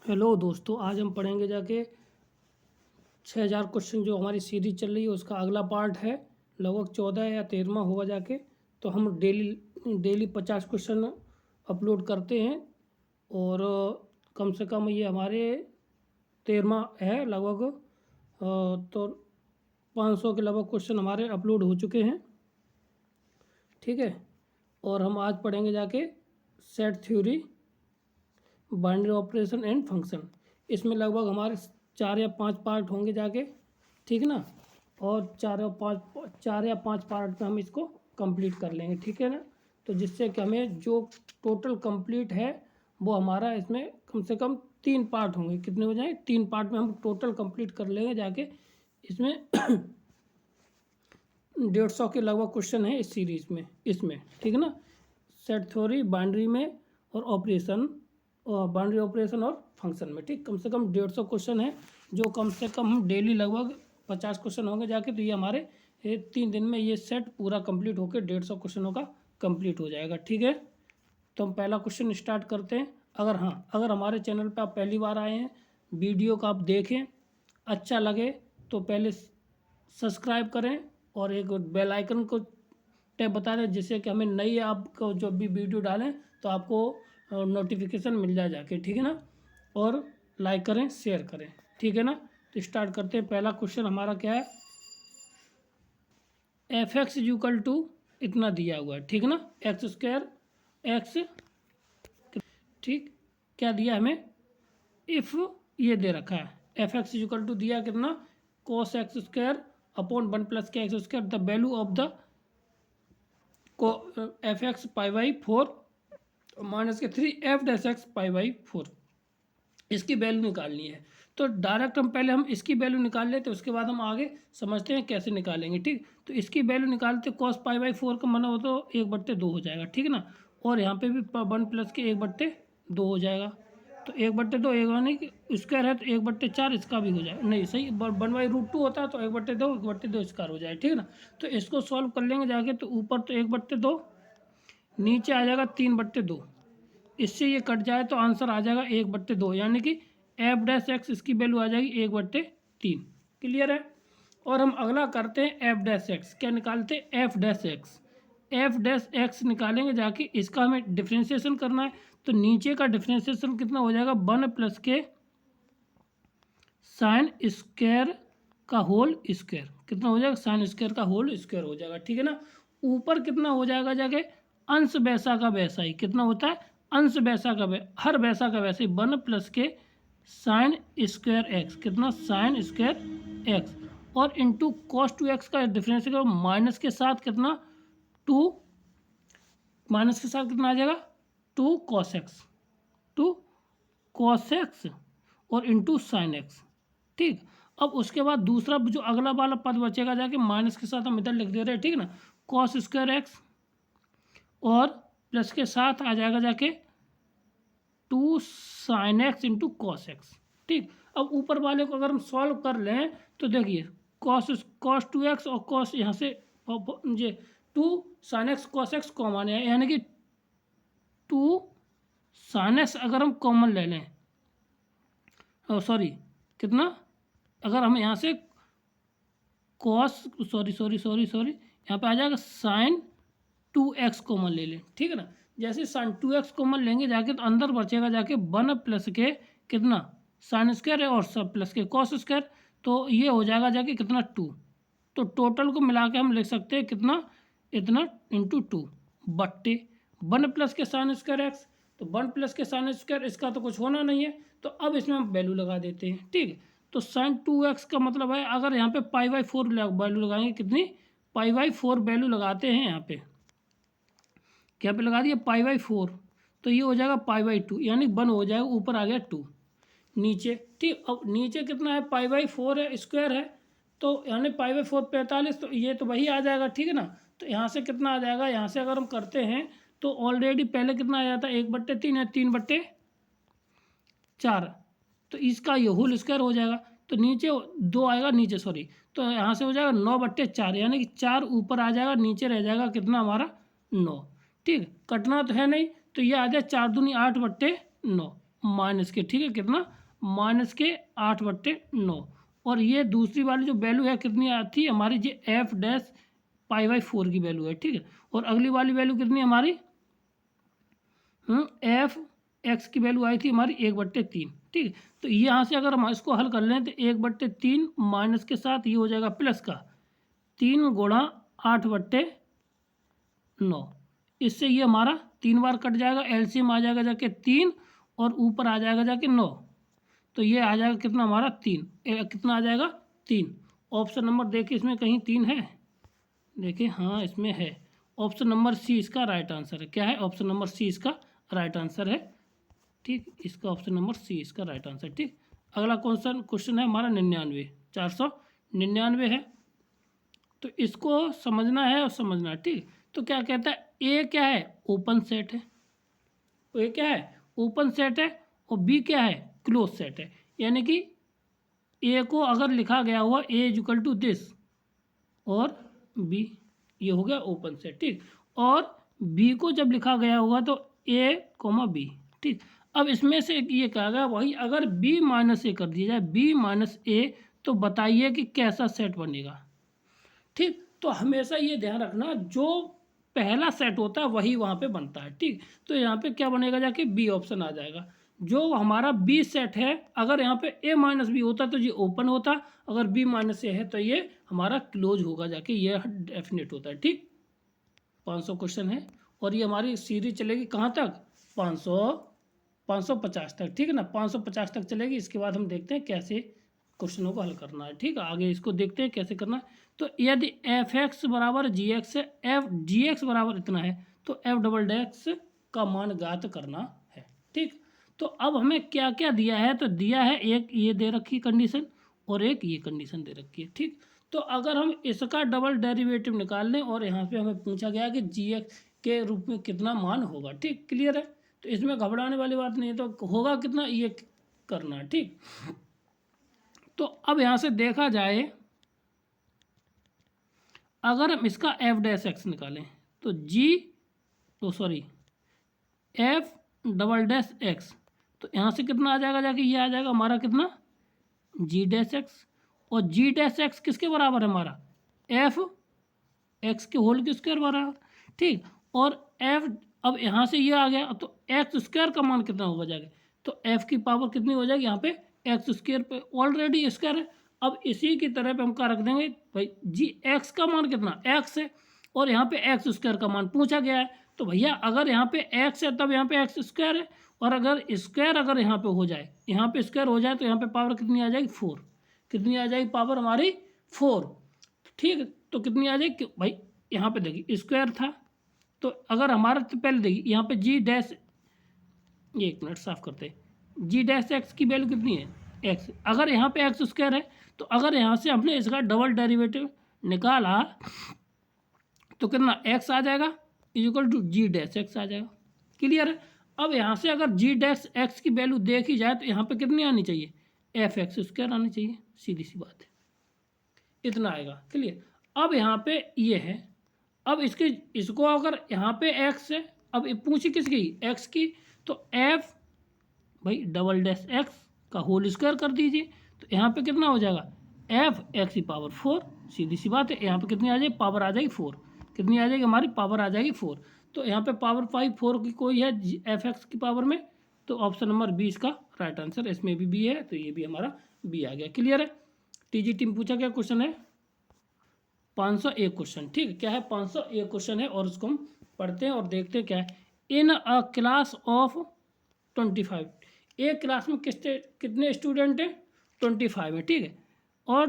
Hello दोस्तों, आज हम पढ़ेंगे जाके 6000 क्वेश्चन जो हमारी सीरीज चल रही है उसका अगला पार्ट है। लगभग 14 या 13वां होगा जाके। तो हम डेली डेली 50 क्वेश्चन अपलोड करते हैं और कम से कम ये हमारे 13वां है लगभग। तो 500 के लगभग क्वेश्चन हमारे अपलोड हो चुके हैं। ठीक है, और हम आज पढ़ेंगे जाके set theory, binary operation and function. इसमें लगभग हमारे 4 या 5 पार्ट होंगे जाके, ठीक ना। और 4 या 5 पार्ट में हम इसको कंप्लीट कर लेंगे, ठीक है ना। तो जिससे कि हमें जो टोटल कंप्लीट है वो हमारा इसमें कम से कम 3 पार्ट होंगे। कितने हो जाए? 3 पार्ट में हम टोटल कंप्लीट कर लेंगे जाके। इसमें 150 के लगभग क्वेश्चन है इस सीरीज में, इसमें ठीक है ना। सेट थ्योरी, बाइनरी में और ऑपरेशन, बाउंड्री ऑपरेशन और फंक्शन में, ठीक। कम से कम 150 क्वेश्चन है जो कम से कम हम डेली लगभग 50 क्वेश्चन होंगे जाके। तो ये हमारे 3 दिन में ये सेट पूरा कंप्लीट होकर 150 क्वेश्चनों का कंप्लीट हो जाएगा, ठीक है। तो हम पहला क्वेश्चन स्टार्ट करते हैं। अगर हमारे चैनल पर आप पहली बार आए हैं, वीडियो को आप देखें, अच्छा लगे तो पहले सब्सक्राइब करें और एक बेल आइकन को टैप बता दें, जिससे कि हमें नई आपको जो भी वीडियो डालें तो आपको नोटिफिकेशन मिल जाके, ठीक है ना। और लाइक करें, शेयर करें, ठीक है ना। तो स्टार्ट करते हैं। पहला क्वेश्चन हमारा क्या है? एफ एक्स इक्वल टू इतना दिया हुआ है, ठीक है ना। एक्स स्क्वायर एक्स, ठीक। क्या दिया हमें? इफ़ ये दे रखा है एफ एक्स इक्वल टू दिया कितना? Cos x square upon 1 plus k x square, the value of the को f x π/4 minus k 3 F dash x π/4, इसकी वैल्यू निकालनी है। तो डायरेक्ट हम पहले इसकी वैल्यू निकाल लेते हैं, उसके बाद हम आगे समझते हैं कैसे निकालेंगे, ठीक। तो इसकी वैल्यू निकालते कॉस π/4 का माना हो तो 1/2 हो जाएगा, ठीक है ना। और यहाँ पे भी 1 प्लस के 1/2 हो जाएगा। तो 1/2 एक यानी कि स्क्वायर है तो 1/4 इसका भी हो जाएगा। नहीं सही, 1/√2 होता है तो 1/2 स्क्वायर हो जाएगा, ठीक है ना। तो इसको सॉल्व कर लेंगे जाके। तो ऊपर तो 1/2, नीचे आ जाएगा 3/2। इससे ये कट जाए तो आंसर आ जाएगा 1/2, यानी कि एफ डैश एक्स इसकी वैल्यू आ जाएगी 1/3। क्लियर है। और हम अगला करते हैं एफ डैश एक्स। क्या निकालते हैं? F dash x. F dash x निकालेंगे जाके, इसका हमें डिफ्रेंशिएशन करना है। तो नीचे का डिफ्रेंशिएशन कितना हो जाएगा? 1 प्लस के साइन स्क्वायर का होल स्क्वायर। कितना हो जाएगा? साइन स्क्वायर का होल स्क्वायर हो जाएगा, ठीक है ना। ऊपर कितना हो जाएगा जाके? अंश वैसा का वैसा ही। कितना होता है? अंश वैसा का हर वैसा का वैसे ही 1 प्लस के साइन स्क्वायर एक्स। कितना? Sign square x. और इंटू कॉस 2x का डिफरेंस करो माइनस के साथ, कितना? 2 माइनस के साथ कितना आ जाएगा? 2 कॉस एक्स, 2 कॉस एक्स और इंटू साइन एक्स, ठीक। अब उसके बाद दूसरा जो अगला वाला पद बचेगा जाके, माइनस के साथ हम इधर लिख दे रहे हैं, ठीक ना। कॉस स्क्वायर एक्स और प्लस के साथ आ जाएगा जाके 2 sine x into cos x, ठीक। अब ऊपर वाले को अगर हम सॉल्व कर लें तो देखिए कॉस 2x और कॉस यहाँ से ये 2 sine x cos x common है, यानी कि 2 साइन एक्स अगर हम कॉमन ले लें, सॉरी कितना, अगर हम यहाँ से कॉस सॉरी यहाँ पे आ जाएगा साइन 2x कॉमन ले लें, ठीक है ना। जैसे साइन 2x कॉमन लेंगे जाके तो अंदर बचेगा जाके 1 प्लस के कितना? साइन स्क्वायर है और सब प्लस के कॉस स्क्वायर। तो ये हो जाएगा जाके कितना? 2। तो टोटल को मिला के हम लिख सकते हैं कितना? इतना इंटू 2 बट्टे 1 प्लस के साइन स्क्वायर एक्स। तो 1 प्लस के साइन स्क्वायर, इसका तो कुछ होना नहीं है, तो अब इसमें हम वैल्यू लगा देते हैं, ठीक है। तो साइन 2x का मतलब है, अगर यहाँ पे π/4 वैल्यू लगाएंगे, कितनी? π/4 वैल्यू लगाते हैं यहाँ पे, क्या पे लगा दिया? π/4। तो ये हो जाएगा π/2, यानी 1 हो जाएगा, ऊपर आ गया 2 नीचे, ठीक। अब नीचे कितना है? π/4 है, स्क्वायर है, तो यानी π/4 45, तो ये तो वही आ जाएगा, ठीक है ना। तो यहाँ से कितना आ जाएगा? यहाँ से अगर हम करते हैं तो ऑलरेडी पहले कितना आ जाता है? 1/3 है, 3/4, तो इसका ये होल स्क्वायर हो जाएगा। तो नीचे 2 आएगा, नीचे सॉरी, तो यहाँ से हो जाएगा 9/4, यानी कि 4 ऊपर आ जाएगा, नीचे रह जाएगा कितना हमारा? 9, ठीक। कटना तो है नहीं, तो ये आ जाए 4 दूनी 8/9 माइनस के, ठीक है, कितना माइनस के 8/9। और ये दूसरी वाली जो वैल्यू है कितनी आती है हमारी, ये एफ डैश पाई/4 की वैल्यू है, ठीक है। और अगली वाली वैल्यू कितनी है हमारी, एफ एक्स की वैल्यू आई थी हमारी 1/3, ठीक है। तो यहाँ से अगर हम इसको हल कर लें तो 1/3 माइनस के साथ ये हो जाएगा प्लस का 3 गुणा 8/9। इससे ये हमारा 3 बार कट जाएगा, एलसीएम आ जाएगा जाके 3 और ऊपर आ जाएगा जाके 9। तो ये आ जाएगा कितना हमारा 3, कितना आ जाएगा 3। ऑप्शन नंबर देखिए इसमें कहीं 3 है, देखिए हाँ इसमें है। ऑप्शन नंबर सी इसका राइट आंसर है। क्या है, ऑप्शन नंबर सी इसका राइट आंसर है, ठीक। इसका ऑप्शन नंबर सी इसका राइट आंसर, ठीक। अगला क्वेश्चन है हमारा 99, 499 है। तो इसको समझना है और समझना है, ठीक। तो क्या कहता है, ए क्या है, ओपन सेट है, ए क्या है, ओपन सेट है, और बी क्या है, क्लोज सेट है। यानी कि ए को अगर लिखा गया हुआ ए इज इक्वल टू दिस और बी, ये हो गया ओपन सेट, ठीक। और बी को जब लिखा गया होगा तो ए कोमा बी, ठीक। अब इसमें से ये कहा गया वही, अगर बी माइनस ए कर दिया जाए, बी माइनस ए, तो बताइए कि कैसा सेट बनेगा, ठीक। तो हमेशा ये ध्यान रखना, जो पहला सेट होता है वही वहाँ पे बनता है, ठीक। तो यहाँ पे क्या बनेगा जाके, बी ऑप्शन आ जाएगा। जो हमारा बी सेट है, अगर यहाँ पे ए माइनस बी होता तो ये ओपन होता, अगर बी माइनस ए है तो ये हमारा क्लोज होगा जाके, ये डेफिनेट होता है, ठीक। 500 क्वेश्चन है और ये हमारी सीरीज चलेगी कहाँ तक, 550 तक, ठीक है ना। 550 तक चलेगी। इसके बाद हम देखते हैं कैसे क्वेश्चनों को हल करना है, ठीक है। आगे इसको देखते हैं कैसे करना है। तो यदि एफ एक्स बराबर जी एक्स है, एफ जी एक्स बराबर इतना है, तो एफ डबल डैश का मान ज्ञात करना है, ठीक। तो अब हमें क्या क्या दिया है, तो दिया है एक ये दे रखी कंडीशन और एक ये कंडीशन दे रखी है, ठीक। तो अगर हम इसका डबल डेरिवेटिव निकाल लें और यहाँ पे हमें पूछा गया कि जी एक्स के रूप में कितना मान होगा, ठीक, क्लियर है। तो इसमें घबराने वाली बात नहीं है, तो होगा कितना ये करना है, ठीक। तो अब यहाँ से देखा जाए, अगर हम इसका एफ डैश एक्स निकालें तो एफ डबल डैश एक्स, तो यहाँ से कितना आ जाएगा जाके, ये आ जाएगा हमारा कितना, जी डैश एक्स। और जी डैश एक्स किसके बराबर है हमारा, एफ एक्स के होल के स्क्वायर बराबर, ठीक। और एफ, अब यहाँ से ये आ गया तो एक्स स्क्वायर का मान कितना होगा जाके, तो एफ की पावर कितनी हो जाएगी, यहाँ पे एक्स स्क्वायर पे ऑलरेडी स्क्वायर है। अब इसी की तरह पे हम क्या रख देंगे भाई, जी एक्स का मान कितना एक्स है और यहाँ पे एक्स स्क्वायर का मान पूछा गया है। तो भैया अगर यहाँ पे एक्स है तब यहाँ पे एक्स स्क्वायर है, और अगर स्क्वायर अगर यहाँ पे हो जाए, यहाँ पे स्क्वायर हो जाए तो यहाँ पे पावर कितनी आ जाएगी, 4। कितनी आ जाएगी पावर हमारी, 4, ठीक। तो कितनी आ जाएगी भाई, यहाँ पे देखिए स्क्वायर था, तो अगर हमारा, तो पहले देखिए यहाँ पे जी डैश, ये एक मिनट साफ करते हैं, जी डैश एक्स की वैल्यू कितनी है, एक्स। अगर यहाँ पे एक्स स्क्वायर है, तो अगर यहाँ से हमने इसका डबल डेरिवेटिव निकाला तो कितना एक्स आ जाएगा, is equal to g dash x आ जाएगा, क्लियर है। अब यहाँ से अगर जी डैश एक्स की वैल्यू देखी जाए तो यहाँ पे कितनी आनी चाहिए, एफ एक्स स्क्वायर आनी चाहिए, सीधी सी बात है, इतना आएगा, क्लियर। अब यहाँ पे ये है, अब इसको अगर यहाँ पे एक्स है, अब पूछी किसकी, एक्स की, तो एफ भाई डबल डैश एक्स का होल स्क्वायर कर दीजिए, तो यहाँ पे कितना हो जाएगा, एफ एक्स की पावर 4, सीधी सी बात है। यहाँ पे कितनी आ जाएगी, पावर आ जाएगी 4, कितनी आ जाएगी हमारी, पावर आ जाएगी 4। तो यहाँ पे पावर 4 की कोई है एफ एक्स की पावर में, तो ऑप्शन नंबर बी इसका राइट आंसर, इसमें भी बी है, तो ये भी हमारा बी आ गया, क्लियर है। टीजीटी में पूछा गया क्वेश्चन है 501 क्वेश्चन, ठीक है। क्या है, 501 क्वेश्चन है और उसको हम पढ़ते हैं और देखते हैं क्या है। इन अ क्लास ऑफ 25, एक क्लास में कितने स्टूडेंट हैं, 25 है, ठीक है। और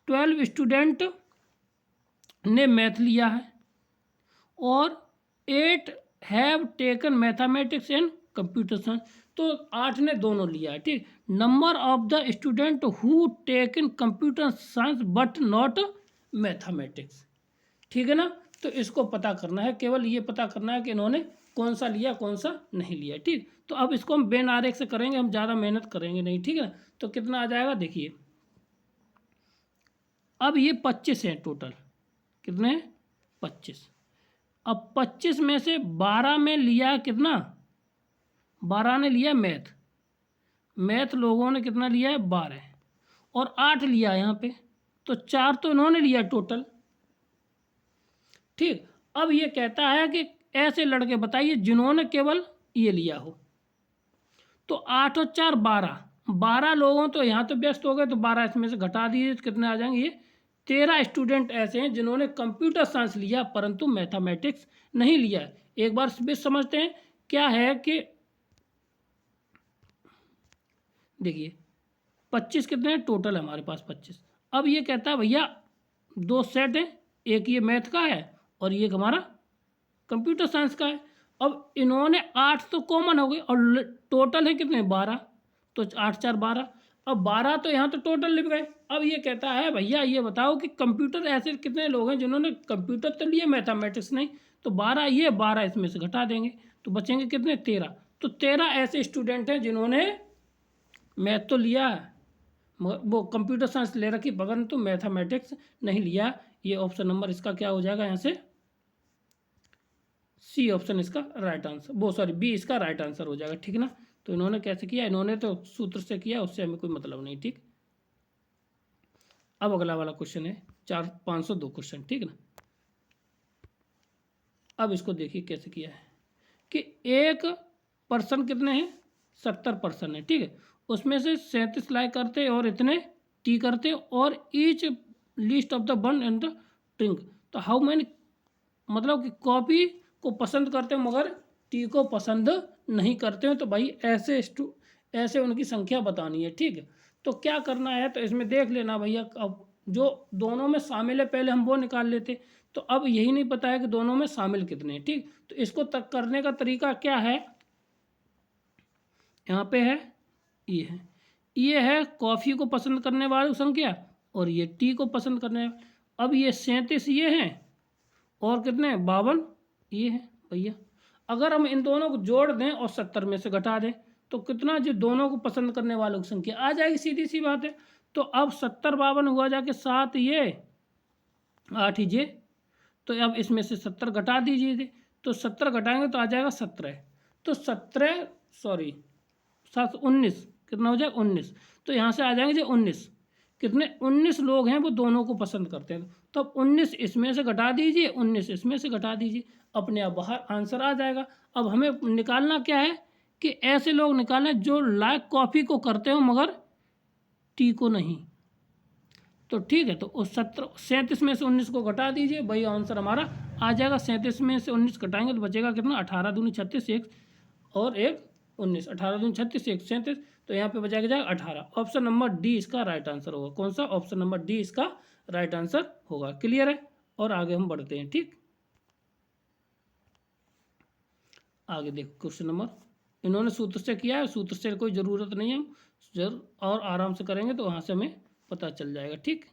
12 स्टूडेंट ने मैथ लिया है और 8 have taken mathematics and computer science, तो 8 ने दोनों लिया है, ठीक। Number of the student who taken computer science but not mathematics, ठीक है ना। तो इसको पता करना है, केवल ये पता करना है कि इन्होंने कौन सा लिया कौन सा नहीं लिया, ठीक। तो अब इसको हम बेन आरेख से करेंगे, हम ज़्यादा मेहनत करेंगे नहीं, ठीक है ना। तो कितना आ जाएगा देखिए, अब ये 25 है टोटल, कितने हैं 25। अब 25 में से 12 में लिया कितना, 12 ने लिया मैथ, मैथ लोगों ने कितना लिया है 12 और 8 लिया है यहाँ पे, तो 4 तो इन्होंने लिया टोटल। ठीक, अब ये कहता है कि ऐसे लड़के बताइए जिन्होंने केवल ये लिया हो। तो 8 और 4 12, 12 लोगों तो यहाँ तो व्यस्त हो गए, तो 12 इसमें से घटा दीजिए तो कितने आ जाएंगे, ये 13 स्टूडेंट ऐसे हैं जिन्होंने कंप्यूटर साइंस लिया परंतु मैथमेटिक्स नहीं लिया। एक बार भी समझते हैं क्या है कि देखिए 25 कितने हैं टोटल, हमारे पास 25। अब ये कहता है भैया 2 सेट हैं, एक ये मैथ का है और ये हमारा कंप्यूटर साइंस का है। अब इन्होंने 8 तो कॉमन हो गए और टोटल है कितने 12, तो 8 4 12। अब 12 तो यहाँ तो टोटल लिख गए। अब ये कहता है भैया ये बताओ कि कंप्यूटर ऐसे कितने लोग हैं जिन्होंने कंप्यूटर तो लिए मैथमेटिक्स नहीं, तो 12 ये 12 इसमें से घटा देंगे तो बचेंगे कितने 13। तो 13 ऐसे स्टूडेंट हैं जिन्होंने मैथ तो लिया है, वो कंप्यूटर साइंस ले रखी परंतु मैथमेटिक्स नहीं लिया। ये ऑप्शन नंबर इसका क्या हो जाएगा यहाँ से, सी ऑप्शन इसका राइट आंसर, वो सॉरी बी इसका राइट आंसर हो जाएगा। ठीक ना, तो इन्होंने कैसे किया, इन्होंने तो सूत्र से किया, उससे हमें कोई मतलब नहीं। ठीक, अब अगला वाला क्वेश्चन है 502 क्वेश्चन। ठीक ना, अब इसको देखिए कैसे किया है कि एक पर्सन कितने हैं 70 पर्सन है। ठीक है, उसमें से 37 लाइक करते और इतने टी करते और each list of the one and the drink. तो हाउ मैनी, मतलब कि कॉफ़ी को पसंद करते हैं मगर टी को पसंद नहीं करते हैं। तो भाई ऐसे उनकी संख्या बतानी है। ठीक है, तो क्या करना है, तो इसमें देख लेना भैया, अब जो दोनों में शामिल है पहले हम वो निकाल लेते, तो अब यही नहीं पता है कि दोनों में शामिल कितने हैं। ठीक, तो इसको तक करने का तरीका क्या है, यहाँ पे है ये है कॉफ़ी को पसंद करने वाली संख्या और ये टी को पसंद करने। अब ये 37 ये हैं और कितने 52 ये हैं भैया। अगर हम इन दोनों को जोड़ दें और 70 में से घटा दें तो कितना, जो दोनों को पसंद करने वालों की संख्या आ जाएगी, सीधी सी बात है। तो अब 70 52 हुआ जाके 7 ये 8 ये, तो अब इसमें से 70 घटा दीजिए, तो 70 घटाएंगे तो आ जाएगा 17। तो 17 सॉरी 7 19 कितना हो जाएगा 19। तो यहाँ से आ जाएंगे जो 19 कितने 19 लोग हैं वो दोनों को पसंद करते हैं। तो अब 19 इसमें से घटा दीजिए, 19 इसमें से घटा दीजिए, अपने आप बाहर आंसर आ जाएगा। अब हमें निकालना क्या है कि ऐसे लोग निकालने जो लाइक कॉफ़ी को करते हो मगर टी को नहीं। तो ठीक है, तो उस 37 में से 19 को घटा दीजिए, वही आंसर हमारा आ जाएगा। 37 में से 19 घटाएंगे तो बचेगा कितना 18 दूनी 36 एक और एक 19, 18 दूनी 36 एक 37, तो यहाँ पे बचा जाएगा 18। ऑप्शन नंबर डी इसका राइट आंसर होगा। कौन सा, ऑप्शन नंबर डी इसका राइट आंसर होगा। क्लियर है, और आगे हम बढ़ते हैं। ठीक, आगे देखो क्वेश्चन नंबर, इन्होंने सूत्र से किया है, सूत्र से कोई ज़रूरत नहीं है, हम जरूर और आराम से करेंगे तो वहाँ से हमें पता चल जाएगा। ठीक,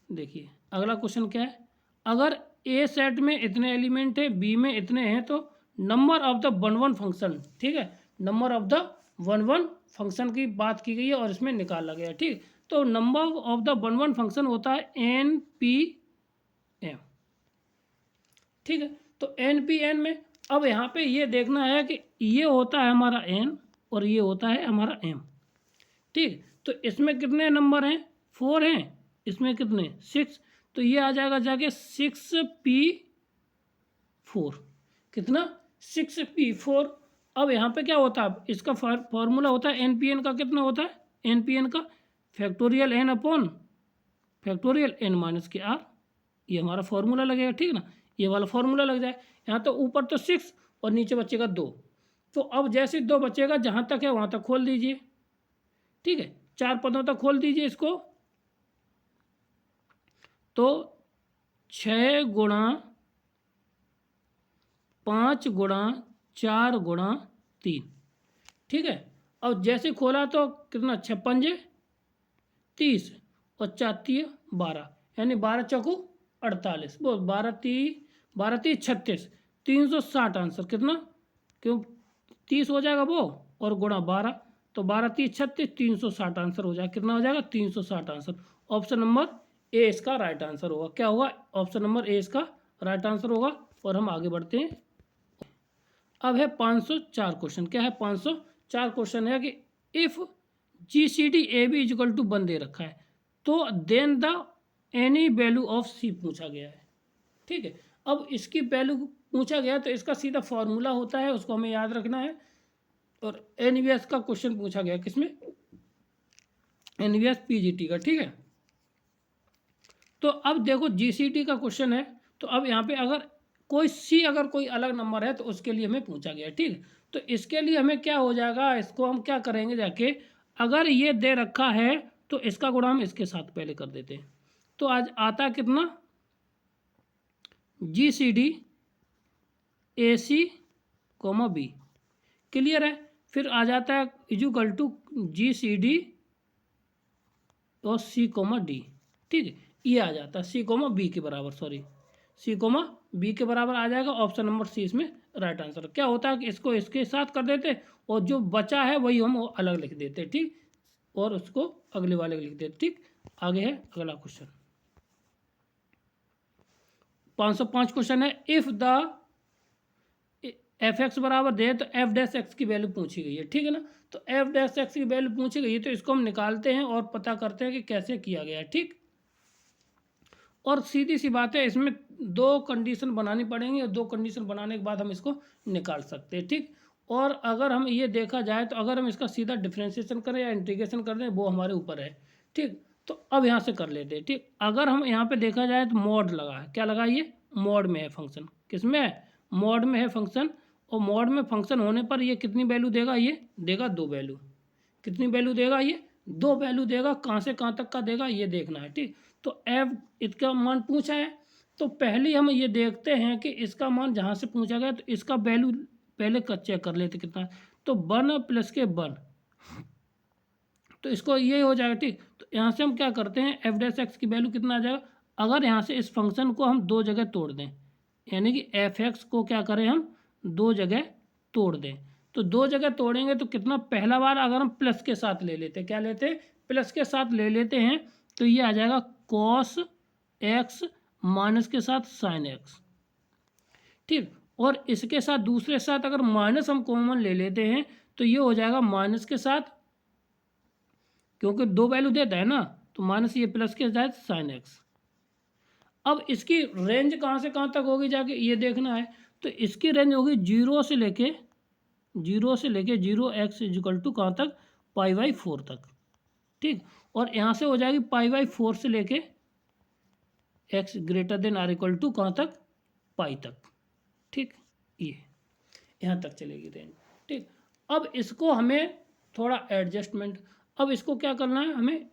देखिए अगला क्वेश्चन क्या है, अगर ए सेट में इतने एलिमेंट है बी में इतने हैं तो number of the one one function, ठीक है, number of the one one function की बात की गई है और इसमें निकाला गया है। ठीक, तो number of the one one function होता है एन पी एम। ठीक है, तो एन पी एन में अब यहाँ पे ये देखना है कि ये होता है हमारा एन और ये होता है हमारा एम। ठीक, तो इसमें कितने नंबर हैं 4 हैं, इसमें कितने 6, तो ये आ जाएगा जाके 6p4, कितना 6p4। अब यहाँ पे क्या होता है, इसका फॉर्मूला होता है एन पी एन का, कितना होता है एन पी एन का factorial N upon factorial N minus के आर, ये हमारा फॉर्मूला लगेगा। ठीक ना, ये वाला फॉर्मूला लग जाए। यहाँ तो ऊपर तो 6 और नीचे बचेगा 2, तो अब जैसे 2 बचेगा जहाँ तक है वहाँ तक खोल दीजिए। ठीक है, 4 पदों तक खोल दीजिए इसको, तो 6 गुणा 5 गुणा 4 गुणा 3। ठीक है, और जैसे खोला तो कितना 6 पंजे 30 और 4 3 12, यानी 12 चौकू 48, वो 12 3 36, 360 आंसर कितना, क्यों 30 हो जाएगा वो और गुणा 12, तो 12 3 36 360 आंसर हो जाएगा। कितना हो जाएगा 360 आंसर। ऑप्शन नंबर ए इसका राइट आंसर होगा। क्या होगा, ऑप्शन नंबर ए इसका राइट आंसर होगा। और हम आगे बढ़ते हैं। अब है 504 क्वेश्चन, क्या है 504 4 क्वेश्चन है कि if G C D A B equal to 1 दे रखा है तो then the any value of C पूछा गया है। ठीक है, अब इसकी वैल्यू पूछा गया तो इसका सीधा फॉर्मूला होता है, उसको हमें याद रखना है। और एनवीएस का क्वेश्चन पूछा गया किसमें, एनवीएस पीजीटी का। ठीक है, तो अब देखो जीसीटी का क्वेश्चन है, तो अब यहाँ पे अगर कोई सी अगर कोई अलग नंबर है तो उसके लिए हमें पूछा गया है। ठीक है, तो इसके लिए हमें क्या हो जाएगा, इसको हम क्या करेंगे जाके, अगर ये दे रखा है तो इसका गुणा हम इसके साथ पहले कर देते हैं। तो आज आता कितना, G C D A C comma B, clear है। फिर आ जाता है equal to G C D और सी कोमा डी। ठीक है, ये आ जाता है सी कोमा बी के बराबर, सॉरी सी कोमा बी के बराबर आ जाएगा। ऑप्शन नंबर सी इसमें राइट आंसर। क्या होता है कि इसको इसके साथ कर देते और जो बचा है वही हम अलग लिख देते। ठीक, और उसको अगले वाले लिख देते। ठीक, आगे है अगला क्वेश्चन 505 क्वेश्चन है, इफ द एफ एक्स बराबर दे तो एफ डैश एक्स की वैल्यू पूछी गई है। ठीक है ना, तो एफ डैश एक्स की वैल्यू पूछी गई है तो इसको हम निकालते हैं और पता करते हैं कि कैसे किया गया है। ठीक, और सीधी सी बात है, इसमें 2 कंडीशन बनानी पड़ेंगी और 2 कंडीशन बनाने के बाद हम इसको निकाल सकते हैं। ठीक, और अगर हम ये देखा जाए तो अगर हम इसका सीधा डिफ्रेंशिएशन करें या इंटीग्रेशन कर दें वो हमारे ऊपर है। ठीक, तो अब यहाँ से कर लेते हैं। ठीक, अगर हम यहाँ पे देखा जाए तो मॉड लगा है, क्या लगा, ये मॉड में है फंक्शन, किसमें है, मॉड में है फंक्शन। और मॉड में फंक्शन होने पर ये कितनी वैल्यू देगा, ये देगा 2 वैल्यू। कितनी वैल्यू देगा, ये 2 वैल्यू देगा। कहाँ से कहाँ तक का देगा ये देखना है। ठीक, तो एफ इसका मान पूछा है तो पहले हम ये देखते हैं कि इसका मान जहाँ से पूछा गया तो इसका वैल्यू पहले चेक कर लेते कितना है। तो 1 प्लस के 1, तो इसको ये हो जाएगा। ठीक, तो यहाँ से हम क्या करते हैं, एफ डैश एक्स की वैल्यू कितना आ जाएगा, अगर यहाँ से इस फंक्शन को हम 2 जगह तोड़ दें, यानी कि एफ एक्स को क्या करें हम 2 जगह तोड़ दें, तो 2 जगह तोड़ेंगे तो कितना, पहला बार अगर हम प्लस के साथ ले लेते, क्या लेते हैं, प्लस के साथ ले लेते हैं तो ये आ जाएगा कॉस एक्स माइनस के साथ साइन एक्स। ठीक, और इसके साथ दूसरे साथ अगर माइनस हम कॉमन ले लेते हैं तो ये हो जाएगा माइनस के साथ, क्योंकि 2 वैल्यू देता है ना, तो माइनस ये प्लस के साथ साइन एक्स। अब इसकी रेंज कहाँ से कहाँ तक होगी जाके ये देखना है, तो इसकी रेंज होगी 0 से लेके 0 एक्स इजिकल टू कहाँ तक, π/4 तक। ठीक, और यहाँ से हो जाएगी π/4 से लेके X greater than or equal to कहाँ तक, पाई तक। ठीक, ये यहाँ तक चलेगी रेंज। ठीक, अब इसको हमें थोड़ा एडजस्टमेंट, अब इसको क्या करना है हमें,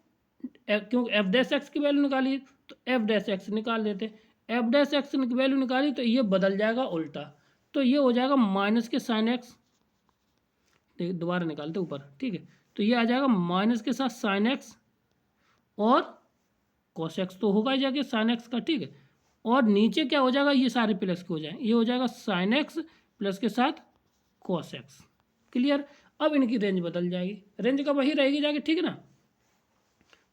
क्योंकि एफ डैश एक्स की वैल्यू निकाली तो एफ डैश एक्स निकाल देते, एफ डैश एक्स की वैल्यू निकाली तो ये बदल जाएगा उल्टा, तो ये हो जाएगा माइनस के साइन एक्स, दोबारा निकालते ऊपर। ठीक है, तो ये आ जाएगा माइनस के साथ साइन एक्स और कॉस एक्स तो होगा ही जाके साइन एक्स का। ठीक है, और नीचे क्या हो जाएगा, ये सारे प्लस के हो जाए, ये हो जाएगा साइन एक्स प्लस के साथ कॉस एक्स। क्लियर, अब इनकी रेंज बदल जाएगी, रेंज का वही रहेगी जाके। ठीक है ना,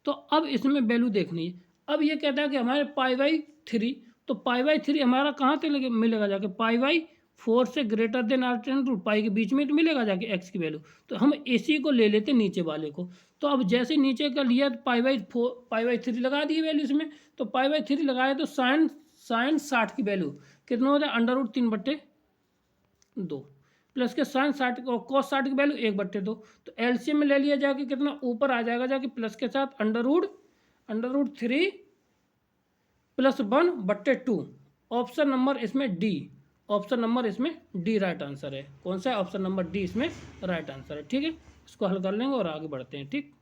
तो अब इसमें वैल्यू देखनी है। अब ये कहता है कि हमारे π/3, तो π/3 हमारा कहाँ से मिलेगा जाके, π/4 से greater than or ten to pi के बीच में तो मिलेगा जाके एक्स की वैल्यू। तो हम इसी को ले लेते नीचे वाले को, तो अब जैसे नीचे का लिया तो π/3 लगा दी वैल्यू इसमें, तो π/3 लगाए तो साइन 60 की वैल्यू कितना हो जाए, √3/2 प्लस के साइन 60 और कॉस 60 की वैल्यू 1/2, तो एलसीएम में ले लिया जाके कितना ऊपर आ जाएगा जाके प्लस के साथ √3 + 1/2। ऑप्शन नंबर इसमें डी, ऑप्शन नंबर इसमें डी राइट आंसर है। कौन सा है, ऑप्शन नंबर डी इसमें राइट आंसर है। ठीक है, इसको हल कर लेंगे और आगे बढ़ते हैं। ठीक,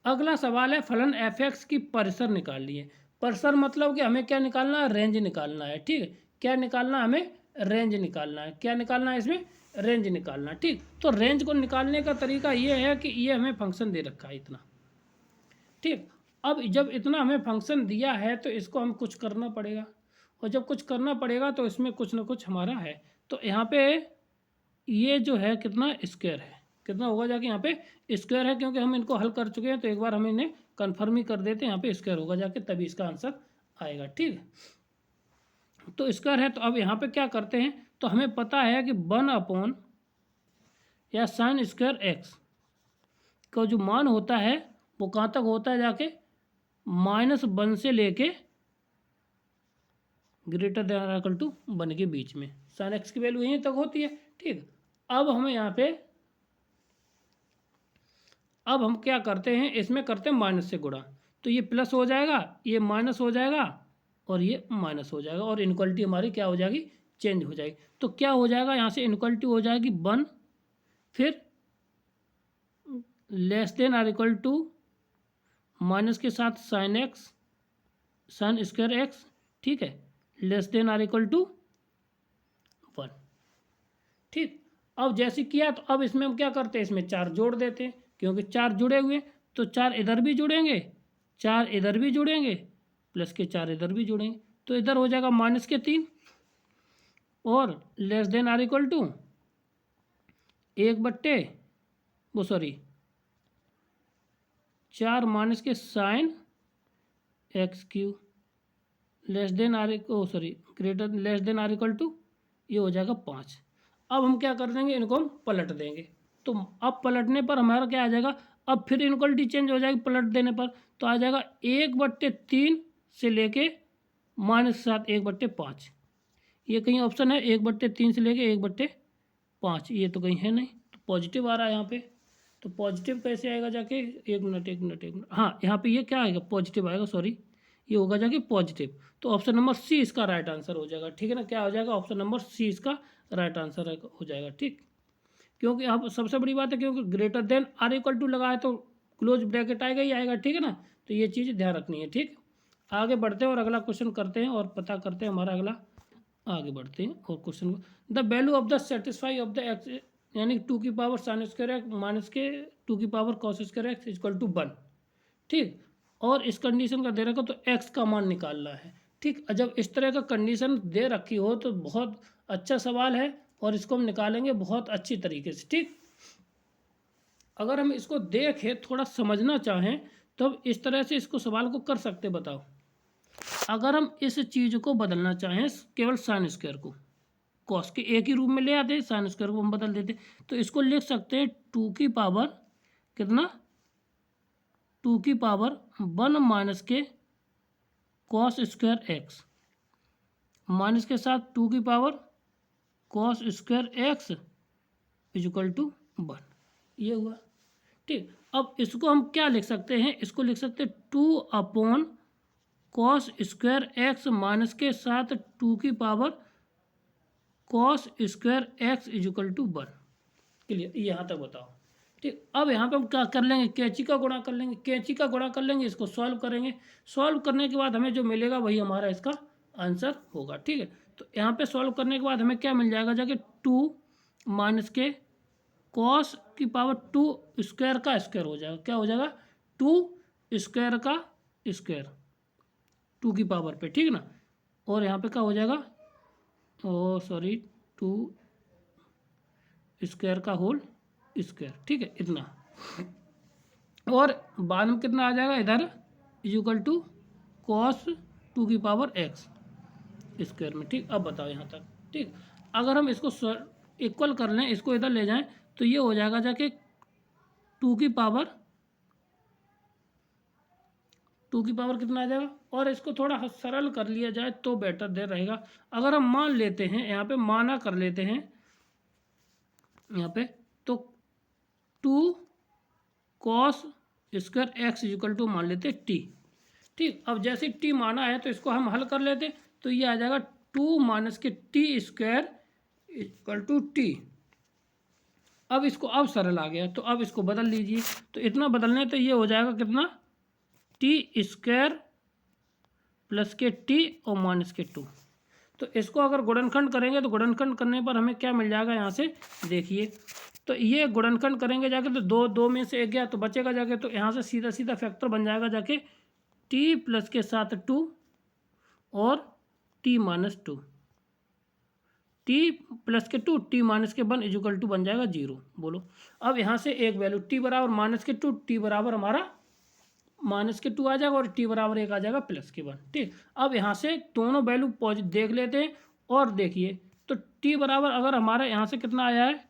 अगला सवाल है, फलन एफ एक्स की परिसर निकाल लिए। परिसर मतलब कि हमें क्या निकालना है, रेंज निकालना है। ठीक है, क्या निकालना है, हमें रेंज निकालना है। क्या निकालना है, इसमें रेंज निकालना है। ठीक, तो रेंज को निकालने का तरीका ये है कि ये हमें फंक्शन दे रखा है इतना। ठीक, अब जब इतना हमें फंक्शन दिया है तो इसको हम कुछ करना पड़ेगा, और जब कुछ करना पड़ेगा तो इसमें कुछ ना कुछ हमारा है। तो यहाँ पे ये जो है कितना स्क्वायर है, कितना होगा जाके यहाँ पे स्क्वायर है, क्योंकि हम इनको हल कर चुके हैं तो एक बार हम इन्हें कन्फर्म ही कर देते हैं, यहाँ पे स्क्वायर होगा जाके तभी इसका आंसर आएगा। ठीक है, तो स्क्वायर है, तो अब यहाँ पे क्या करते हैं, तो हमें पता है कि 1/√3 या साइन स्क्वायर एक्स का जो मान होता है वो कहाँ तक होता है जाके -1 से लेके ग्रेटर देन इक्वल टू 1 के बीच में साइन एक्स की वैल्यू यहीं तक होती है। ठीक, अब हमें यहाँ पे अब हम क्या करते हैं, इसमें करते हैं माइनस से गुणा, तो ये प्लस हो जाएगा, ये माइनस हो जाएगा और ये माइनस हो जाएगा और इनक्वलिटी हमारी क्या हो जाएगी, चेंज हो जाएगी। तो क्या हो जाएगा यहाँ से इनक्वलिटी हो जाएगी 1, फिर less than or equal to minus के साथ sine X sine square X, ठीक है, less than or equal to 1। ठीक, अब जैसे किया तो अब इसमें हम क्या करते हैं, इसमें 4 जोड़ देते हैं, क्योंकि 4 जुड़े हुए तो 4 इधर भी जुड़ेंगे, 4 इधर भी जुड़ेंगे, प्लस के 4 इधर भी जुड़ेंगे, तो इधर हो जाएगा -3 और less than or equal to 4 minus k sine x q less than or greater less than or equal to ये हो जाएगा 5। अब हम क्या कर देंगे, इनको हम पलट देंगे, तो अब पलटने पर हमारा क्या आ जाएगा, अब फिर इनक्वलिटी चेंज हो जाएगी पलट देने पर, तो आ जाएगा 1/3 से लेके -7 1/5। ये कहीं ऑप्शन है 1/3 से लेके 1/5, ये तो कहीं है नहीं, तो पॉजिटिव आ रहा है यहाँ पे, तो पॉजिटिव कैसे आएगा जाके, एक मिनट, हाँ यहाँ पे ये क्या आएगा, पॉजिटिव आएगा, सॉरी ये होगा जाके पॉजिटिव, तो ऑप्शन नंबर सी इसका राइट आंसर हो जाएगा। ठीक है ना, क्या हो जाएगा, ऑप्शन नंबर सी इसका राइट आंसर हो जाएगा। ठीक, क्योंकि अब सबसे बड़ी बात है क्योंकि greater than or equal to लगा है तो क्लोज ब्रैकेट आएगा ही आएगा। ठीक है ना, तो ये चीज़ ध्यान रखनी है। ठीक, आगे बढ़ते हैं और अगला क्वेश्चन करते हैं और पता करते हैं हमारा अगला, आगे बढ़ते हैं और question, the value of the satisfy of the X यानी 2 की power sine square X minus के 2 की power cos square X equal to 1। ठीक, और इस कंडीशन का दे रखा तो एक्स का मान निकालना है। ठीक, जब इस तरह का कंडीशन दे रखी हो तो बहुत अच्छा सवाल है और इसको हम निकालेंगे बहुत अच्छी तरीके से। ठीक, अगर हम इसको देखें थोड़ा समझना चाहें तो हम इस तरह से इसको सवाल को कर सकते। बताओ, अगर हम इस चीज़ को बदलना चाहें केवल साइन स्क्वायर को कॉस के एक ही रूप में ले आते हैं, साइन स्क्वायर को हम बदल देते, तो इसको लिख सकते हैं 2 की पावर कितना, 2 की पावर 1 माइनस के कॉस स्क्वायर एक्स माइनस के साथ 2 की power cos square X equal to 1, ये हुआ। ठीक, अब इसको हम क्या लिख सकते हैं, इसको लिख सकते हैं 2 कॉस स्क्वायर एक्स माइनस के साथ 2 की power cos square X equal to 1। Clear, यहाँ तक बताओ। ठीक, अब यहाँ पे हम क्या कर लेंगे, कैंची का गुणा कर लेंगे, कैंची का गुणा कर लेंगे, इसको सॉल्व करेंगे, सॉल्व करने के बाद हमें जो मिलेगा वही हमारा इसका आंसर होगा। ठीक है, तो यहाँ पे सॉल्व करने के बाद हमें क्या मिल जाएगा जाके 2 माइनस के कॉस की पावर 2 स्क्वायर का स्क्वायर हो जाएगा, क्या हो जाएगा 2 स्क्वायर का स्क्वायर 2 की पावर पे। ठीक है ना, और यहाँ पे क्या हो जाएगा, ओ सॉरी 2 स्क्वायर का होल स्क्वायर। ठीक है, इतना, और बाद में कितना आ जाएगा इधर इक्वल टू कॉस 2 की पावर एक्स स्क्वायर में। ठीक, अब बताओ यहाँ तक। ठीक, अगर हम इसको इक्वल कर लें, इसको इधर ले जाएं तो ये हो जाएगा जाके 2 की पावर कितना आ जाएगा, और इसको थोड़ा सरल कर लिया जाए तो बेटर दे रहेगा। अगर हम मान लेते हैं, यहाँ पे माना कर लेते हैं यहाँ पे, तो 2 cos square X equal to मान लेते टी। ठीक, अब जैसे टी माना है तो इसको हम हल कर लेते, तो ये आ जाएगा 2 माइनस के T square equal to T. अब इसको अब सरल आ गया, तो अब इसको बदल लीजिए, तो इतना बदलने तो ये हो जाएगा कितना, टी स्क्वायर प्लस के टी और माइनस के 2। तो इसको अगर गुणनखंड करेंगे तो गुणनखंड करने पर हमें क्या मिल जाएगा, यहाँ से देखिए, तो ये गुणनखंड करेंगे जाके तो 2 में से 1 गया तो बचेगा जाके, तो यहाँ से सीधा सीधा फैक्टर बन जाएगा जाके टी प्लस के साथ 2 और टी माइनस 2, टी प्लस के 2 टी माइनस के 1 इक्वल टू बन जाएगा 0। बोलो, अब यहाँ से एक वैल्यू टी बराबर माइनस के 2, टी बराबर हमारा माइनस के 2 आ जाएगा और टी बराबर 1 आ जाएगा प्लस के 1। ठीक, अब यहाँ से दोनों वैल्यू देख लेते हैं और देखिए, तो टी बराबर अगर हमारा यहाँ से कितना आया है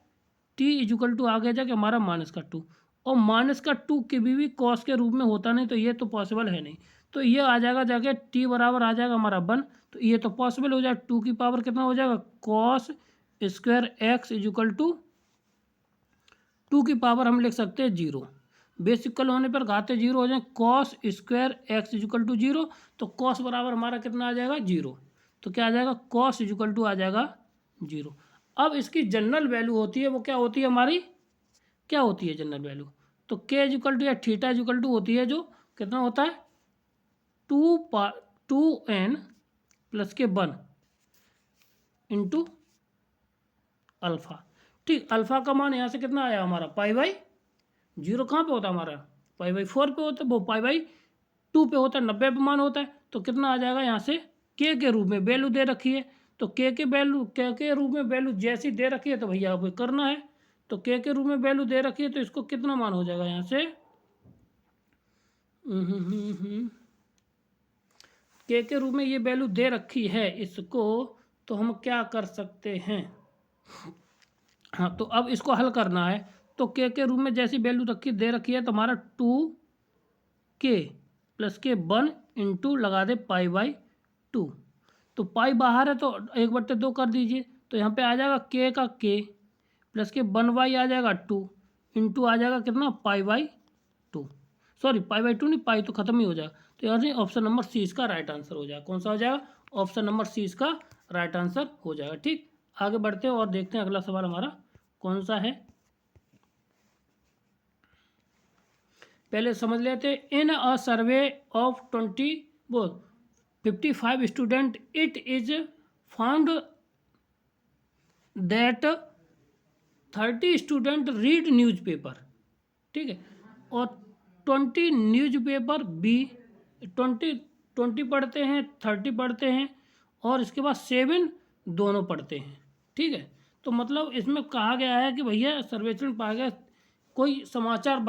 टी इजुकल टू आगे जाके हमारा -2, और -2 कभी भी कॉस के रूप में होता नहीं, तो ये तो पॉसिबल है नहीं। तो ये आ जाएगा जाके टी बराबर आ जाएगा हमारा 1, तो ये तो पॉसिबल हो जाएगा। 2 की पावर कितना हो जाएगा, cos square X equal to 2 की पावर हम लिख सकते हैं 0। बेस इक्वल होने पर घाते 0 हो जाए, cos square X equal to 0, तो कॉस बराबर हमारा कितना आ जाएगा 0। तो क्या आ जाएगा, कॉस इजुकल टू आ जाएगा 0। अब इसकी जनरल वैल्यू होती है, वो क्या होती है हमारी, क्या होती है जनरल वैल्यू, तो के इजुकल टू या थीटा इजुकल टू होती है, जो कितना होता है 2n प्लस के 1 इंटू अल्फ़ा। ठीक, अल्फ़ा का मान यहाँ से कितना आया हमारा π/0, कहाँ पे होता है हमारा π/4 पे होता है, वो π/2 पे होता है, 90 पे मान होता है। तो कितना आ जाएगा यहाँ से, के रूप में वैल्यू दे रखी है, तो के रूप में वैल्यू जैसी दे रखी है तो भैया आपको करना है। तो के रूप में वैल्यू दे रखी है, तो इसको कितना मान हो जाएगा यहाँ से, के रूप में ये वैल्यू दे रखी है इसको, तो हम क्या कर सकते हैं, हाँ तो अब इसको हल करना है। तो के रूप में जैसी वैल्यू दे रखी है, तो हमारा 2k प्लस के 1 इंटू लगा दे π/2। तो पाई बाहर है तो 1/2 कर दीजिए, तो यहाँ पे आ जाएगा के का के प्लस के 1/, आ जाएगा 2 इंटू आ जाएगा कितना π/2, सॉरी π/2 नहीं, पाई तो खत्म ही हो जाएगा। तो यहाँ से ऑप्शन नंबर सी इसका राइट आंसर हो जाएगा। कौन सा हो जाएगा, ऑप्शन नंबर सी इसका राइट आंसर हो जाएगा। ठीक, आगे बढ़ते हैं और देखते हैं अगला सवाल हमारा कौन सा है। पहले समझ लेते हैं। In a survey of 55 student it is found that 30 student read newspaper, ठीक है, और 20 न्यूज़पेपर बी 20 पढ़ते हैं, 30 पढ़ते हैं, और इसके बाद 7 दोनों पढ़ते हैं। ठीक है, तो मतलब इसमें कहा गया है कि भैया सर्वेक्षण पाया गया कोई समाचार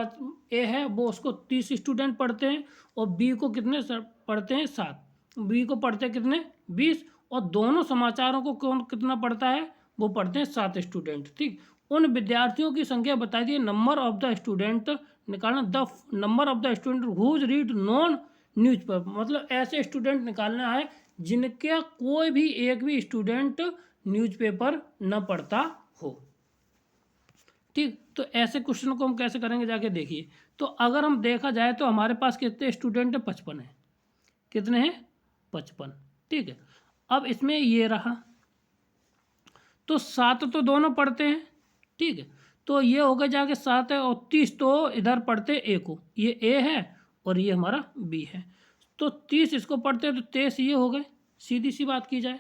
ए है, वो उसको 30 स्टूडेंट पढ़ते हैं, और बी को कितने पढ़ते हैं 7, बी को पढ़ते हैं कितने 20, और दोनों समाचारों को कौन कितना पढ़ता है, वो पढ़ते हैं 7 स्टूडेंट। ठीक, उन विद्यार्थियों की संख्या बताई दी, नंबर ऑफ द स्टूडेंट निकालना, the number of the student whose read non newspaper, मतलब ऐसे स्टूडेंट निकालना है जिनके कोई भी एक भी स्टूडेंट न्यूज़पेपर न पढ़ता हो। ठीक, तो ऐसे क्वेश्चन को हम कैसे करेंगे जाके देखिए। तो अगर हम देखा जाए तो हमारे पास कितने स्टूडेंट हैं, 55 है। कितने हैं, 55। ठीक है, अब इसमें ये रहा, तो 7 तो दोनों पढ़ते हैं। ठीक है, तो ये हो गया जाके 7 है, और 30 तो इधर पढ़ते ए को, ये ए है और ये हमारा बी है, तो 30 इसको पढ़ते हैं, तो 23 ये हो गए, सीधी सी बात की जाए।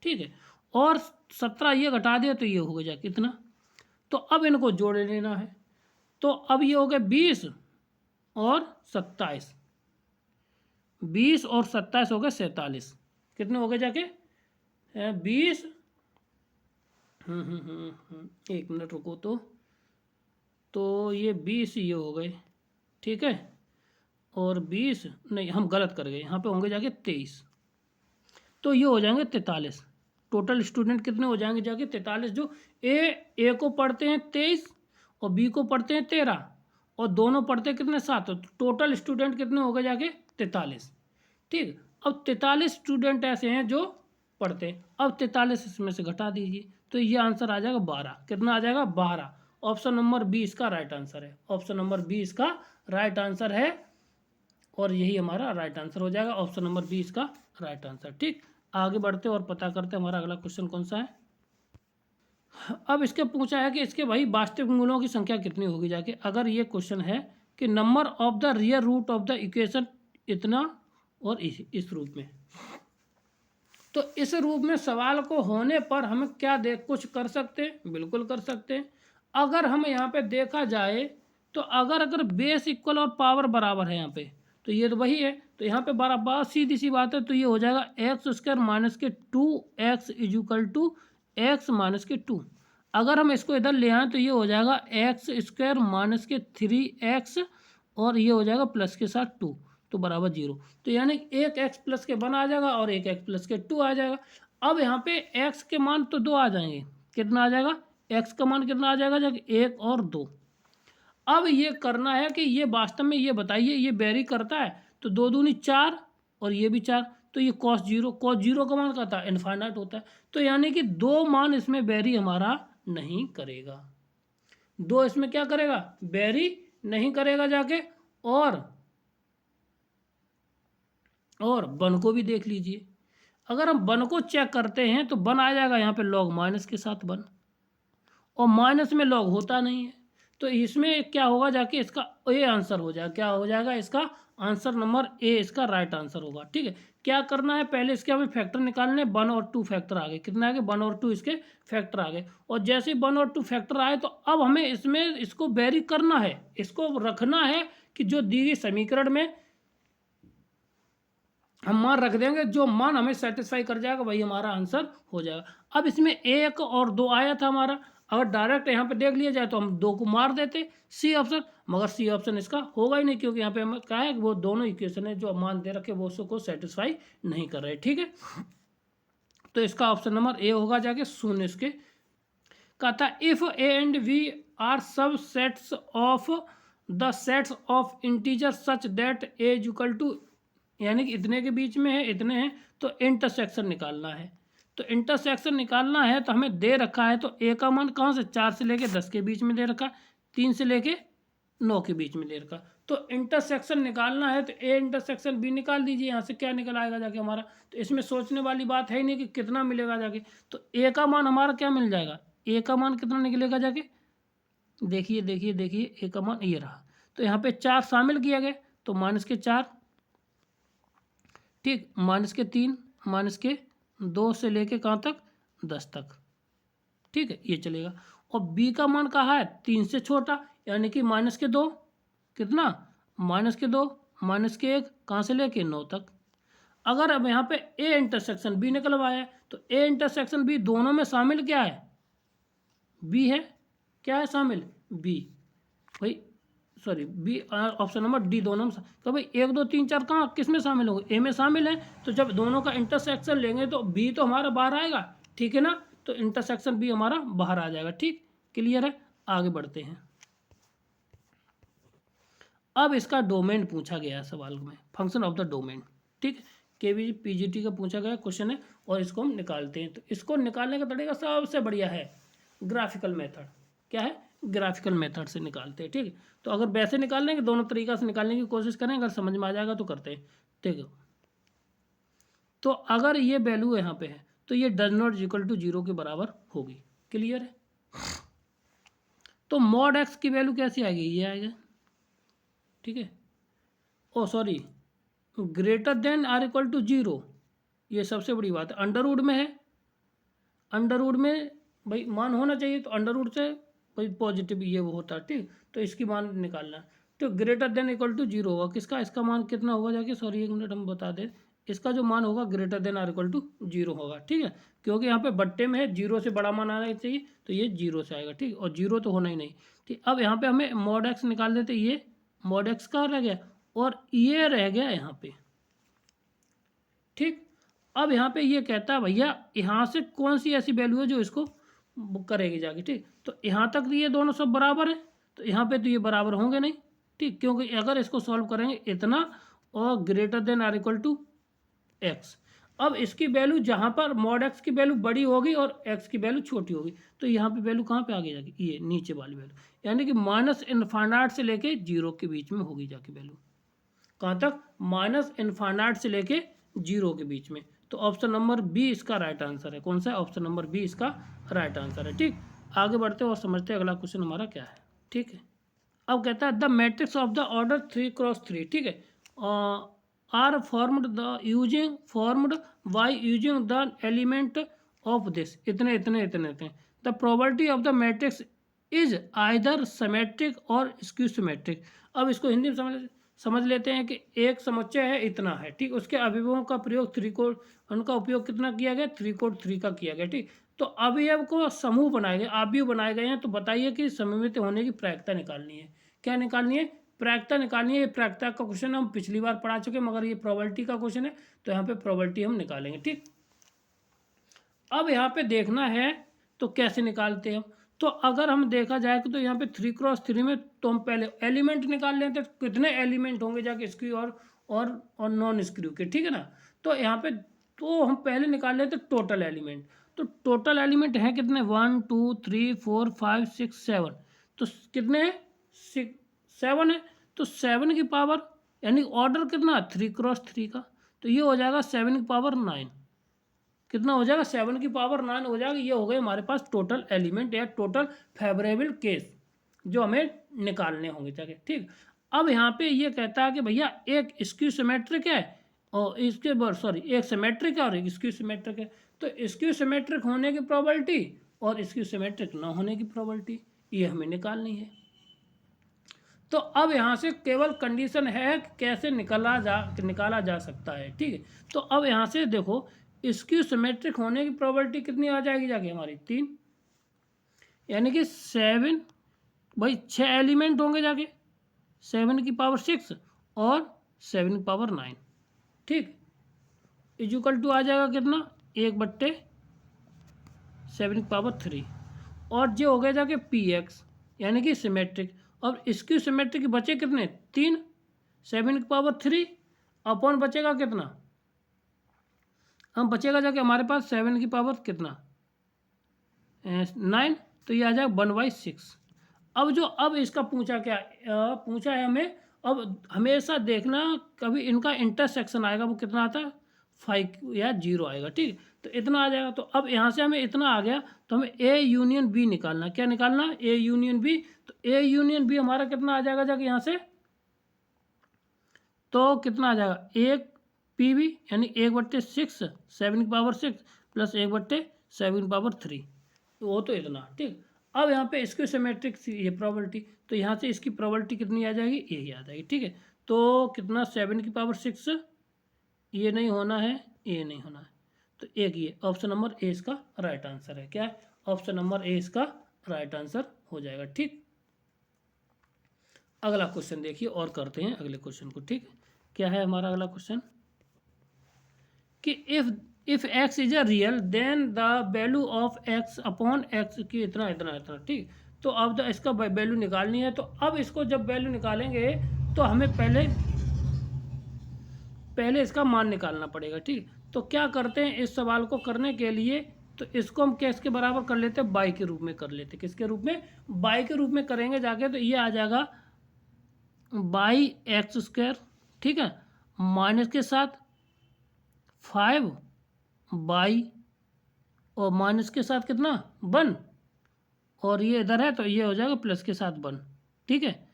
ठीक है, और 17 ये घटा दिया तो ये हो गया जाके कितना, तो अब इनको जोड़ लेना है। तो अब ये हो गए 20 और 27, 20 और 27 हो गए 47, कितने हो गए जाके 20, एक मिनट रुको, तो ये 20 ये हो गए, ठीक है, और 20 नहीं, हम गलत कर गए, यहाँ पे होंगे जाके 23, तो ये हो जाएंगे 43। टोटल स्टूडेंट कितने हो जाएंगे जाके 43, जो ए को पढ़ते हैं 23 और बी को पढ़ते हैं 13, और दोनों पढ़ते हैं कितने 7, तो टोटल स्टूडेंट कितने हो गए जाके 43। ठीक, अब 43 स्टूडेंट ऐसे हैं जो पढ़ते हैं, अब 43 इसमें से घटा दीजिए, तो ये आंसर आ जाएगा 12। कितना आ जाएगा 12। ऑप्शन नंबर बी इसका राइट आंसर है, ऑप्शन नंबर बी इसका राइट आंसर है, और यही हमारा राइट आंसर हो जाएगा, ऑप्शन नंबर बी इसका राइट आंसर। ठीक, आगे बढ़ते और पता करते हमारा अगला क्वेश्चन कौन सा है। अब इसके पूछा है कि इसके भाई वास्तविक मूलों की संख्या कितनी होगी जाके। अगर ये क्वेश्चन है कि number of the real root of the equation इतना, और इस रूप में, तो इस रूप में सवाल को होने पर हम क्या कुछ कर सकते हैं, बिल्कुल कर सकते हैं। अगर हम यहाँ पे देखा जाए तो अगर बेस इक्वल और पावर बराबर है यहाँ पे, तो ये तो वही है, तो यहाँ पे बराबर सीधी सी बात है, तो ये हो जाएगा x² - 2x = x - 2। अगर हम इसको इधर ले आएँ तो ये हो जाएगा x² - 3x, और ये हो जाएगा प्लस के साथ 2, तो बराबर 0। तो यानी एक x प्लस के 1 आ जाएगा और एक x प्लस के 2 आ जाएगा। अब यहाँ पे x के मान तो 2 आ जाएंगे, कितना आ जाएगा एक्स का मान कितना आ जाएगा जाके 1 और 2। अब ये करना है कि ये वास्तव में ये बताइए ये वेरी करता है, तो 2 दूनी 4 और ये भी 4, तो ये cos 0 का मान क्या था, इनफाइनाइट होता है। तो यानी कि 2 मान इसमें वेरी हमारा नहीं करेगा, 2 इसमें क्या करेगा, वेरी नहीं करेगा जाके। और 1 को भी देख लीजिए, अगर हम 1 को चेक करते हैं तो 1 आ जाएगा यहाँ पे लॉग माइनस के साथ 1, और माइनस में लॉग होता नहीं है, तो इसमें क्या होगा जाके इसका ए आंसर हो जाएगा, क्या हो जाएगा इसका आंसर नंबर ए इसका राइट आंसर होगा। ठीक है, क्या करना है, पहले इसके हमें फैक्टर निकालने, 1 और 2 फैक्टर आ गए, कितने आ गए, 1 और 2 इसके फैक्टर आ गए। और जैसे ही 1 और 2 फैक्टर आए तो अब हमें इसमें इसको वेरी करना है, इसको रखना है कि जो दी गई समीकरण में हम मान रख देंगे, जो मान हमें सेटिस्फाई कर जाएगा वही हमारा आंसर हो जाएगा। अब इसमें 1 और 2 आया था हमारा, अगर डायरेक्ट यहाँ पे देख लिया जाए तो हम 2 को मार देते सी ऑप्शन, मगर सी ऑप्शन इसका होगा ही नहीं, क्योंकि यहाँ पे हमें क्या है कि वो दोनों इक्वेशन है जो मान दे रखे वो उसको सेटिस्फाई नहीं कर रहे। ठीक है, तो इसका ऑप्शन नंबर ए होगा जाके शून्य। इसके कहता if A and V are subsets of the sets of integer such that A is equal to, यानी कि इतने के बीच में है, इतने हैं, तो इंटरसेक्शन निकालना है। तो इंटरसेक्शन निकालना है तो हमें दे रखा है, तो ए का मान कहाँ से, 4 से लेके 10 के बीच में दे रखा, 3 से लेके 9 के बीच में दे रखा। तो इंटरसेक्शन निकालना है तो ए इंटरसेक्शन बी निकाल दीजिए, यहाँ से क्या निकल आएगा जाके हमारा। तो इसमें सोचने वाली बात है ही नहीं कि कितना मिलेगा जाके, तो ए का मान हमारा क्या मिल जाएगा, ए का मान कितना निकलेगा जाके, देखिए देखिए देखिए, ए का मान ये रहा। तो यहाँ पे 4 शामिल किया गया, तो माइनस के 4, ठीक, माइनस के 3, माइनस के 2 से लेके कहाँ तक, 10 तक। ठीक है, ये चलेगा। और बी का मान कहाँ है, 3 से छोटा, यानी कि माइनस के 2, कितना, माइनस के 2, माइनस के 1, कहाँ से लेके 9 तक। अगर अब यहाँ पे ए इंटरसेक्शन बी निकलवाया है, तो ए इंटरसेक्शन बी दोनों में शामिल क्या है, बी है, क्या है शामिल, बी, भाई sorry B, option number D दोनों में। तो भाई 1 2 3 4 कहाँ किस में शामिल होंगे, ए में शामिल है, तो जब दोनों का इंटरसेक्शन लेंगे तो बी तो हमारा बाहर आएगा, ठीक है ना, तो इंटरसेक्शन बी हमारा बाहर आ जाएगा। ठीक, क्लियर है, आगे बढ़ते हैं। अब इसका डोमेन पूछा गया है सवाल में, फंक्शन ऑफ द डोमेन। ठीक, केवी पीजीटी का पूछा गया क्वेश्चन है, और इसको हम निकालते हैं। तो इसको निकालने का तरीका सबसे बढ़िया है ग्राफिकल मेथड, क्या है, ग्राफिकल मेथड से निकालते हैं। ठीक है, तो अगर वैसे निकाल लेंगे, दोनों तरीका से निकालने की कोशिश करें, अगर समझ में आ जाएगा तो करते हैं। ठीक है, तो अगर ये वैल्यू यहाँ पे है तो ये डज नॉट इक्वल टू 0 के बराबर होगी। क्लियर है, तो मॉड एक्स की वैल्यू कैसी आएगी, ये आएगा। ठीक है, oh sorry, greater than or equal to 0, ये सबसे बड़ी बात है। अंडर रूट में है, अंडर रूट में भाई मान होना चाहिए, तो अंडर रूट से भाई पॉजिटिव ये वो होता है। ठीक, तो इसकी मान निकालना है, तो ग्रेटर देन इक्वल टू 0 होगा, किसका, इसका मान कितना होगा जाके, सॉरी 1 मिनट हम बता दें, इसका जो मान होगा greater than or equal to 0 होगा। ठीक है, क्योंकि यहाँ पे बट्टे में है, 0 से बड़ा मान आना चाहिए, तो ये 0 से आएगा। ठीक, और 0 तो होना ही नहीं। ठीक, अब यहाँ पे हमें मॉड एक्स निकाल देते, ये मॉड एक्स का रह गया, और ये रह गया यहाँ पे। ठीक, अब यहाँ पे ये कहता है भैया यहाँ से कौन सी ऐसी वैल्यू है जो इसको करेगी जाके। ठीक, तो यहाँ तक ये दोनों सब बराबर है, तो यहाँ पे तो ये बराबर होंगे नहीं। ठीक, क्योंकि अगर इसको सॉल्व करेंगे इतना और greater than or equal to X, अब इसकी वैल्यू जहाँ पर मॉड एक्स की वैल्यू बड़ी होगी और एक्स की वैल्यू छोटी होगी, तो यहाँ पे वैल्यू कहाँ पे आ गई जाके, ये नीचे वाली वैल्यू, यानी कि माइनस इनफाइनाइट से लेके 0 के बीच में होगी जाके वैल्यू, कहाँ तक, माइनस इनफाइनाइट से लेके 0 के बीच में। तो ऑप्शन नंबर बी इसका राइट आंसर है। कौन सा है, ऑप्शन नंबर बी इसका राइट आंसर है। ठीक, आगे बढ़ते और समझते हैं अगला क्वेश्चन हमारा क्या है। ठीक है, अब कहता है the matrix of the order 3x3, ठीक है, are formed by using the element of this, इतने इतने इतने इतने, the probability of the matrix is either symmetric और स्क्यू सिमेट्रिक। अब इसको हिंदी में समझ लेते हैं कि एक समुच्चय है इतना है। ठीक, उसके अवयवों का प्रयोग त्रिकोण, उनका उपयोग कितना किया गया, 3x3 का किया गया। ठीक, तो अवयव को समूह बनाए गए, अवयव बनाए गए हैं, तो बताइए कि सममित होने की प्रायिकता निकालनी है। क्या निकालनी है, प्रायिकता निकालनी है। ये प्रायिकता का क्वेश्चन हम पिछली बार पढ़ा चुके हैं, मगर ये प्रोबेबिलिटी का क्वेश्चन है, तो यहाँ पे प्रोबेबिलिटी हम निकालेंगे। ठीक, अब यहाँ पे देखना है तो कैसे निकालते हैं, तो अगर हम देखा जाए तो यहाँ पे 3x3 में तो हम पहले एलिमेंट निकाल लेते हैं, कितने एलिमेंट होंगे जाके स्क्रू और नॉन स्क्रू के, ठीक है ना। तो यहाँ पे तो हम पहले निकाल लेते टोटल एलिमेंट। तो टोटल एलिमेंट हैं कितने, 1 2 3 4 5 6 7। तो कितने हैं, 7 है। तो 7 की पावर यानी ऑर्डर कितना, 3x3 का। तो ये हो जाएगा 7 की पावर 9। कितना हो जाएगा, 7 की पावर 9 हो जाएगा। ये हो गए हमारे पास टोटल एलिमेंट या टोटल फेवरेबल केस जो हमें निकालने होंगे जाके, ठीक। अब यहाँ पे ये कहता है कि भैया एक स्क्यू सिमेट्रिक है और इसके सॉरी एक सिमेट्रिक है और एक स्क्यू सिमेट्रिक है। तो स्क्यू सिमेट्रिक होने की प्रोबेबिलिटी और स्क्यू सिमेट्रिक ना होने की प्रोबेबिलिटी ये हमें निकालनी है। तो अब यहाँ से केवल कंडीशन है कि कैसे निकाला जा सकता है, ठीक है। तो अब यहाँ से देखो स्क्यू सिमेट्रिक होने की प्रोबेबिलिटी कितनी आ जाएगी जाके हमारी 3, यानी कि 7 भाई 6 एलिमेंट होंगे जाके 7 की पावर 6 और 7 की पावर 9, ठीक। इक्वल टू आ जाएगा कितना, 1/7 की पावर 3। और जो हो गया जाके px यानी कि सिमेट्रिक। और स्क्यू सिमेट्रिक बचे कितने, 3, 7 की पावर 3 अपॉन बचेगा कितना, हम बचेगा जाके हमारे पास 7 की पावर कितना 9। तो ये आ जाएगा 1/6। अब इसका पूछा क्या, पूछा है हमें। अब हमेशा देखना कभी इनका इंटरसेक्शन आएगा वो कितना आता है 5 या 0 आएगा, ठीक। तो इतना आ जाएगा। तो अब यहाँ से हमें इतना आ गया तो हमें ए यूनियन बी निकालना, क्या निकालना, ए यूनियन बी। तो ए यूनियन बी हमारा कितना आ जाएगा जाके यहाँ से, तो कितना आ जाएगा, 1 पी बी यानी 1/6 7 की पावर 6 प्लस 1/7 की पावर 3। तो वो तो इतना, ठीक। अब यहाँ पे इसकी सिमेट्रिक ये प्रोबेबिलिटी, तो यहाँ से इसकी प्रोबेबिलिटी कितनी आ जाएगी, यही आ जाएगी, ठीक है। तो कितना 7 की पावर 6, ये नहीं होना है, ये नहीं होना है। तो एक ये ऑप्शन नंबर ए इसका राइट आंसर है। क्या है, ऑप्शन नंबर ए इसका राइट आंसर हो जाएगा, ठीक। अगला क्वेश्चन देखिए और करते हैं अगले क्वेश्चन को, ठीक। क्या है हमारा अगला क्वेश्चन कि if x is a real then the value of x upon x की इतना इतना इतना, ठीक। तो अब इसका वैल्यू निकालनी है। तो अब इसको जब वैल्यू निकालेंगे तो हमें पहले इसका मान निकालना पड़ेगा, ठीक। तो क्या करते हैं इस सवाल को करने के लिए, तो इसको हम कैस के बराबर कर लेते हैं, बाई के रूप में कर लेते हैं। किसके रूप में, बाई के रूप में करेंगे जाके। तो ये आ जाएगा बाई x², ठीक है, माइनस के साथ 5 बाई और माइनस के साथ कितना 1 और ये इधर है तो ये हो जाएगा प्लस के साथ 1, ठीक है,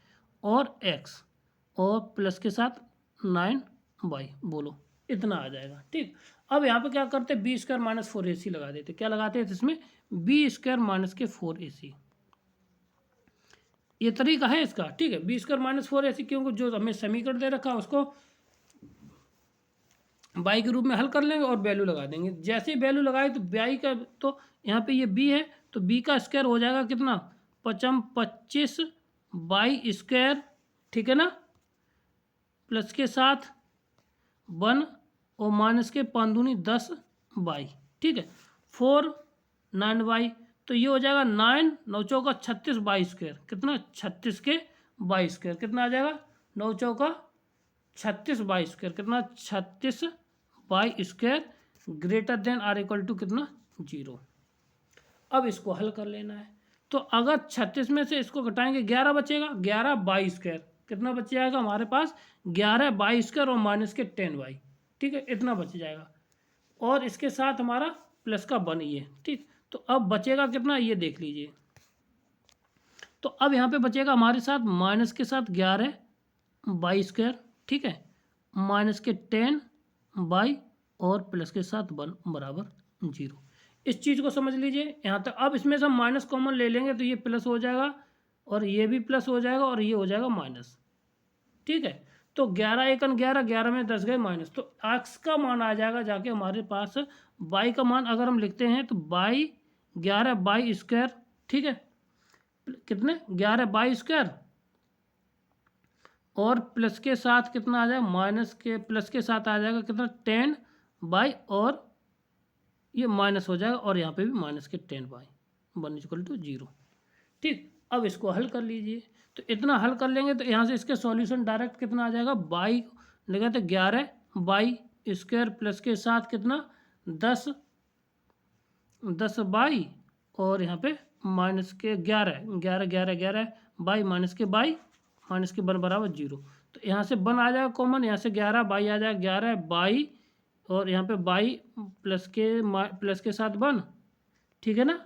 और x और प्लस के साथ 9 बाई, बोलो इतना आ जाएगा, ठीक। अब यहाँ पे क्या करते हैं, b² माइनस 4ac लगा देते। क्या लगाते हैं इसमें, b² माइनस के 4ac। ये तरीका है इसका, ठीक है। b² माइनस 4ac क्योंकि जो हमें समीकरण दे रखा है उसको बाई के रूप में हल कर लेंगे और वैल्यू लगा देंगे। जैसे ही वैल्यू लगाए तो बाई का, तो यहाँ पे ये b है तो b का स्क्वायर हो जाएगा कितना 25 बाई स्क्वायर, ठीक है ना, प्लस के साथ 1 और माइनस के 5 दूनी 10 बाई, ठीक है, 4 9 बाई। तो ये हो जाएगा 9 9 चौका 36 बाई स्क्वायर, कितना 36 के बाई स्क्वायर, कितना आ जाएगा 9 चौका 36 बाई स्क्वायर, कितना 36 by square greater than or equal to कितना 0। अब इसको हल कर लेना है। तो अगर 36 में से इसको घटाएंगे 11 बचेगा, 11 बाई स्क्वायर कितना बच जाएगा हमारे पास 11 बाई स्क्वायर और माइनस के 10 बाई, ठीक है, इतना बच जाएगा। और इसके साथ हमारा प्लस का 1 ये, ठीक। तो अब बचेगा कितना ये देख लीजिए। तो अब यहाँ पे बचेगा हमारे साथ माइनस के साथ 11 बाई स्क्वायर, ठीक है, माइनस के 10 बाई और प्लस के साथ 1 बराबर 0। इस चीज़ को समझ लीजिए यहाँ तक। अब इसमें से हम माइनस कॉमन ले लेंगे तो ये प्लस हो जाएगा और ये भी प्लस हो जाएगा और ये हो जाएगा माइनस, ठीक है। तो 11 1 11, 11 में 10 गए माइनस। तो x का मान आ जाएगा जाके हमारे पास, बाई का मान अगर हम लिखते हैं तो बाई 11 बाई स्क्वायर, ठीक है, कितने 11 बाई स्क्वायर और प्लस के साथ कितना आ जाएगा माइनस के प्लस के साथ आ जाएगा कितना 10 बाई और ये माइनस हो जाएगा और यहाँ पे भी माइनस के 10 बाई 1 = 0, ठीक, अब इसको हल कर लीजिए। तो इतना हल कर लेंगे तो यहाँ से इसके सॉल्यूशन डायरेक्ट कितना आ जाएगा, बाई लगा तो 11 बाई स्क्वायर प्लस के साथ कितना 10 बाई और यहाँ पे माइनस के 11 बाई माइनस के वन बराबर 0। तो यहाँ से वन आ जाएगा कॉमन, यहाँ से 11 बाई आ जाएगा 11 बाई और यहाँ पे बाई प्लस के साथ वन, ठीक है ना।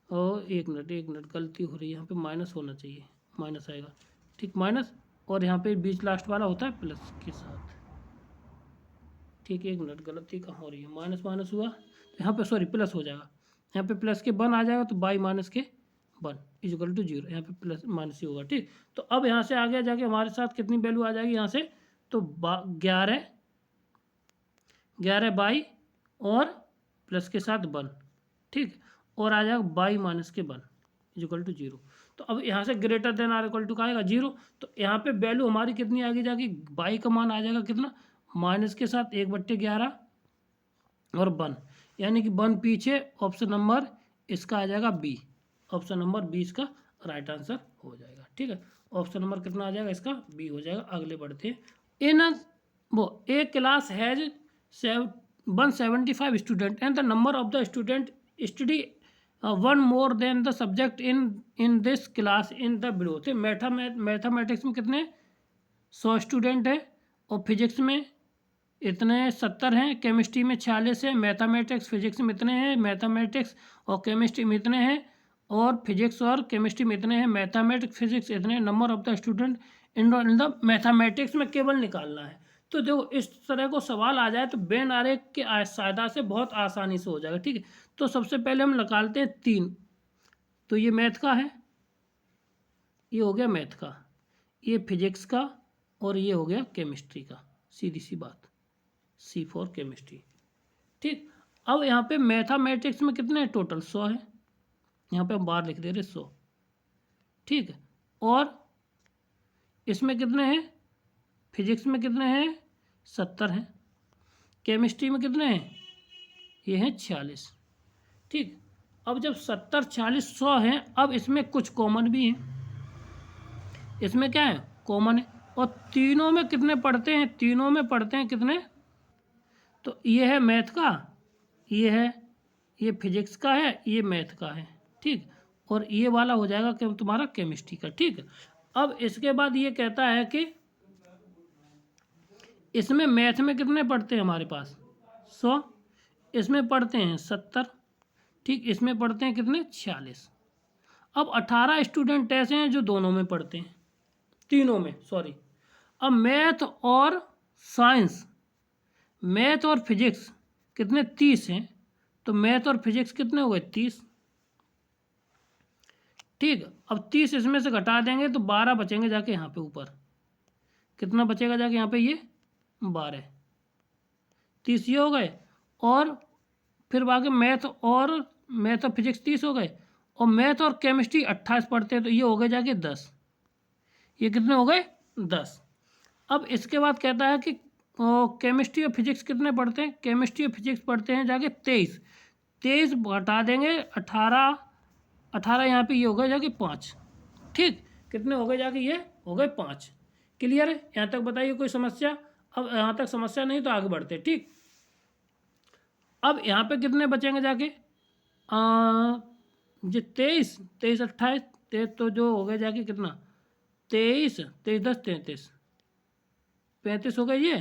और एक मिनट गलती हो रही है, यहाँ पे माइनस होना चाहिए, माइनस आएगा, ठीक माइनस, और यहाँ पे बीच लास्ट वाला होता है प्लस के साथ, ठीक। एक मिनट गलती कहाँ हो रही है, माइनस माइनस हुआ तो यहाँ पे सॉरी प्लस हो जाएगा, यहाँ पे प्लस के वन आ जाएगा तो बाई माइनस के वन इक्वल टू 0, यहाँ पे प्लस माइनस ही होगा, ठीक। तो अब यहाँ से आगे जाके हमारे साथ कितनी वैल्यू आ जाएगी यहाँ से, तो 11 बाई और प्लस के साथ वन, ठीक, और आ जाएगा बाई माइनस के वन इक्वल टू 0। तो अब यहाँ से greater than or equal to का आएगा 0, तो यहाँ पे वैल्यू हमारी कितनी आगे जाके बाई का मान आ जाएगा कितना, माइनस के साथ 1/11 और वन, यानी कि वन पीछे, ऑप्शन नंबर इसका आ जाएगा बी, ऑप्शन नंबर 20 इसका राइट आंसर हो जाएगा, ठीक है। ऑप्शन नंबर कितना आ जाएगा इसका, बी हो जाएगा। आगे बढ़ते हैं। In a class has 175 student and the number of the student study one more than the subject in this class in the below. तो मैथमेटिक्स में कितने 100 स्टूडेंट है और फिजिक्स में इतने 70 हैं, केमिस्ट्री में 46 है, मैथमेटिक्स फिजिक्स में इतने हैं, मैथमेटिक्स और केमिस्ट्री में इतने हैं, और फिजिक्स और केमिस्ट्री में इतने हैं, मैथमेटिक्स फिजिक्स इतने। Number of the student in the mathematics में केवल निकालना है। तो देखो इस तरह को सवाल आ जाए तो बेन आरेख के सहायता से बहुत आसानी से हो जाएगा, ठीक है। तो सबसे पहले हम निकालते हैं 3, तो ये मैथ का है, ये हो गया मैथ का, ये फिजिक्स का, और ये हो गया केमिस्ट्री का, सीधी सी बात, C फॉर केमिस्ट्री, ठीक। अब यहाँ पे मैथमेटिक्स में कितने टोटल 100 है, यहाँ पे हम बाहर लिख दे रहे 100, ठीक है। और इसमें कितने हैं, फिजिक्स में कितने हैं 70 हैं, केमिस्ट्री में कितने हैं, ये हैं 46, ठीक। अब जब 70 40 100 हैं, अब इसमें कुछ कॉमन भी हैं, इसमें क्या है कॉमन है, और तीनों में कितने पढ़ते हैं, तीनों में पढ़ते हैं कितने, तो ये है मैथ का, ये है, ये फिजिक्स का है, ये मैथ का है, ठीक। और ये वाला हो जाएगा कि तुम्हारा केमिस्ट्री का, ठीक है। अब इसके बाद ये कहता है कि इसमें मैथ में कितने पढ़ते हैं हमारे पास 100, इसमें पढ़ते हैं 70, ठीक, इसमें पढ़ते हैं कितने 46। अब 18 स्टूडेंट ऐसे हैं जो दोनों में पढ़ते हैं, तीनों में सॉरी। अब मैथ और साइंस, मैथ और फिजिक्स कितने 30 हैं, तो मैथ और फिजिक्स कितने हो गए 30, ठीक। अब 30 इसमें से घटा देंगे तो 12 बचेंगे जाके यहाँ पे ऊपर, कितना बचेगा जाके यहाँ पे, ये 12, 30 ये हो गए, और फिर बाकी मैथ और फिजिक्स 30 हो गए, और मैथ और केमिस्ट्री 28 पढ़ते हैं, तो ये हो गए जाके 10, ये कितने हो गए 10। अब इसके बाद कहता है कि केमिस्ट्री और फिजिक्स कितने पढ़ते हैं, केमिस्ट्री और फिजिक्स पढ़ते हैं जाके 23 घटा देंगे 18 यहाँ पे ये हो गए जाके 5, ठीक। कितने हो गए जाके, ये हो गए 5। क्लियर है यहाँ तक, बताइए कोई समस्या। अब यहाँ तक समस्या नहीं तो आगे बढ़ते, ठीक। अब यहाँ पे कितने बचेंगे जाके, ये 23 28 तो जो हो गए जाके कितना 23 10 33 35 हो गए, ये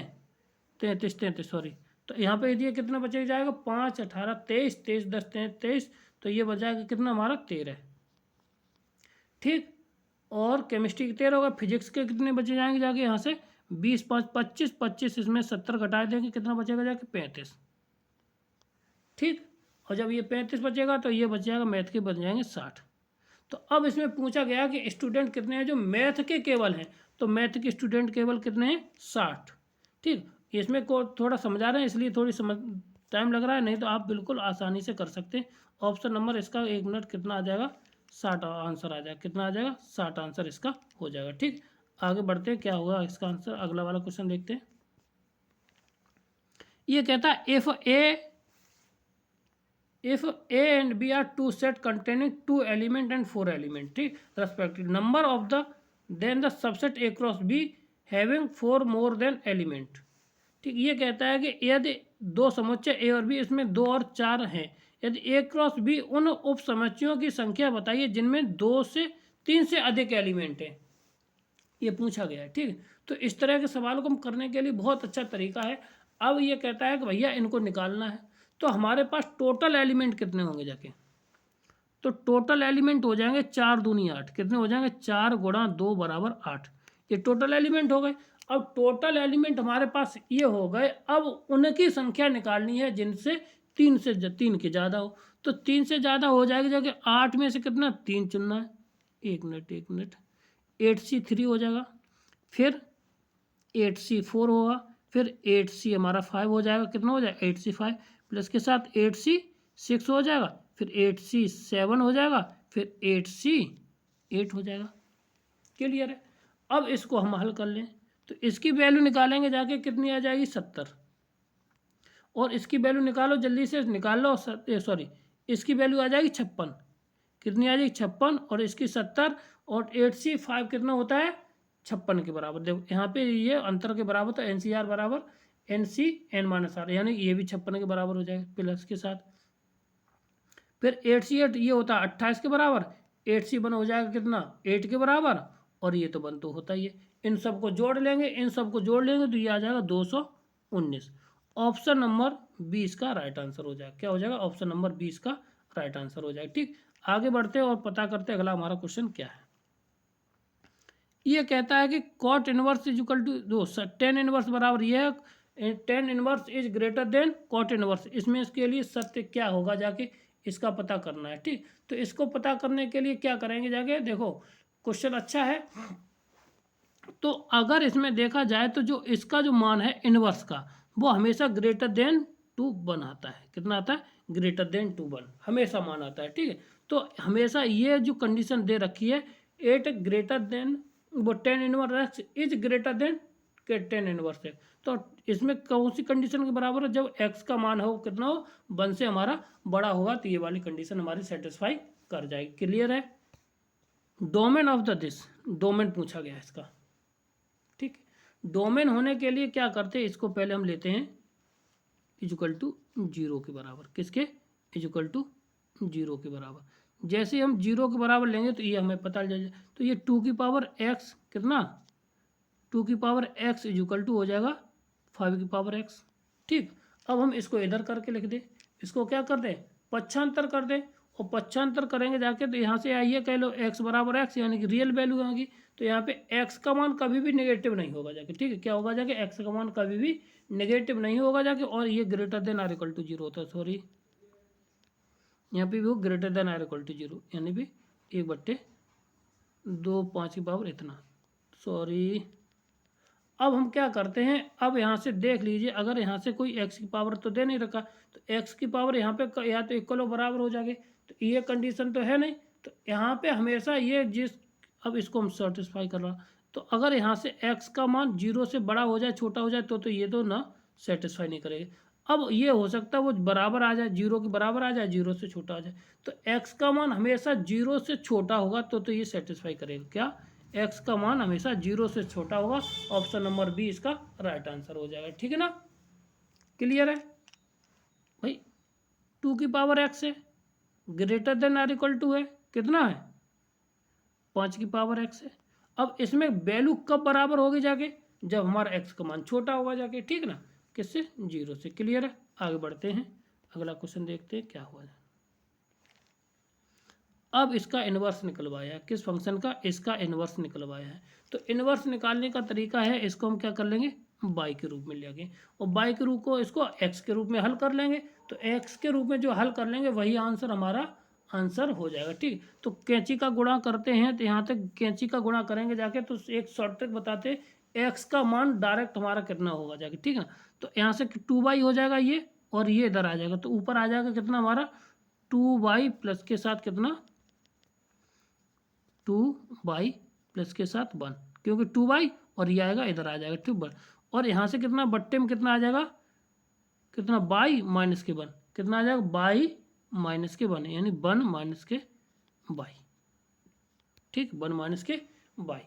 33 सॉरी। तो यहाँ पे ये कितना बचेगा जाएगा 5 18 23 23 10 33, तो ये बचाएगा कितना हमारा 13, ठीक। और केमिस्ट्री के 13 होगा, फिजिक्स के कितने बचे जाएंगे जाके यहाँ से 20 5 25 इसमें 70 घटा देंगे, कितना बचेगा जाके 35, ठीक। और जब ये 35 बचेगा तो ये बच जाएगा मैथ के बच जाएंगे 60। तो अब इसमें पूछा गया कि स्टूडेंट कितने हैं जो मैथ के केवल हैं, तो मैथ के स्टूडेंट केवल कितने हैं 60, ठीक। इसमें को थोड़ा समझा रहे हैं इसलिए थोड़ी समझ टाइम लग रहा है, नहीं तो आप बिल्कुल आसानी से कर सकते हैं। ऑप्शन नंबर इसका 1 मिनट कितना आ जाएगा 60 आंसर आ जाएगा, कितना आ जाएगा 60 आंसर इसका हो जाएगा, ठीक। आगे बढ़ते हैं, क्या होगा इसका आंसर, अगला वाला क्वेश्चन देखते हैं। ये कहता है if A and B are two set containing 2 element and 4 element, ठीक, respective number of the then the subset A cross B having 4 more than element, ठीक। ये कहता है कि यदि दो समुच्चय ए और बी, इसमें 2 और 4 हैं, यदि ए क्रॉस बी उन उप समुच्चयों की संख्या बताइए जिनमें 2 से 3 से अधिक एलिमेंट हैं, ये पूछा गया है, ठीक। तो इस तरह के सवालों को हम करने के लिए बहुत अच्छा तरीका है। अब ये कहता है कि भैया इनको निकालना है, तो हमारे पास टोटल एलिमेंट कितने होंगे जाके, तो टोटल एलिमेंट हो जाएंगे 4 दूनी 8, कितने हो जाएंगे 4 गुणा 2 बराबर 8, ये टोटल एलिमेंट हो गए। अब टोटल एलिमेंट हमारे पास ये हो गए, अब उनकी संख्या निकालनी है जिनसे 3 के ज़्यादा हो, तो 3 से ज़्यादा हो जाएगी जाके 8 में से कितना 3 चुनना है, 1 मिनट 8C3 हो जाएगा, फिर 8C4 होगा, फिर 8C हमारा 5 हो जाएगा, कितना हो जाएगा 8C5 प्लस के साथ 8C6 हो जाएगा, फिर 8C7 हो जाएगा, फिर 8C8 हो जाएगा। क्लियर है। अब इसको हम हल कर लें, तो इसकी वैल्यू निकालेंगे जाके, कितनी आ जाएगी 70, और इसकी वैल्यू निकालो जल्दी से, निकाल लो, सॉरी इसकी वैल्यू आ जाएगी 56, कितनी आ जाएगी 56, और इसकी 70, और 8C5 कितना होता है 56 के बराबर। देखो यहाँ पे ये अंतर के बराबर, तो NCR बराबर NCN-R, यानी ये भी 56 के बराबर हो जाएगा प्लस के साथ। फिर 8C8 ये होता है 28 के बराबर, 8C1 हो जाएगा कितना 8 के बराबर, और ये तो 1 तो होता ही है। इन सबको जोड़ लेंगे, इन सबको जोड़ लेंगे तो ये आ जाएगा 219। ऑप्शन नंबर 20 का राइट आंसर हो जाएगा। क्या हो जाएगा, ऑप्शन नंबर 20 का राइट आंसर हो जाएगा, ठीक। आगे बढ़ते हैं और पता करते हैं अगला हमारा क्वेश्चन क्या है। ये कहता है कि cot inverse is equal to 10 inverse बराबर ये है 10 inverse is greater than cot inverse, इसमें इसके लिए सत्य क्या होगा जाके इसका पता करना है, ठीक। तो इसको पता करने के लिए क्या करेंगे जाके, देखो क्वेश्चन अच्छा है। तो अगर इसमें देखा जाए तो जो इसका जो मान है इनवर्स का, वो हमेशा ग्रेटर देन 2 आता है, कितना आता है ग्रेटर देन 2 हमेशा मान आता है, ठीक है। तो हमेशा ये जो कंडीशन दे रखी है 8 ग्रेटर देन वो 10 inverse x is greater then 10 inverse x, तो इसमें कौन सी कंडीशन के बराबर है, जब x का मान हो कितना हो 1 से हमारा बड़ा होगा, तो ये वाली कंडीशन हमारी सेटिस्फाई कर जाएगी। क्लियर है। Domain of the this, domain पूछा गया इसका, ठीक। डोमेन होने के लिए क्या करते हैं, इसको पहले हम लेते हैं इक्वल टू 0 के बराबर, किसके इक्वल टू 0 के बराबर। जैसे हम 0 के बराबर लेंगे तो ये हमें पता चल जाए, तो ये 2 की पावर x कितना 2 की पावर x इक्वल टू हो जाएगा 5 की पावर x, ठीक। अब हम इसको इधर करके लिख दें, इसको क्या कर दें पक्षांतर कर दें, और पक्षांतर करेंगे जाके तो यहाँ से आइए कह लो x बराबर x, यानी कि रियल वैल्यू आएगी, तो यहाँ पे x का मान कभी भी नेगेटिव नहीं होगा जाके, ठीक है। क्या होगा जाके x का मान कभी भी नेगेटिव नहीं होगा जाके, और ये greater than or equal to 0 होता है, सॉरी यहाँ पे भी वो greater than or equal to 0, यानी भी 1/2 5 की पावर इतना, सॉरी। अब हम क्या करते हैं, अब यहाँ से देख लीजिए, अगर यहाँ से कोई x की पावर तो दे नहीं रखा, तो x की पावर यहाँ पे या तो इक्वल हो बराबर हो जाएगी, तो ये कंडीशन तो है नहीं, तो यहाँ पे हमेशा ये जिस, अब इसको हम सेटिस्फाई कर रहा, तो अगर यहाँ से x का मान 0 से बड़ा हो जाए छोटा हो जाए तो ये तो ना सेटिस्फाई नहीं करेगी। अब ये हो सकता है वो बराबर आ जाए, 0 के बराबर आ जाए, 0 से छोटा आ जाए, तो x का मान हमेशा 0 से छोटा होगा तो ये सेटिस्फाई करेगा। क्या, x का मान हमेशा 0 से छोटा होगा। ऑप्शन नंबर बी इसका राइट आंसर हो जाएगा, ठीक है ना। क्लियर है भाई। 2 की पावर x है, greater than or equal to है, कितना है 5 की पावर x है। अब इसमें वैल्यू कब बराबर होगी जाके, जब हमारा x का मान छोटा होगा जाके, ठीक ना, किससे 0 से। क्लियर है। आगे बढ़ते हैं, अगला क्वेश्चन देखते हैं क्या हुआ है। अब इसका इन्वर्स निकलवाया है, किस फंक्शन का, इसका इन्वर्स निकलवाया है। तो इन्वर्स निकालने का तरीका है, इसको हम क्या कर लेंगे y के रूप में लेंगे, और y के रूप को इसको x के रूप में हल कर लेंगे, तो x के रूप में जो हल कर लेंगे वही आंसर हमारा आंसर हो जाएगा, ठीक। तो कैंची का गुणा करते हैं, तो यहाँ तक कैंची का गुणा करेंगे जाके, तो एक शॉर्ट ट्रिक बताते, x का मान डायरेक्ट हमारा कितना होगा जाके, ठीक है। तो यहाँ से 2y हो जाएगा ये, और ये इधर आ जाएगा, तो ऊपर आ जाएगा कितना हमारा 2y प्लस के साथ कितना 2y प्लस के साथ 1, क्योंकि 2y और ये आएगा इधर आ जाएगा, ठीक। और यहाँ से कितना बट्टे में कितना आ जाएगा, कितना y माइनस के 1, कितना आ जाएगा y माइनस के वन है, यानी 1 माइनस के बाई। ठीक, 1 माइनस के बाई।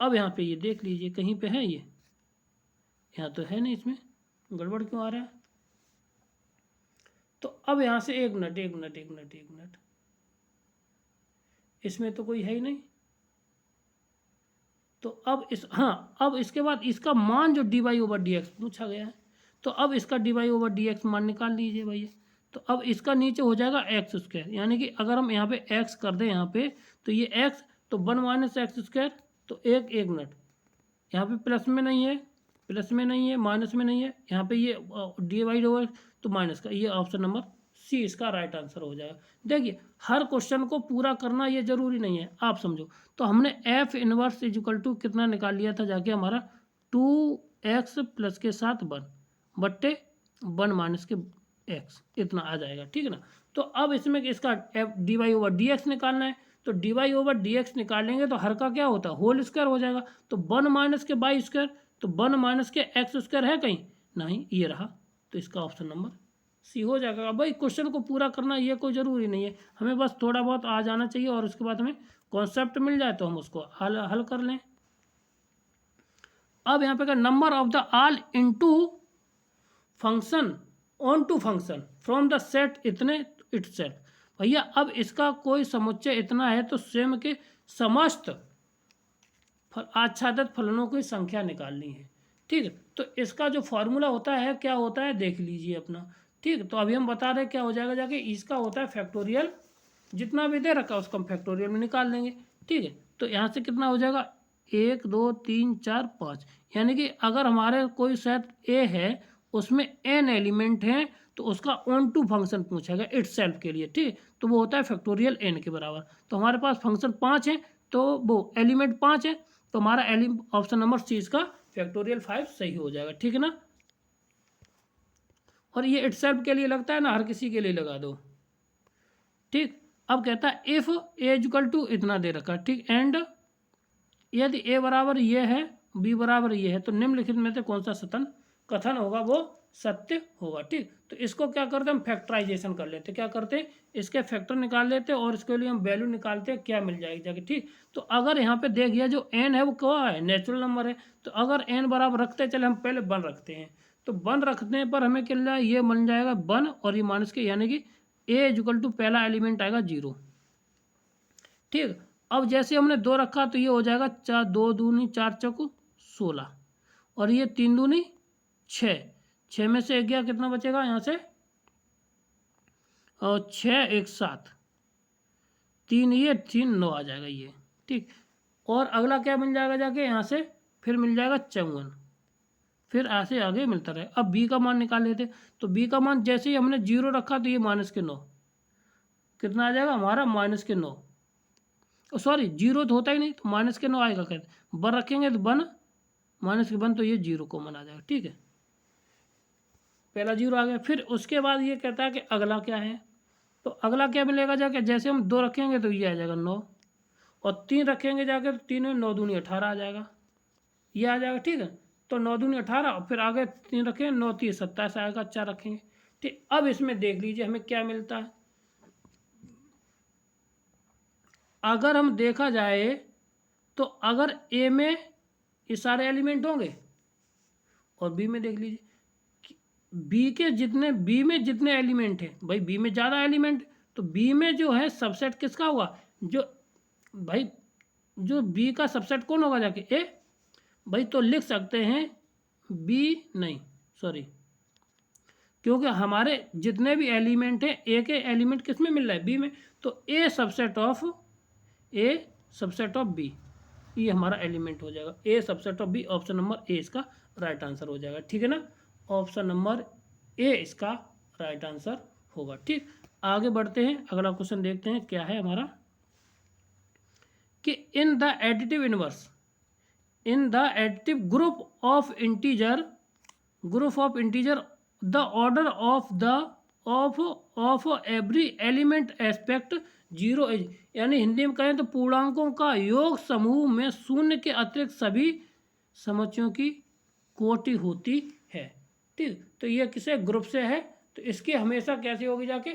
अब यहाँ पे ये देख लीजिए कहीं पे है, ये यहाँ तो है नहीं, इसमें गड़बड़ क्यों आ रहा है। तो अब यहाँ से एक मिनट, इसमें तो कोई है ही नहीं। तो अब अब इसके बाद इसका मान जो D Y over D X पूछा गया है, तो अब इसका D Y over D X मान निकाल लीजिए भैया। तो अब इसका नीचे हो जाएगा एक्स स्क्वायर, यानी कि अगर हम यहाँ पे एक्स कर दें यहाँ पे, तो ये एक्स, तो 1 माइनस एक्स स्क्वायर, तो एक मिनट, यहाँ पे प्लस में नहीं है, माइनस में नहीं है, यहाँ पे ये डी वाई ओवर, तो माइनस का, ये ऑप्शन नंबर सी इसका राइट आंसर हो जाएगा। देखिए हर क्वेश्चन को पूरा करना ये जरूरी नहीं है, आप समझो। तो हमने एफ इनवर्स इजिकल टू कितना निकाल लिया था जाके, हमारा 2x प्लस के साथ 1 बट्टे 1 माइनस के x, इतना आ जाएगा। ठीक है ना। तो अब इसमें इसका F D Y over D X निकालना है, तो D Y over D X निकालेंगे तो हर का क्या होता है, होल स्क्वायर हो जाएगा। तो 1 माइनस के बाई स्क्वायर, तो 1 माइनस के एक्स स्क्वायर है कहीं नहीं, ये रहा, तो इसका ऑप्शन नंबर सी हो जाएगा। अब भाई क्वेश्चन को पूरा करना ये कोई ज़रूरी नहीं है, हमें बस थोड़ा बहुत आ जाना चाहिए और उसके बाद हमें कॉन्सेप्ट मिल जाए तो हम उसको हल कर लें। अब यहाँ पे का number of the all into function onto function from the set इतने इटसेल्फ। भैया अब इसका कोई समुच्चय इतना है तो स्वयं के समस्त आच्छादित फलनों की संख्या निकालनी है। ठीक है, तो इसका जो फॉर्मूला होता है क्या होता है देख लीजिए अपना। ठीक, तो अभी हम बता रहे क्या हो जाएगा जाके, इसका होता है फैक्टोरियल, जितना भी दे रखा है उसका हम फैक्टोरियल में निकाल लेंगे। ठीक है, तो यहाँ से कितना हो जाएगा, 1 2 3 4 5, यानी कि अगर हमारे कोई सेट ए है उसमें n एलिमेंट हैं तो उसका ऑन टू फंक्शन पूछेगा इटसेल्फ के लिए। ठीक, तो वो होता है फैक्टोरियल n के बराबर। तो हमारे पास फंक्शन 5 है, तो वो एलिमेंट 5 है, तो हमारा ऑप्शन नंबर सी इसका फैक्टोरियल 5 सही हो जाएगा। ठीक है ना। और ये इटसेल्फ के लिए लगता है ना, हर किसी के लिए लगा दो। ठीक, अब कहता है इफ ए इक्वल टू इतना दे रखा, ठीक, एंड यदि ए बराबर ये है, बी बराबर ये है, तो निम्नलिखित में से कौन सा कथन होगा वो सत्य होगा। ठीक, तो इसको क्या करते हैं हम फैक्टराइजेशन कर लेते, क्या करते हैं इसके फैक्टर निकाल लेते और इसके लिए हम वैल्यू निकालते हैं, क्या मिल जाएगी जाके। ठीक, तो अगर यहाँ पे देखिए जो n है वो क्या है, नेचुरल नंबर है, तो अगर n बराबर रखते चले, हम पहले 1 रखते हैं, तो 1 रखने पर हमें क्या मिला, ये बन जाएगा 1 और ये माइनस के, यानी कि ए इक्वल टू पहला एलिमेंट आएगा 0। ठीक, अब जैसे हमने 2 रखा तो ये हो जाएगा 4 2 दूनी 4 चौक 16, और ये 3 दूनी 6, 6 में से 1 गया, कितना बचेगा यहाँ से, और 6 1 7, 3 ये 3 9 आ जाएगा ये। ठीक, और अगला क्या मिल जाएगा जाके यहाँ से, फिर मिल जाएगा 54, फिर ऐसे आगे मिलता रहे। अब बी का मान निकाल लेते, तो बी का मान जैसे ही हमने 0 रखा तो ये माइनस के 9, कितना आ जाएगा हमारा माइनस के 9, सॉरी 0 तो होता ही नहीं, तो माइनस के 9 आएगा। कहते 1 रखेंगे तो 1 माइनस के 1, तो ये 0 कॉमन आ जाएगा। ठीक है, पहला 0 आ गया। फिर उसके बाद ये कहता है कि अगला क्या है, तो अगला क्या मिलेगा जाके, जैसे हम 2 रखेंगे तो ये आ जाएगा 9, और 3 रखेंगे जाके तो 3 में 9 दूनी 18 आ जाएगा, ये आ जाएगा। ठीक है, तो 9 दूनी 18, और फिर आगे 3 रखेंगे, 9 3 27 आएगा, 4 रखेंगे। ठीक, अब इसमें देख लीजिए हमें क्या मिलता है। अगर हम देखा जाए तो अगर ए में ये सारे एलिमेंट होंगे, और बी में देख लीजिए बी में जितने एलिमेंट हैं, भाई बी में ज़्यादा एलिमेंट, तो बी में जो है सबसेट किसका हुआ, जो भाई जो बी का सबसेट कौन होगा जाके, ए। भाई तो लिख सकते हैं बी, नहीं सॉरी, क्योंकि हमारे जितने भी एलिमेंट हैं, ए के एलिमेंट किस में मिल रहा है, बी में, तो ए सबसेट ऑफ बी, ये हमारा एलिमेंट हो जाएगा, A subset of B, option number A इसका राइट आंसर हो जाएगा। ठीक है ना, ऑप्शन नंबर ए इसका राइट आंसर होगा। ठीक, आगे बढ़ते हैं, अगला क्वेश्चन देखते हैं क्या है हमारा, कि in the additive inverse, in the additive group of integer the order of every element aspect 0 is, यानी हिंदी में कहें तो पूर्णांकों का योग समूह में शून्य के अतिरिक्त सभी समुच्चयों की कोटि होती है। ठीक, तो ये किसे ग्रुप से है, तो इसकी हमेशा कैसे होगी जाके,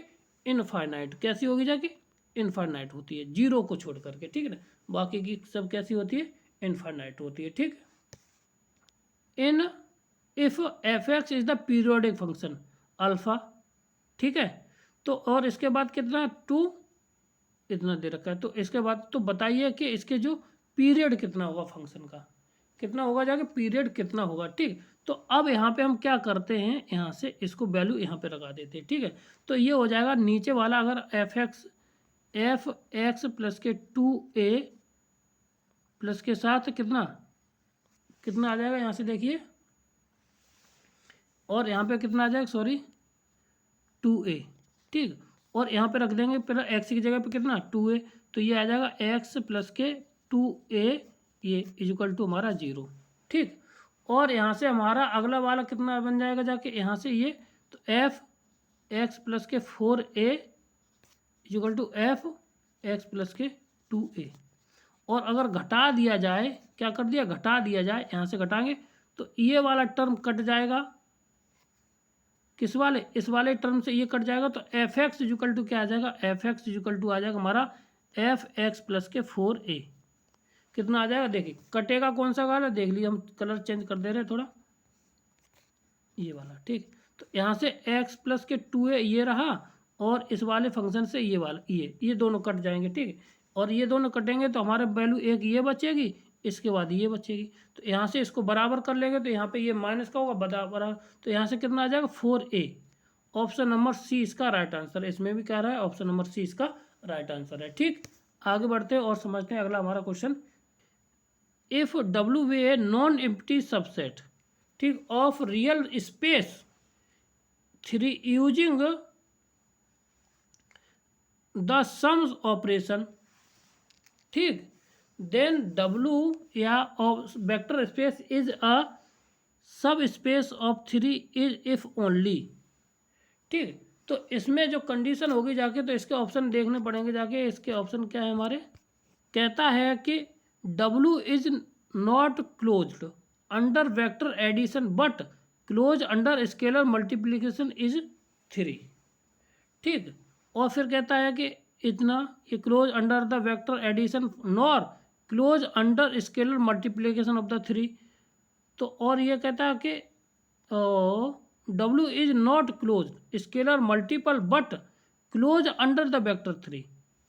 इनफाइनाइट कैसी होगी जाके, इनफाइनाइट होती है, जीरो को छोड़ करके, ठीक है ना। बाकी की सब कैसी होती है, इनफाइनाइट होती है, ठीक। In if F x is the periodic function alpha, ठीक है। तो और इसके बाद कितना, टू इतना दे रखा है, तो इसके बाद तो बताइए कि इसके जो पीरियड कितना होगा फंक्शन का, कितना होगा जाके पीरियड कितना होगा, ठीक। तो अब यहाँ पे हम क्या करते हैं, यहाँ से इसको वैल्यू यहाँ पे लगा देते हैं, ठीक है। तो ये हो जाएगा नीचे वाला, अगर एफ एक्स प्लस के 2a प्लस के साथ कितना कितना आ जाएगा, यहाँ से देखिए, और यहाँ पे कितना आ जाएगा, सॉरी 2a, ठीक। और यहाँ पे रख देंगे पहले एक्स की जगह पे कितना 2a, तो ये आ जाएगा एक्स प्लस के 2a ये इक्वल टू हमारा 0, ठीक। और यहाँ से हमारा अगला वाला कितना बन जाएगा जाके, यहाँ से ये, तो एफ एक्स प्लस के 4a equal to F X plus के 2a। और अगर घटा दिया जाए, क्या कर दिया, घटा दिया जाए, यहाँ से घटाएंगे तो ये वाला टर्म कट जाएगा, किस वाले, इस वाले टर्म से ये कट जाएगा, तो एफ एक्स इक्वल टू क्या आ जाएगा, एफ एक्स इक्वल टू आ जाएगा हमारा एफ एक्स प्लस के 4a, कितना आ जाएगा, देखिए कटेगा कौन सा वाला, देख लीजिए हम कलर चेंज कर दे रहे हैं थोड़ा, ये वाला, ठीक। तो यहाँ से x प्लस के 2a ये रहा, और इस वाले फंक्शन से ये वाला ये दोनों कट जाएंगे, ठीक। और ये दोनों कटेंगे तो हमारे वैल्यू एक ये बचेगी, इसके बाद ये बचेगी, तो यहाँ से इसको बराबर कर लेंगे, तो यहाँ पे ये माइनस का होगा बराबर, तो यहाँ से कितना आ जाएगा 4a। ऑप्शन नंबर सी इसका राइट आंसर है, इसमें भी कह रहा है ऑप्शन नंबर सी इसका राइट आंसर है, ठीक। आगे बढ़ते हैं और समझते हैं अगला हमारा question. If W be a non empty subset, ठीक, of real space 3 using the sums operation, ठीक, देन डब्ल्यू या vector space is a subspace of 3 is if only, ठीक। तो इसमें जो कंडीशन होगी जाके, तो इसके ऑप्शन देखने पड़ेंगे जाके, इसके ऑप्शन क्या है हमारे, कहता है कि W is not closed under vector addition but close under scalar multiplication is 3, ठीक। और फिर कहता है कि इतना ये close under the vector addition nor close under scalar multiplication of the 3। तो और ये कहता है कि W is not close scalar multiple but close under the vector 3,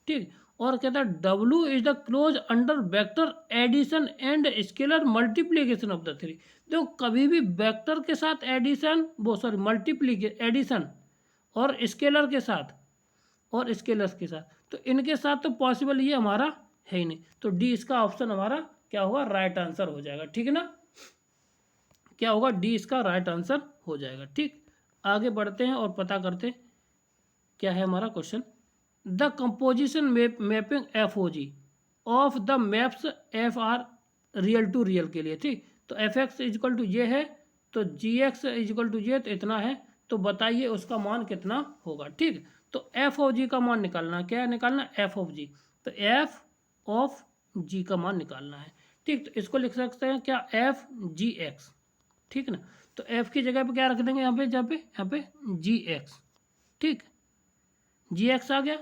ठीक। और कहता है W is the close under vector addition and scalar multiplication of the 3। देखो कभी भी वेक्टर के साथ एडिशन, वो सॉरी मल्टीप्लिके एडिशन और स्केलर के साथ और स्केलर्स के साथ, तो इनके साथ तो पॉसिबल ये हमारा है ही नहीं, तो डी इसका ऑप्शन हमारा क्या होगा, राइट आंसर हो जाएगा, ठीक है ना। क्या होगा, डी इसका राइट आंसर हो जाएगा, ठीक। आगे बढ़ते हैं और पता करते हैं क्या है हमारा question. The composition mapping F O G of the maps F R real to real के लिए, ठीक। तो एफ एक्स इजक्वल टू ये है, तो जी एक्स इजक्वल टू ये, तो इतना है, तो बताइए उसका मान कितना होगा, ठीक। तो एफ ऑफ जी का मान निकालना है, क्या निकालना, एफ ऑफ जी, तो एफ ऑफ जी का मान निकालना है, ठीक। तो इसको लिख सकते हैं क्या, एफ जी एक्स, ठीक ना। तो एफ की जगह पे क्या रख देंगे, यहाँ पे जी एक्स, ठीक, जी एक्स आ गया,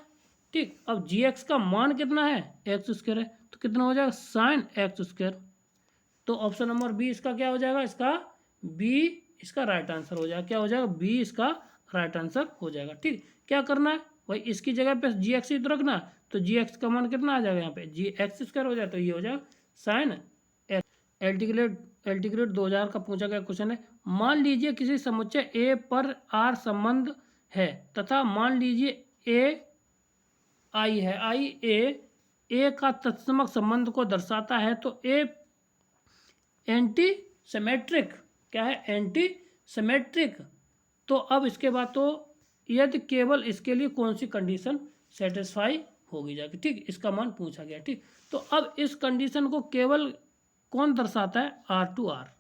ठीक। अब जी एक्स का मान कितना है, एक्स स्क्वायर है, तो कितना हो जाएगा साइन एक्स स्क्वायर। तो ऑप्शन नंबर बी इसका क्या हो जाएगा, इसका बी इसका राइट आंसर हो जाएगा, क्या हो जाएगा, बी इसका राइट आंसर हो जाएगा, ठीक। क्या करना है भाई, इसकी जगह पे जी एक्स ही तो रखना, तो जी एक्स का मान कितना आ जाएगा, यहाँ पे जी एक्स स्क्वायर हो जाए, तो ये हो जाएगा साइन एक्स। एल्टीग्रेड 2000 का पूछा गया क्वेश्चन है। मान लीजिए किसी समुच्चय ए पर आर संबंध है तथा मान लीजिए ए आई है, आई ए का तत्समक संबंध को दर्शाता है, तो ए एंटी सिमेट्रिक, क्या है, एंटी सिमेट्रिक। तो अब इसके बाद तो यदि केवल इसके लिए कौन सी कंडीशन सेटिस्फाई होगी जाके, ठीक, इसका मान पूछा गया, ठीक। तो अब इस कंडीशन को केवल कौन दर्शाता है, आर टू आर,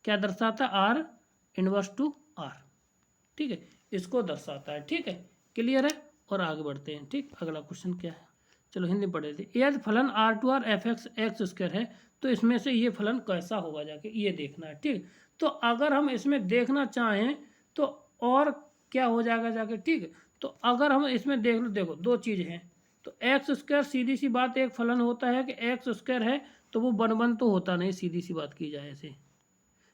क्या दर्शाता है, आर इनवर्स टू आर, ठीक है, इसको दर्शाता है, ठीक है, क्लियर है। और आगे बढ़ते हैं, ठीक। अगला क्वेश्चन क्या है, चलो हिंदी पढ़े थे। यदि फलन R to R F X X square है तो इसमें से ये फलन कैसा होगा जाके, ये देखना है, ठीक। तो अगर हम इसमें देखना चाहें तो और क्या हो जाएगा जाके, ठीक। तो तो अगर हम इसमें देख लो, देखो दो चीज़ हैं, तो एक्स स्क्वायर सीधी सी बात एक फलन होता है कि एक्स स्क्वायर है तो वो वन तो होता नहीं, सीधी सी बात की जाए ऐसे,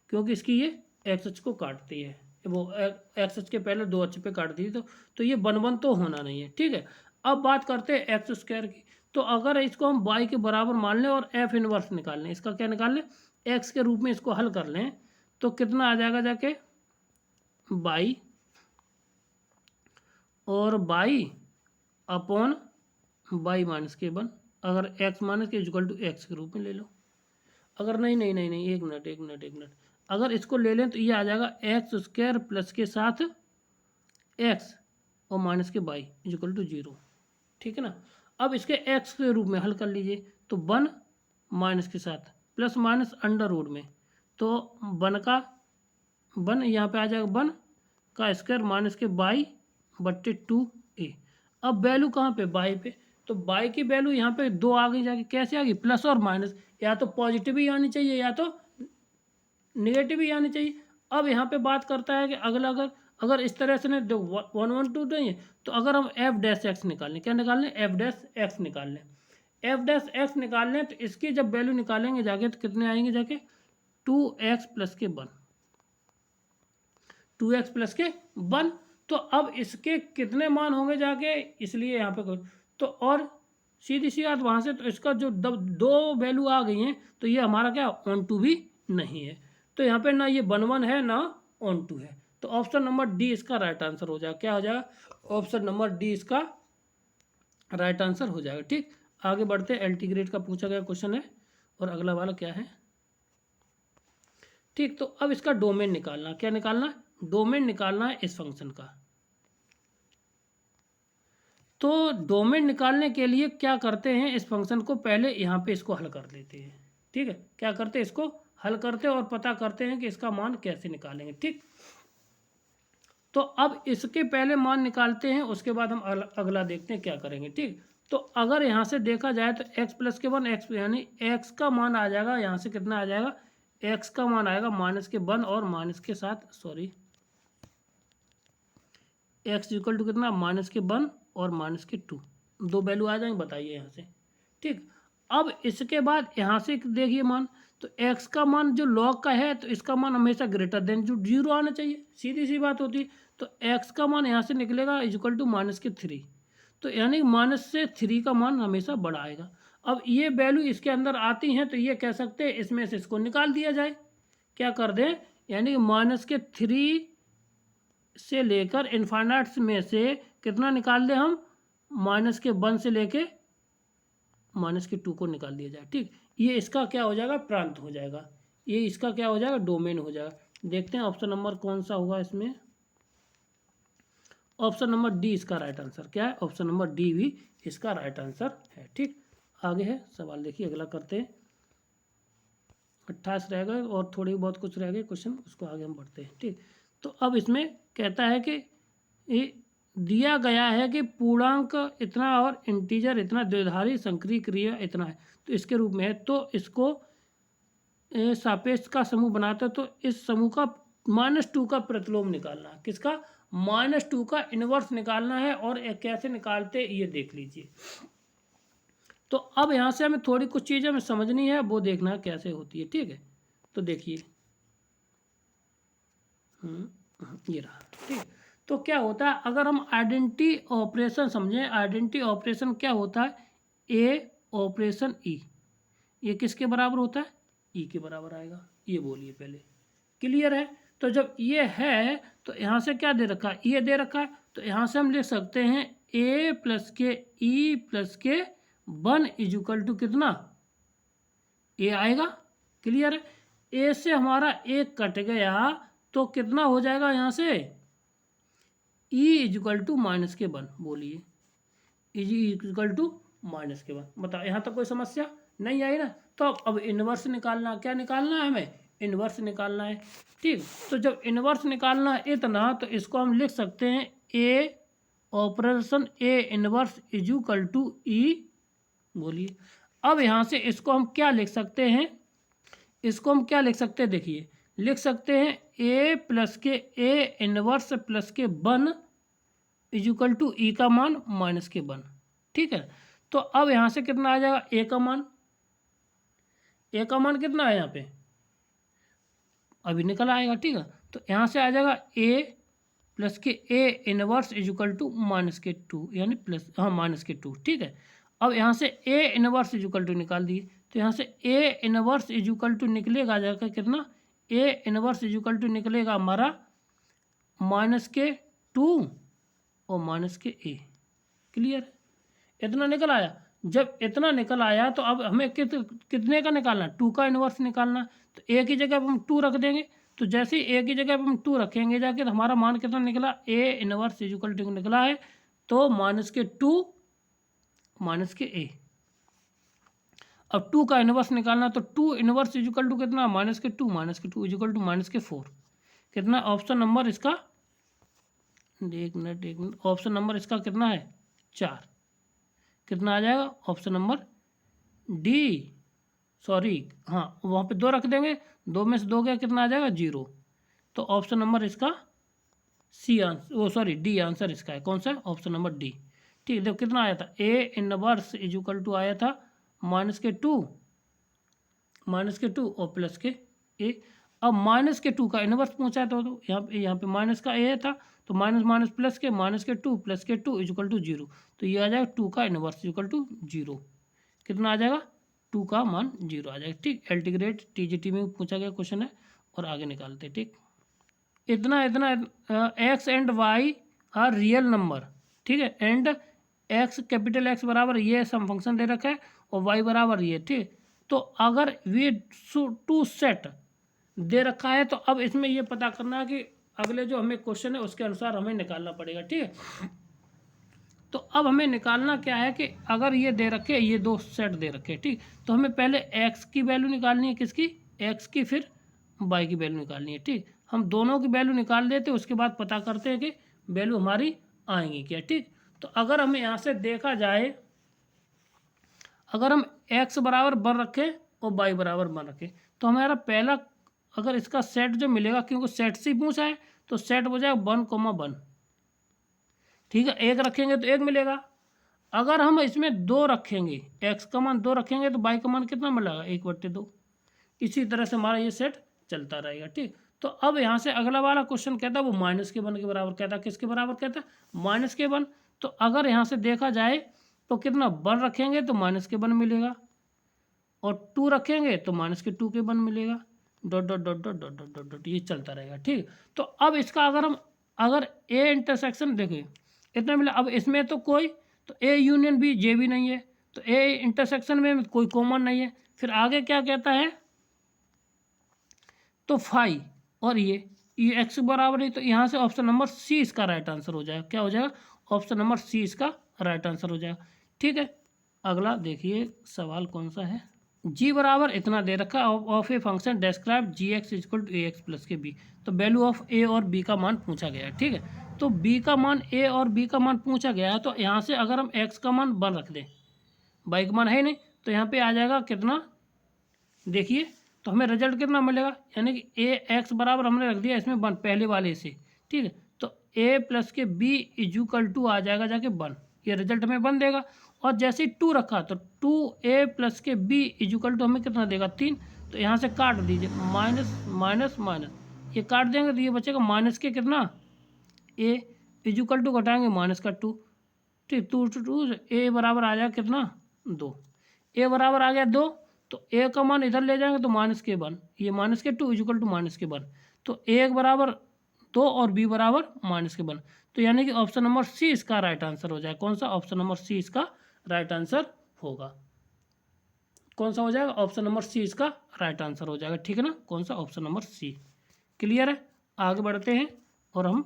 क्योंकि इसकी ये एक्स अक्ष को काटती है, वो एक्स अक्ष के पहले दो अक्ष पे काटती है, तो ये वन तो होना नहीं है। ठीक है, अब बात करते हैं एक्स स्क्वायर की। तो अगर इसको हम वाई के बराबर मान लें और एफ इनवर्स निकाल लें, इसका क्या निकाल लें, एक्स के रूप में इसको हल कर लें, तो कितना आ जाएगा जाके बाई और बाई अपॉन बाई माइनस के वन, अगर एक्स माइनस के इक्वल टू एक्स के रूप में ले लो। अगर नहीं नहीं नहीं नहीं एक मिनट, अगर इसको ले लें तो ये आ जाएगा एक्स स्क्वायर प्लस के साथ एक्स और माइनस के बाई इक्वल टू 0। ठीक है ना, अब इसके एक्स के रूप में हल कर लीजिए, तो वन माइनस के साथ प्लस माइनस अंडर रूट में, तो वन का वन यहाँ पे आ जाएगा वन का स्क्वायर माइनस के बाई बट्टे 2a। अब वैल्यू कहाँ पे, बाई पे, तो बाई की वैल्यू यहाँ पे 2 आ गई जाके, कैसे आ गई, प्लस और माइनस, या तो पॉजिटिव ही आनी चाहिए या तो नेगेटिव ही आनी चाहिए। अब यहाँ पे बात करता है कि अगला अगर इस तरह से नहीं, 1 1 2 नहीं है, तो अगर हम एफ डैश एक्स निकाल लें, क्या निकाल लें, एफ डैश एक्स निकाल लें, एफ डैश एक्स निकाल लें, तो इसकी जब वैल्यू निकालेंगे जाके तो कितने आएंगे जाके 2x प्लस के 1, 2x प्लस के 1। तो अब इसके कितने मान होंगे जाके, इसलिए यहाँ पे तो और सीधी सी बात वहाँ से, तो इसका जो दो वैल्यू आ गई हैं, तो ये हमारा क्या ऑन टू भी नहीं है, तो यहाँ पे ना ये 1 है ना ऑन टू है, तो ऑप्शन नंबर डी इसका राइट आंसर हो जाएगा। क्या हो जाएगा, ऑप्शन नंबर डी इसका राइट आंसर हो जाएगा। ठीक, आगे बढ़ते हैं, एल्टीग्रेड का पूछा गया क्वेश्चन है, और अगला वाला क्या है। ठीक, तो अब इसका डोमेन निकालना, क्या निकालना, डोमेन निकालना है इस फंक्शन का। तो डोमेन निकालने के लिए क्या करते हैं, इस फंक्शन को पहले यहाँ पे इसको हल कर लेते हैं। ठीक है, क्या करते हैं, इसको हल करते हैं और पता करते हैं कि इसका मान कैसे निकालेंगे। ठीक, तो अब इसके पहले मान निकालते हैं, उसके बाद हम अगला देखते हैं क्या करेंगे। ठीक, तो अगर यहाँ से देखा जाए तो x प्लस के 1 एक्स, यानी x का मान आ जाएगा यहाँ से, कितना आ जाएगा, x का मान आएगा माइनस के 1 और माइनस के साथ, सॉरी, x इक्वल टू कितना, माइनस के 1 और माइनस के 2, दो वैल्यू आ जाएंगे, बताइए यहाँ से। ठीक, अब इसके बाद यहाँ से देखिए मान, तो x का मान जो log का है, तो इसका मान हमेशा ग्रेटर देन जो 0 आना चाहिए, सीधी सी बात होती है। तो x का मान यहाँ से निकलेगा इक्वल टू माइनस के 3, तो यानी माइनस से 3 का मान हमेशा बड़ा आएगा। अब ये वैल्यू इसके अंदर आती हैं, तो ये कह सकते हैं इसमें से इसको निकाल दिया जाए, क्या कर दें, यानी माइनस के 3 से लेकर इनफाइनाइट में से कितना निकाल दें हम, माइनस के 1 से लेके माइनस के 2 को निकाल दिया जाए। ठीक, ये इसका क्या हो जाएगा, प्रांत हो जाएगा, ये इसका क्या हो जाएगा, डोमेन हो जाएगा। देखते हैं ऑप्शन नंबर कौन सा होगा इसमें, ऑप्शन नंबर डी इसका राइट आंसर क्या है, ऑप्शन नंबर डी भी इसका राइट आंसर है। ठीक, आगे है सवाल, देखिए अगला करते हैं, 28 रह गए और थोड़ी बहुत कुछ रह गए क्वेश्चन, उसको आगे हम बढ़ते हैं। ठीक, तो अब इसमें कहता है कि ये दिया गया है कि पूर्णांक इतना और इंटीजर इतना, द्विधारी संक्रिय क्रिया इतना है, तो इसके रूप में है, तो इसको सापेक्ष का समूह बनाता है, तो इस समूह का -2 का प्रतिलोम निकालना है, किसका, -2 का इनवर्स निकालना है, और कैसे निकालते ये देख लीजिए। तो अब यहाँ से हमें थोड़ी कुछ चीज़ें हमें समझनी है, वो देखना है कैसे होती है। ठीक है, तो देखिए ये रहा। ठीक, तो क्या होता है, अगर हम आइडेंटिटी ऑपरेशन समझें, आइडेंटिटी ऑपरेशन क्या होता है, ए ऑपरेशन ई, ये किसके बराबर होता है, ई के बराबर आएगा, ये बोलिए पहले, क्लियर है। तो जब ये है तो यहाँ से क्या दे रखा है, ये दे रखा है, तो यहाँ से हम लिख सकते हैं ए प्लस के ई प्लस के 1 इक्वल टू कितना, ए आएगा, क्लियर है। ए से हमारा एक कट गया, तो कितना हो जाएगा यहाँ से, ई इक्वल टू माइनस के 1, बोलिए, ई इक्वल टू माइनस के 1, बताओ यहाँ तक कोई समस्या नहीं आई ना। तो अब इन्वर्स निकालना, क्या निकालना है हमें, इन्वर्स निकालना है। ठीक, तो जब इन्वर्स निकालना है इतना, तो इसको हम लिख सकते हैं a operation a inverse equal to e, बोलिए। अब यहाँ से इसको हम क्या लिख सकते हैं, इसको हम क्या लिख सकते हैं, देखिए लिख सकते हैं ए प्लस के ए इनवर्स प्लस के 1 इज इक्वल टू ई का मान माइनस के 1, ठीक है। तो अब यहाँ से कितना आ जाएगा, ए का मान, ए का मान कितना है यहाँ पे अभी निकल आएगा, ठीक है। तो यहाँ से आ जाएगा ए प्लस के A inverse is equal to minus के 2, यानी प्लस, हाँ माइनस के 2, ठीक है। अब यहाँ से A inverse is equal to निकाल दिए, तो यहाँ से A inverse is equal to निकलेगा, आ जाएगा कितना, A inverse is equal to निकलेगा हमारा माइनस के 2 और माइनस के ए। क्लियर है, इतना निकल आया। जब इतना निकल आया तो अब हमें कितने का निकालना है, 2 का इनवर्स निकालना है। तो ए की जगह पर हम 2 रख देंगे, तो जैसे ही ए की जगह पर हम 2 रखेंगे जाके, तो हमारा मान कितना निकला, A inverse is equal to निकला है, तो माइनस के 2 माइनस के ए। अब 2 का इनवर्स निकालना, तो 2 इनवर्स इज इक्वल टू कितना, माइनस के 2 इज इक्वल टू माइनस के 4। कितना ऑप्शन नंबर इसका, एक मिनट, ऑप्शन नंबर इसका कितना है, 4। कितना आ जाएगा, ऑप्शन नंबर डी, सॉरी हाँ वहाँ पे 2 रख देंगे, 2 में से 2 गया, कितना आ जाएगा, 0। तो ऑप्शन नंबर इसका सी आंसर, वो सॉरी डी आंसर इसका है, कौन सा, ऑप्शन नंबर डी। ठीक है, देखो कितना आया था, A inverse is equal to आया था माइनस के 2 और प्लस के ए। अब माइनस के 2 का इनवर्स पूछा है, तो यहाँ पे माइनस का ए था, तो माइनस माइनस प्लस के, माइनस के 2 प्लस के 2 इज इक्वल टू 0। तो ये आ जाएगा 2 का इनवर्स इज इक्वल टू 0। कितना आ जाएगा, 2 का मान 0 आ जाएगा। ठीक, एल्टीग्रेड टीजीटी में पूछा गया क्वेश्चन है, और आगे निकालते हैं। ठीक, इतना x and y are real number, ठीक है, एंड एक्स कैपिटल एक्स बराबर ये सम फंक्शन दे रखा है, और वाई बराबर ये, ठीक। तो अगर वे 2 सेट दे रखा है, तो अब इसमें ये पता करना है कि अगले जो हमें क्वेश्चन है उसके अनुसार हमें निकालना पड़ेगा, ठीक है। तो अब हमें निकालना क्या है कि अगर ये दे रखे, ये 2 सेट दे रखे, ठीक, तो हमें पहले एक्स की वैल्यू निकालनी है, किसकी, एक्स की, फिर वाई की वैल्यू निकालनी है। ठीक, हम दोनों की वैल्यू निकाल देते, उसके बाद पता करते हैं कि वैल्यू हमारी आएंगी क्या। ठीक, तो अगर हमें यहाँ से देखा जाए, अगर हम एक्स बराबर 1 रखें और वाई बराबर 1 रखें, तो हमारा पहला अगर इसका सेट जो मिलेगा, क्योंकि सेट से ही पूछा है, तो सेट हो जाएगा 1,1। ठीक है, 1 रखेंगे तो 1 मिलेगा। अगर हम इसमें 2 रखेंगे, एक्स का मान 2 रखेंगे, तो वाई का मान कितना मिलेगा, 1/2। इसी तरह से हमारा ये सेट चलता रहेगा। ठीक, तो अब यहाँ से अगला वाला क्वेश्चन कहता है वो माइनस के 1 के बराबर कहता है, किसके बराबर कहता है, माइनस के 1। तो अगर यहाँ से देखा जाए तो कितना 1 रखेंगे तो माइनस के 1 मिलेगा, और 2 रखेंगे तो माइनस के 2 के 1 मिलेगा, dot dot dot dot dot dot dot dot, ये चलता रहेगा। ठीक, तो अब इसका अगर ए इंटरसेक्शन देखिए इतना मिला, अब इसमें तो कोई, तो ए यूनियन बी जे भी नहीं है, तो ए इंटरसेक्शन में कोई कॉमन नहीं है। फिर आगे क्या कहता है, तो फाई और ये एक्स बराबर है, तो यहाँ से ऑप्शन नंबर सी इसका राइट आंसर हो जाएगा। क्या हो जाएगा, ऑप्शन नंबर सी इसका राइट आंसर हो जाएगा। ठीक है, अगला देखिए सवाल कौन सा है, जी बराबर इतना दे रखा of a function describe g x equal to a x plus के बी। तो वैल्यू ऑफ ए और बी का मान पूछा गया है। ठीक है, तो बी का मान, ए और बी का मान पूछा गया है, तो यहाँ से अगर हम एक्स का मान 1 रख दें, वाई का मान है नहीं, तो यहाँ पे आ जाएगा कितना, देखिए, तो हमें रिजल्ट कितना मिलेगा, यानी कि ए एक्स बराबर हमने रख दिया इसमें 1 पहले वाले से। ठीक है, तो ए प्लस के बी इक्वल टू आ जाएगा जाके 1, ये रिजल्ट हमें 1 देगा। और जैसे 2 रखा, तो 2a प्लस के बी इक्वल टू हमें कितना देगा, 3। तो यहाँ से काट दीजिए, माइनस माइनस माइनस, ये काट देंगे तो ये बचेगा माइनस के कितना, ए इक्वल टू घटाएंगे माइनस का 2। ठीक, 2 ए बराबर आ जाएगा कितना, 2। ए बराबर आ गया 2, तो ए का मान इधर ले जाएंगे तो माइनस के 1, ये माइनस के 2 इक्वल टू माइनस के 1। तो ए बराबर 2 और बी बराबर माइनस के 1। तो यानी कि ऑप्शन नंबर सी इसका राइट आंसर हो जाएगा। कौन सा, ऑप्शन नंबर सी इसका राइट आंसर होगा। कौन सा हो जाएगा, ऑप्शन नंबर सी इसका राइट आंसर हो जाएगा। ठीक है ना, कौन सा, ऑप्शन नंबर सी। क्लियर है, आगे बढ़ते हैं। और हम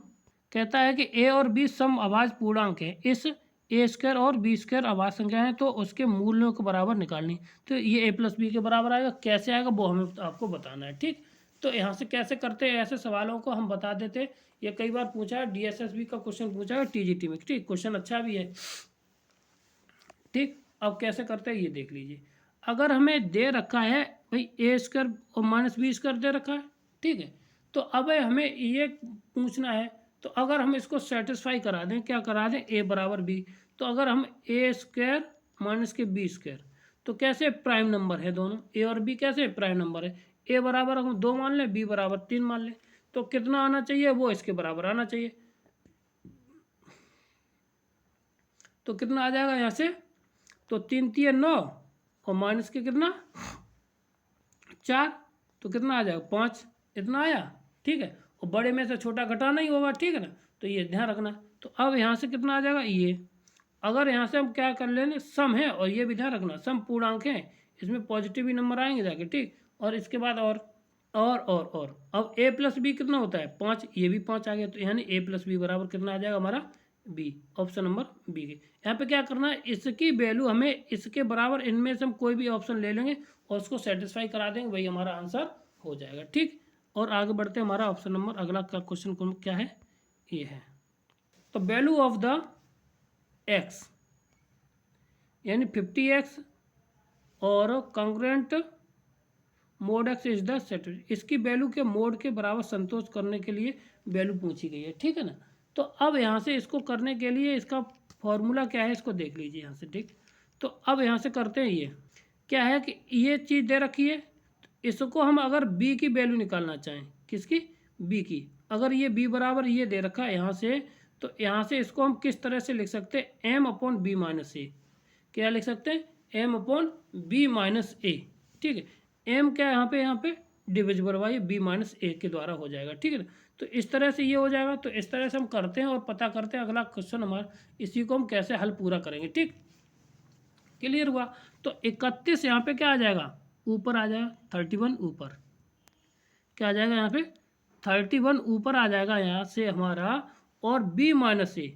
कहता है कि ए और बी सम अभाज्य पूर्णांक है, इस ए स्क्वायर और बी स्क्वायर अभाज्य संख्या है, तो उसके मूल्यों के बराबर निकालनी। तो ये ए प्लस बी के बराबर आएगा, कैसे आएगा वो हमें आपको बताना है। ठीक, तो यहाँ से कैसे करते हैं, ऐसे सवालों को हम बता देते हैं। ये कई बार पूछा है, डीएसएसबी का क्वेश्चन पूछा है टीजीटी में। ठीक, क्वेश्चन अच्छा भी है। ठीक, अब कैसे करते हैं ये देख लीजिए। अगर हमें दे रखा है भाई ए स्क्वायर और माइनस बी स्क्वायर दे रखा है, ठीक है, तो अब हमें ये पूछना है, तो अगर हम इसको सेटिस्फाई करा दें, क्या करा दें, ए बराबर बी, तो अगर हम ए स्क्वायर माइनस के बी स्क्वायर, तो कैसे प्राइम नंबर है दोनों, ए और बी कैसे प्राइम नंबर है, ए बराबर हम 2 मान लें, बी बराबर 3 मान लें, तो कितना आना चाहिए, वो इसके बराबर आना चाहिए। तो कितना आ जाएगा यहाँ से, तो 3 3 9 और माइनस के कितना 4, तो कितना आ जाएगा 5, इतना आया, ठीक है। और बड़े में से छोटा घटाना ही होगा, ठीक है ना, तो ये ध्यान रखना। तो अब यहाँ से कितना आ जाएगा ये, अगर यहाँ से हम क्या कर लेंगे, सम है, और ये भी ध्यान रखना सम पूर्णांक है, इसमें पॉजिटिव ही नंबर आएंगे जाके, ठीक। और इसके बाद और अब ए प्लस बी कितना होता है 5, ये भी 5 आ गया, तो यानी ए प्लस बी बराबर कितना आ जाएगा हमारा बी, ऑप्शन नंबर बी के। यहाँ पे क्या करना है, इसकी वैल्यू हमें इसके बराबर, इनमें से हम कोई भी ऑप्शन ले लेंगे और उसको सेटिस्फाई करा देंगे, वही हमारा आंसर हो जाएगा, ठीक। और आगे बढ़ते हैं, हमारा ऑप्शन नंबर अगला का क्वेश्चन क्या है, ये है। तो वैल्यू ऑफ द एक्स यानी 50x और congruent mode x is the set, इसकी वैल्यू के मोड के बराबर संतोष करने के लिए वैल्यू पूछी गई है, ठीक है ना। तो अब यहाँ से इसको करने के लिए इसका फॉर्मूला क्या है, इसको देख लीजिए यहाँ से, ठीक। तो अब यहाँ से करते हैं, ये क्या है कि ये चीज़ दे रखी है, इसको हम अगर b की वैल्यू निकालना चाहें, किसकी, b की, अगर ये b बराबर ये दे रखा है यहाँ से, तो यहाँ से इसको हम किस तरह से लिख सकते हैं, m अपॉन बी माइनस ए, क्या लिख सकते हैं, m अपॉन बी माइनस ए, ठीक है। m क्या है यहाँ पे डिविजिबल बाई b माइनस ए के द्वारा हो जाएगा, ठीक है ना। तो इस तरह से ये हो जाएगा, तो इस तरह से हम करते हैं और पता करते हैं अगला क्वेश्चन हमारा, इसी को हम कैसे हल पूरा करेंगे, ठीक, क्लियर हुआ। तो 31 यहाँ पे क्या आ जाएगा, ऊपर आ जाएगा 31, ऊपर क्या आ जाएगा यहाँ पे 31 ऊपर आ जाएगा यहाँ से हमारा, और b माइनस ए,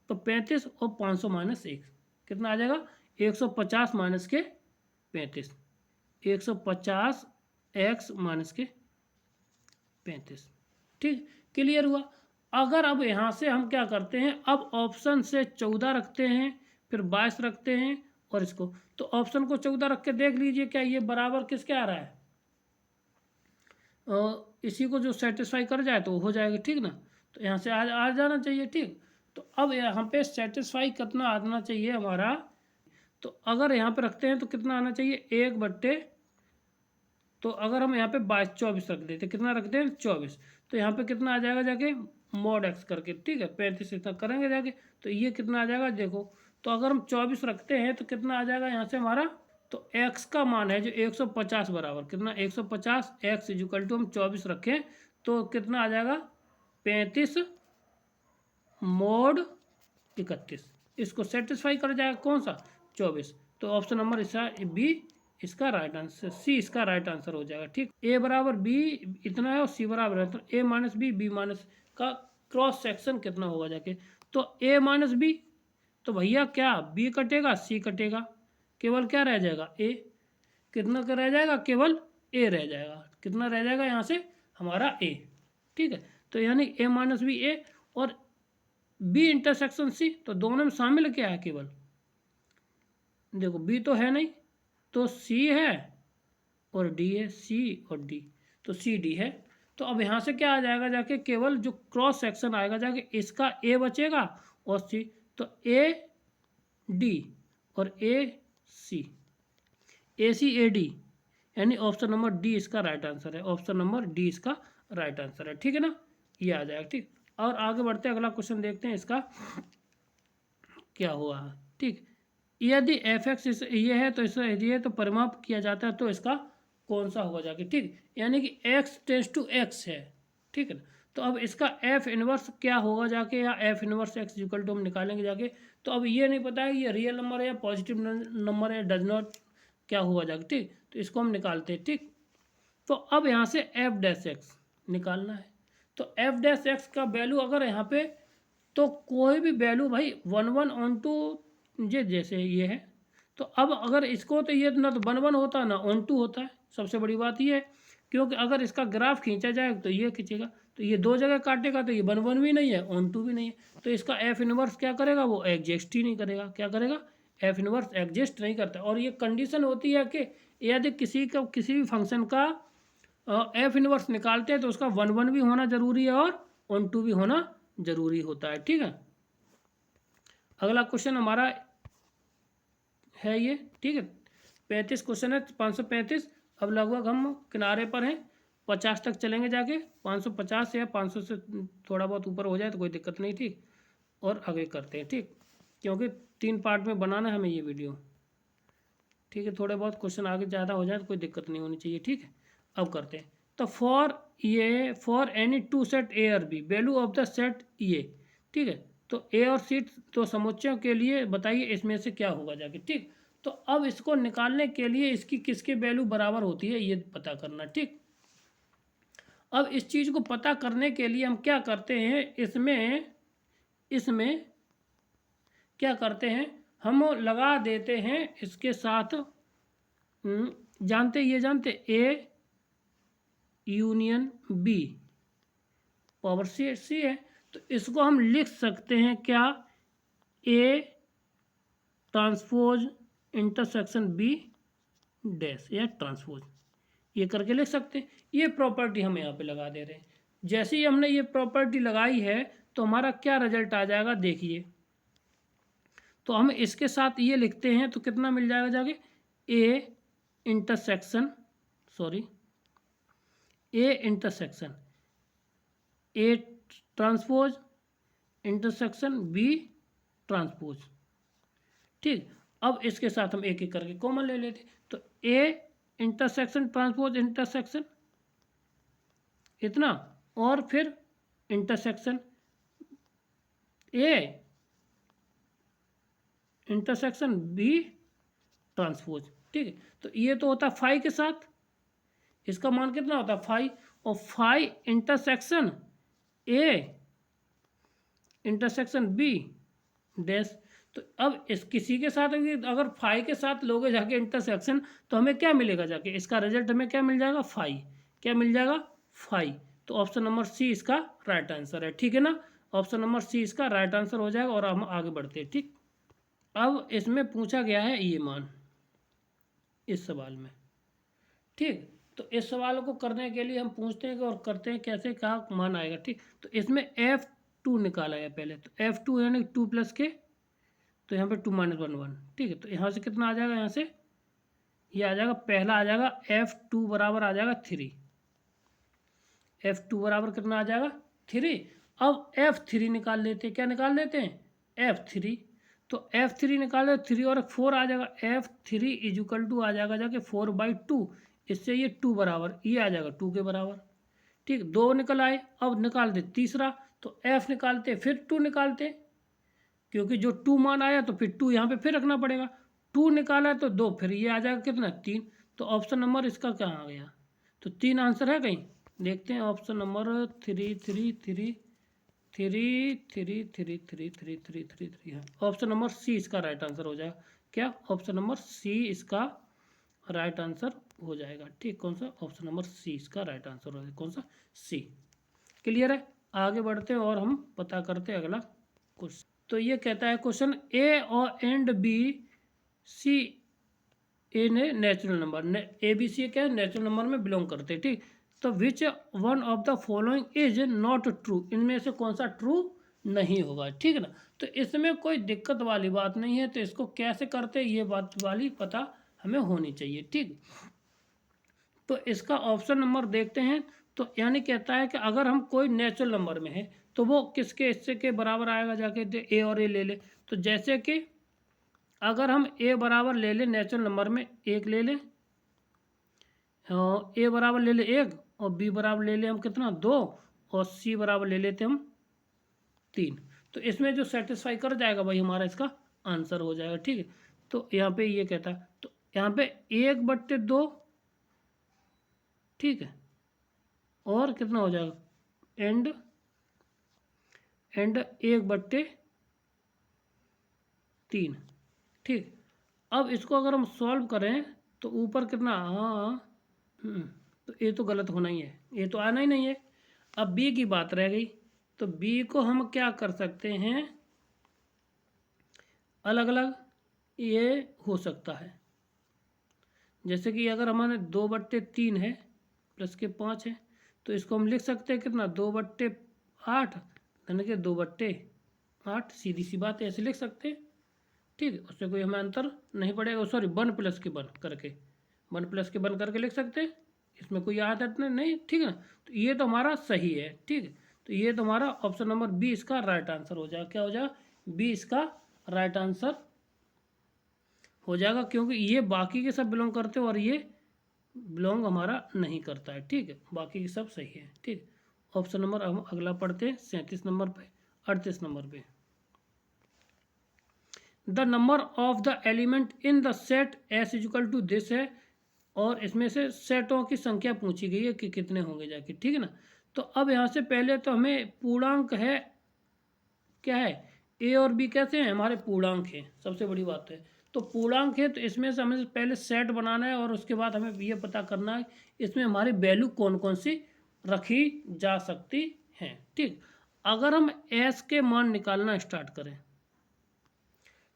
तो 35 और 500 माइनस 1 कितना आ जाएगा, 150 माइनस के 35, 150 x माइनस के 35, ठीक, क्लियर हुआ। अगर अब यहाँ से हम क्या करते हैं, अब ऑप्शन से 14 रखते हैं, फिर 22 रखते हैं, और इसको, तो ऑप्शन को 14 रख के देख लीजिए क्या ये बराबर किसके आ रहा है, इसी को जो सेटिस्फाई कर जाए तो हो जाएगा, ठीक ना। तो यहाँ से आ जाना चाहिए, ठीक। तो अब यहाँ पे सेटिस्फाई कितना आना चाहिए हमारा, तो अगर यहाँ पे रखते हैं तो कितना आना चाहिए, 1/, तो अगर हम यहाँ पे 22 24 रख देते, कितना रखते हैं 24, तो यहाँ पे कितना आ जाएगा जाके मॉड एक्स करके, ठीक है, 35 इतना करेंगे जाके, तो ये कितना आ जाएगा देखो। तो अगर हम 24 रखते हैं तो कितना आ जाएगा यहाँ से हमारा, तो x का मान है जो 150 बराबर कितना 150, x इक्वल टू हम 24 रखें तो कितना आ जाएगा 35 मोड 31, इसको सेटिस्फाई कर जाएगा कौन सा 24, तो ऑप्शन नंबर इसका बी इसका राइट आंसर, सी इसका राइट आंसर हो जाएगा, ठीक। ए बराबर बी इतना है और सी बराबर है, तो ए माइनस बी माइनस का क्रॉस सेक्शन कितना होगा जाके, तो ए माइनस बी, तो भैया क्या बी कटेगा सी कटेगा, केवल क्या रह जाएगा ए, कितना का रह जाएगा, केवल ए रह जाएगा, कितना रह जाएगा यहाँ से हमारा ए, ठीक है। तो यानी ए माइनस बी ए और बी इंटरसेक्शन सी, तो दोनों में शामिल क्या है, केवल देखो बी तो है नहीं, तो सी है और डी है, सी और डी, तो सी डी है। तो अब यहाँ से क्या आ जाएगा जाके, केवल जो क्रॉस सेक्शन आएगा जाके इसका ए बचेगा और सी, तो ए डी और ए सी ए डी, यानी ऑप्शन नंबर डी इसका राइट आंसर है, ऑप्शन नंबर डी इसका राइट आंसर है, ठीक है ना, ये आ जाएगा, ठीक। और आगे बढ़ते हैं, अगला क्वेश्चन देखते हैं इसका क्या हुआ है, ठीक। यदि एफ एक्स ये है तो इसका ये तो परिमाप किया जाता है तो इसका कौन सा होगा जाके, ठीक, यानी कि x टेंस टू x है, ठीक है ना। तो अब इसका एफ इनवर्स क्या होगा जाके, या f inverse x equal to हम निकालेंगे जाके, तो अब ये नहीं पता है कि ये रियल नंबर है या पॉजिटिव नंबर है, डज नॉट क्या हुआ जाके, ठीक, तो इसको हम निकालते हैं, ठीक। तो अब यहाँ से एफ डैश एक्स निकालना है, तो एफ डैश एक्स का वैल्यू अगर यहाँ पे, तो कोई भी वैल्यू भाई 1 1 ऑन टू ये जैसे ये है, तो अब अगर इसको तो ये ना तो 1 1 होता ना ऑन टू होता है, सबसे बड़ी बात ये है, क्योंकि अगर इसका ग्राफ खींचा जाए तो ये खींचेगा, तो ये दो जगह काटेगा, तो ये 1 1 भी नहीं है ऑन टू भी नहीं है, तो इसका एफ इनवर्स क्या करेगा, वो एग्जिस्ट ही नहीं करेगा, क्या करेगा, एफ इनवर्स एग्जिस्ट नहीं करता। और ये कंडीशन होती है कि यदि किसी भी फंक्शन का एफ इनवर्स निकालते हैं तो उसका 1 1 भी होना जरूरी है और ऑन टू भी होना ज़रूरी होता है। ठीक है, अगला क्वेश्चन हमारा है ये। ठीक है, 35 क्वेश्चन है, 535। अब लगभग हम किनारे पर हैं, 50 तक चलेंगे जाके, 550 या 500 से थोड़ा बहुत ऊपर हो जाए तो कोई दिक्कत नहीं थी, और आगे करते हैं। ठीक, क्योंकि 3 पार्ट में बनाना है हमें ये वीडियो। ठीक है, थोड़े बहुत क्वेश्चन आगे ज़्यादा हो जाए तो कोई दिक्कत नहीं होनी चाहिए। ठीक है, अब करते हैं। तो for any two set A और B, value of the set A. ठीक है, तो ए और सी तो समुच्चयों के लिए बताइए इसमें से क्या होगा जाके। ठीक, तो अब इसको निकालने के लिए इसकी किसके वैल्यू बराबर होती है ये पता करना। ठीक, अब इस चीज़ को पता करने के लिए हम क्या करते हैं, इसमें क्या करते हैं, हम लगा देते हैं इसके साथ, जानते A union B power C है, तो इसको हम लिख सकते हैं क्या, A transpose intersection B dash या ट्रांसपोज, ये करके लिख सकते हैं। ये प्रॉपर्टी हम यहाँ पे लगा दे रहे हैं। जैसे ही हमने ये प्रॉपर्टी लगाई है तो हमारा क्या रिजल्ट आ जाएगा देखिए। तो हम इसके साथ ये लिखते हैं तो कितना मिल जाएगा जाके, A intersection A transpose intersection B transpose. ठीक, अब इसके साथ हम एक एक करके कॉमन ले लेते, तो ए इंटरसेक्शन ट्रांसपोज इंटरसेक्शन इतना, और फिर intersection A intersection B transpose. ठीक है, तो ये तो होता है फाई के साथ, इसका मान कितना होता है फाई, और phi intersection A intersection B dash. तो अब इस किसी के साथ अगर फाई के साथ लोगे जाके इंटरसेक्शन, तो हमें क्या मिलेगा जाके, इसका रिजल्ट हमें क्या मिल जाएगा, फाई। क्या मिल जाएगा, फाई। तो ऑप्शन नंबर सी इसका राइट आंसर है। ठीक है ना, ऑप्शन नंबर सी इसका राइट आंसर हो जाएगा, और हम आगे बढ़ते हैं। ठीक, अब इसमें पूछा गया है ये मान इस सवाल में। ठीक, तो इस सवाल को करने के लिए हम पूछते हैं और करते हैं कैसे, कहाँ मान आएगा। ठीक, तो इसमें F2 निकाला है पहले, तो F2 यानी 2 प्लस के, तो यहाँ पे 2 माइनस 1 1। ठीक है, तो यहाँ से कितना आ जाएगा, यहाँ से ये आ जाएगा, पहला आ जाएगा F2 बराबर आ जाएगा 3। F2 बराबर कितना आ जाएगा 3। अब F3 निकाल लेते हैं, क्या निकाल लेते हैं, F3। तो F3 निकाले, 3 और 4 आ जाएगा, F3 इजिकल टू आ जाएगा जाके 4/2। इससे ये 2 बराबर, ये आ जाएगा 2 के बराबर। ठीक, 2 निकल आए, अब निकाल दे तीसरा, तो F निकालते फिर 2 निकालते, क्योंकि जो 2 मान आया तो फिर 2 यहाँ पे फिर रखना पड़ेगा। 2 निकाला है तो 2, फिर ये आ जाएगा कितना 3। तो ऑप्शन नंबर इसका क्या आ गया, तो 3 आंसर है कहीं, देखते हैं ऑप्शन नंबर 3 है। ऑप्शन नंबर सी इसका राइट आंसर हो जाएगा। क्या, ऑप्शन नंबर सी इसका राइट आंसर हो जाएगा। ठीक, कौन सा, ऑप्शन नंबर सी इसका राइट आंसर हो जाएगा, कौन सा, सी। क्लियर है, आगे बढ़ते हैं और हम पता करते हैं अगला क्वेश्चन। तो ये कहता है क्वेश्चन, ए और एंड बी सी ए ने natural number, A B C क्या है, नेचुरल नंबर में बिलोंग करते हैं। ठीक, तो which one of the following is not true, इनमें से कौन सा ट्रू नहीं होगा। ठीक है ना, तो इसमें कोई दिक्कत वाली बात नहीं है, तो इसको कैसे करते ये बात वाली पता हमें होनी चाहिए। ठीक, तो इसका ऑप्शन नंबर देखते हैं, तो यानी कहता है कि अगर हम कोई नेचुरल नंबर में है तो वो किसके हिस्से के बराबर आएगा जाके, ए और ए ले ले। तो जैसे कि अगर हम ए बराबर ले लें नेचुरल नंबर में, 1 ले लें, ए बराबर ले लें 1, और बी बराबर ले लें हम कितना 2, और सी बराबर ले लेते हम 3। तो इसमें जो सेटिस्फाई कर जाएगा भाई हमारा इसका आंसर हो जाएगा। ठीक है, तो यहाँ पे ये कहता है, तो यहाँ पे 1/2, ठीक है, और कितना हो जाएगा, एंड 1/3। ठीक, अब इसको अगर हम सॉल्व करें तो ऊपर कितना, तो ये तो गलत होना ही है, ये तो आना ही नहीं है। अब बी की बात रह गई, तो बी को हम क्या कर सकते हैं, अलग अलग ये हो सकता है। जैसे कि अगर हमारे 2/3 है प्लस के 5 है, तो इसको हम लिख सकते हैं कितना, 2/8 धन के 2/8, सीधी सी बात है, ऐसे लिख सकते हैं। ठीक है, उससे कोई हमें अंतर नहीं पड़ेगा। सॉरी, 1 + के 1 करके, 1 + के 1 करके लिख सकते हैं, इसमें कोई आदत नहीं। ठीक है ना, तो ये तो हमारा सही है। ठीक है, तो ये तो हमारा ऑप्शन नंबर बी इसका राइट आंसर हो जाएगा। क्या हो जाएगा? बी इसका राइट आंसर हो जाएगा, क्योंकि ये बाकी के सब बिलोंग करते हैं और ये बिलोंग हमारा नहीं करता है। ठीक है, बाकी के सब सही है। ठीक, ऑप्शन नंबर हम अगला पढ़ते हैं 37 नंबर पे, 38 नंबर पे। The number of the element in the set S equal to this है, और इसमें से सेटों की संख्या पूछी गई है कि कितने होंगे जाके। ठीक है ना, तो अब यहाँ से पहले तो हमें पूर्णांक है, क्या है, ए और बी कैसे हैं? हमारे पूर्णांक हैं, सबसे बड़ी बात है। तो पूर्णांक है, तो इसमें से हमें पहले सेट बनाना है और उसके बाद हमें ये पता करना है इसमें हमारी वैल्यू कौन कौन सी रखी जा सकती हैं। ठीक, अगर हम एस के मान निकालना स्टार्ट करें,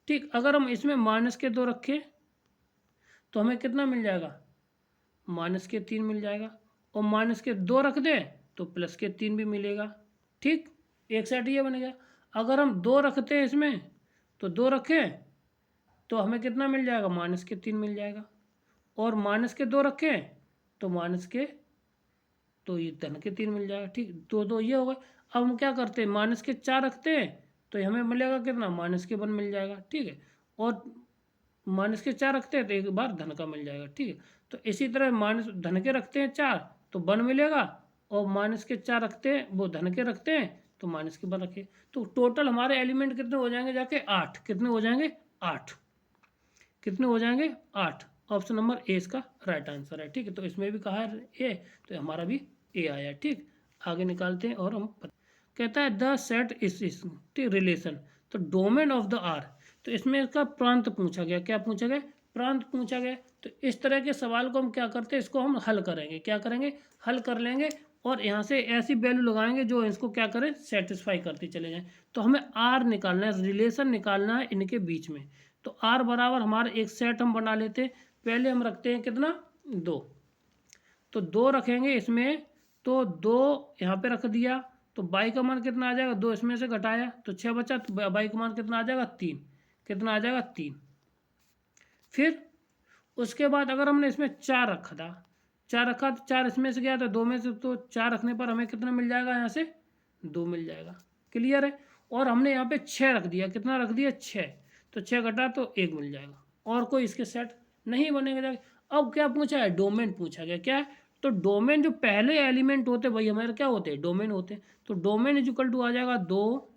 ठीक, अगर हम इसमें -2 रखें तो हमें कितना मिल जाएगा? -3 मिल जाएगा, और -2 रख दें तो +3 भी मिलेगा। ठीक, एक सेट ये बन गया। अगर हम 2 रखते हैं इसमें, तो 2 रखें तो हमें कितना मिल जाएगा? -3 मिल जाएगा, और -2 रखें तो तो ये -3 मिल जाएगा। ठीक, 2 2 ये हो गए। अब हम क्या करते हैं? -4 रखते हैं तो हमें मिलेगा कितना? -1 मिल जाएगा। ठीक है, और -4 रखते हैं तो एक बार धन का मिल जाएगा। ठीक है, तो इसी तरह माइनस धन के रखते हैं 4 तो 1 मिलेगा, और -4 रखते हैं, वो धन के रखते हैं तो -1 रखे, तो टोटल हमारे एलिमेंट कितने हो जाएंगे जाके? 8। कितने हो जाएंगे? 8। कितने हो जाएंगे? 8। ऑप्शन नंबर ए इसका राइट आंसर है। ठीक है, तो इसमें भी कहा है ए, तो हमारा भी ए आया। ठीक, आगे निकालते हैं और हम कहता है द सेट इज रिलेशन, तो डोमेन ऑफ द आर, तो इसमें इसका प्रांत पूछा गया। क्या पूछा गया? प्रांत पूछा गया। तो इस तरह के सवाल को हम क्या करते हैं? इसको हम हल करेंगे। क्या करेंगे? हल कर लेंगे, और यहाँ से ऐसी वैल्यू लगाएंगे जो इसको क्या करें? सेटिस्फाई करते चले जाएं। तो हमें आर निकालना है, रिलेशन निकालना है इनके बीच में। तो आर बराबर हमारा एक सेट हम बना लेते हैं। पहले हम रखते हैं कितना? 2, तो 2 रखेंगे इसमें, तो 2 यहाँ पे रख दिया, तो बाई का मान कितना आ जाएगा? 2 इसमें से घटाया तो 6 बचा, तो बाई का मान कितना आ जाएगा? 3। कितना आ जाएगा? 3। फिर उसके बाद अगर हमने इसमें 4 रखा था, 4 रखा तो 4 इसमें से गया, तो 2 में से, तो 4 रखने पर हमें कितना मिल जाएगा? यहाँ से 2 मिल जाएगा। क्लियर है, और हमने यहाँ पे 6 रख दिया। कितना रख दिया? 6, तो 6 घटा तो 1 मिल जाएगा, और कोई इसके सेट नहीं बनेगा जाके। अब क्या पूछा है? डोमेन पूछा गया। क्या है? तो डोमेन जो पहले एलिमेंट होते हैं वही हमारे क्या होते हैं? डोमेन होते हैं। तो डोमेन इक्वल टू आ जाएगा 2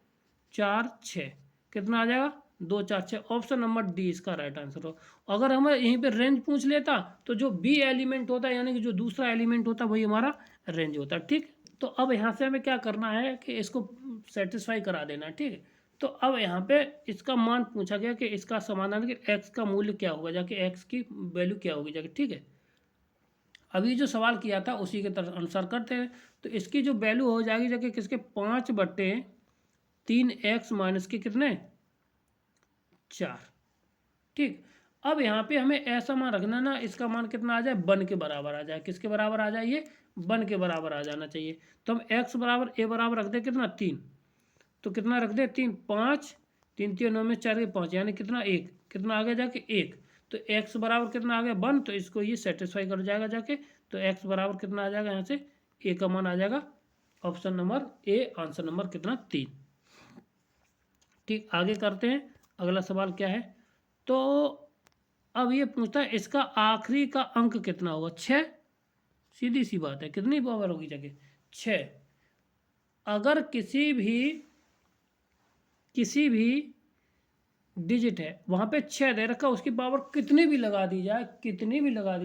4 6। कितना आ जाएगा? 2 4 6। ऑप्शन नंबर डी इसका राइट आंसर हो। अगर हमें यहीं पे रेंज पूछ लेता तो जो बी एलिमेंट होता है, यानी कि जो दूसरा एलिमेंट होता है, वही हमारा रेंज होता है। ठीक, तो अब यहाँ से हमें क्या करना है कि इसको सेटिस्फाई करा देना। ठीक है, तो अब यहाँ पे इसका मान पूछा गया कि इसका समाधान कि एक्स का मूल्य क्या होगा जाके, एक्स की वैल्यू क्या होगी जाके। ठीक है, अभी जो सवाल किया था उसी के तरह अनुसार करते हैं। तो इसकी जो वैल्यू हो जाएगी जाके किसके? 5/3x माइनस के कितने? 4। ठीक, अब यहाँ पे हमें ऐसा मान रखना ना, इसका मान कितना आ जाए? 1 के बराबर आ जाए। किसके बराबर आ जाए? ये 1 के बराबर आ जाना चाहिए। तो हम x बराबर a बराबर रख दे कितना? 3। तो कितना रख दे? 3 5 3 3 9 में 4 के 5, यानी कितना? 1। कितना आ गया जाके? 1। तो x बराबर कितना आ गया? 1। तो इसको ये सेटिस्फाई कर जाएगा जाके। तो x बराबर कितना आ जाएगा? यहाँ से a का मान आ जाएगा ऑप्शन नंबर ए, आंसर नंबर कितना? 3। ठीक, आगे करते हैं। अगला सवाल क्या है? तो अब ये पूछता है इसका आखिरी का अंक कितना होगा? 6। सीधी सी बात है, कितनी पावर होगी जगह? 6। अगर किसी भी डिजिट है वहाँ पे 6 दे रखा, उसकी पावर कितनी भी लगा दी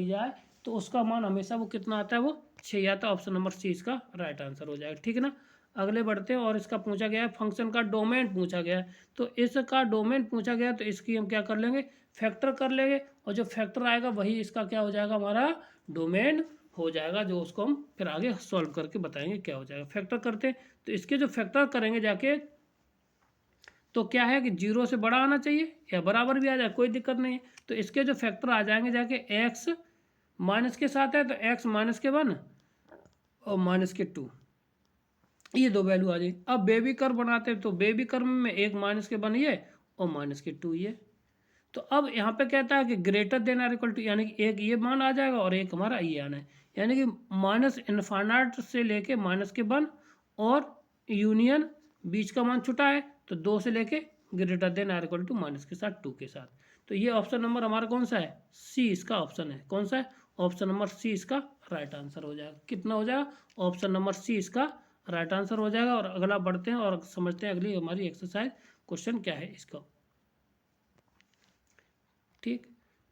जाए, तो उसका मान हमेशा वो कितना आता है? वो 6 आता है। ऑप्शन नंबर सी इसका राइट आंसर हो जाएगा। ठीक है ना, अगले बढ़ते हैं। और इसका पूछा गया है फंक्शन का डोमेन पूछा गया है। तो इसका डोमेन पूछा गया, तो इसकी हम क्या कर लेंगे? फैक्टर कर लेंगे, और जो फैक्टर आएगा वही इसका क्या हो जाएगा? हमारा डोमेन हो जाएगा, जो उसको हम फिर आगे सॉल्व करके बताएंगे क्या हो जाएगा। फैक्टर करते हैं, तो इसके जो फैक्टर करेंगे जाके, तो क्या है कि 0 से बड़ा आना चाहिए या बराबर भी आ जाए, कोई दिक्कत नहीं है। तो इसके जो फैक्टर आ जाएंगे जाके, एक्स माइनस के साथ है तो x -1 और -2, ये दो वैल्यू आ जाए। अब बेबी कर्व बनाते हैं तो बेबी कर्व में एक माइनस के वन ये और माइनस के टू ये। तो अब यहाँ पे कहता है कि greater than or equal to, यानी कि एक ये मान आ जाएगा और एक हमारा ये आना है, यानी कि माइनस इन्फानाइट से लेके माइनस के वन और यूनियन बीच का मान छुटा है तो दो से लेके greater than or equal to minus के साथ टू के साथ। तो ये ऑप्शन नंबर हमारा कौन सा है, सी इसका ऑप्शन है। कौन सा है, ऑप्शन नंबर सी इसका राइट आंसर हो जाएगा। कितना हो जाएगा, ऑप्शन नंबर सी इसका राइट आंसर हो जाएगा। और अगला बढ़ते हैं और समझते हैं अगली हमारी एक्सरसाइज क्वेश्चन क्या है इसका। ठीक,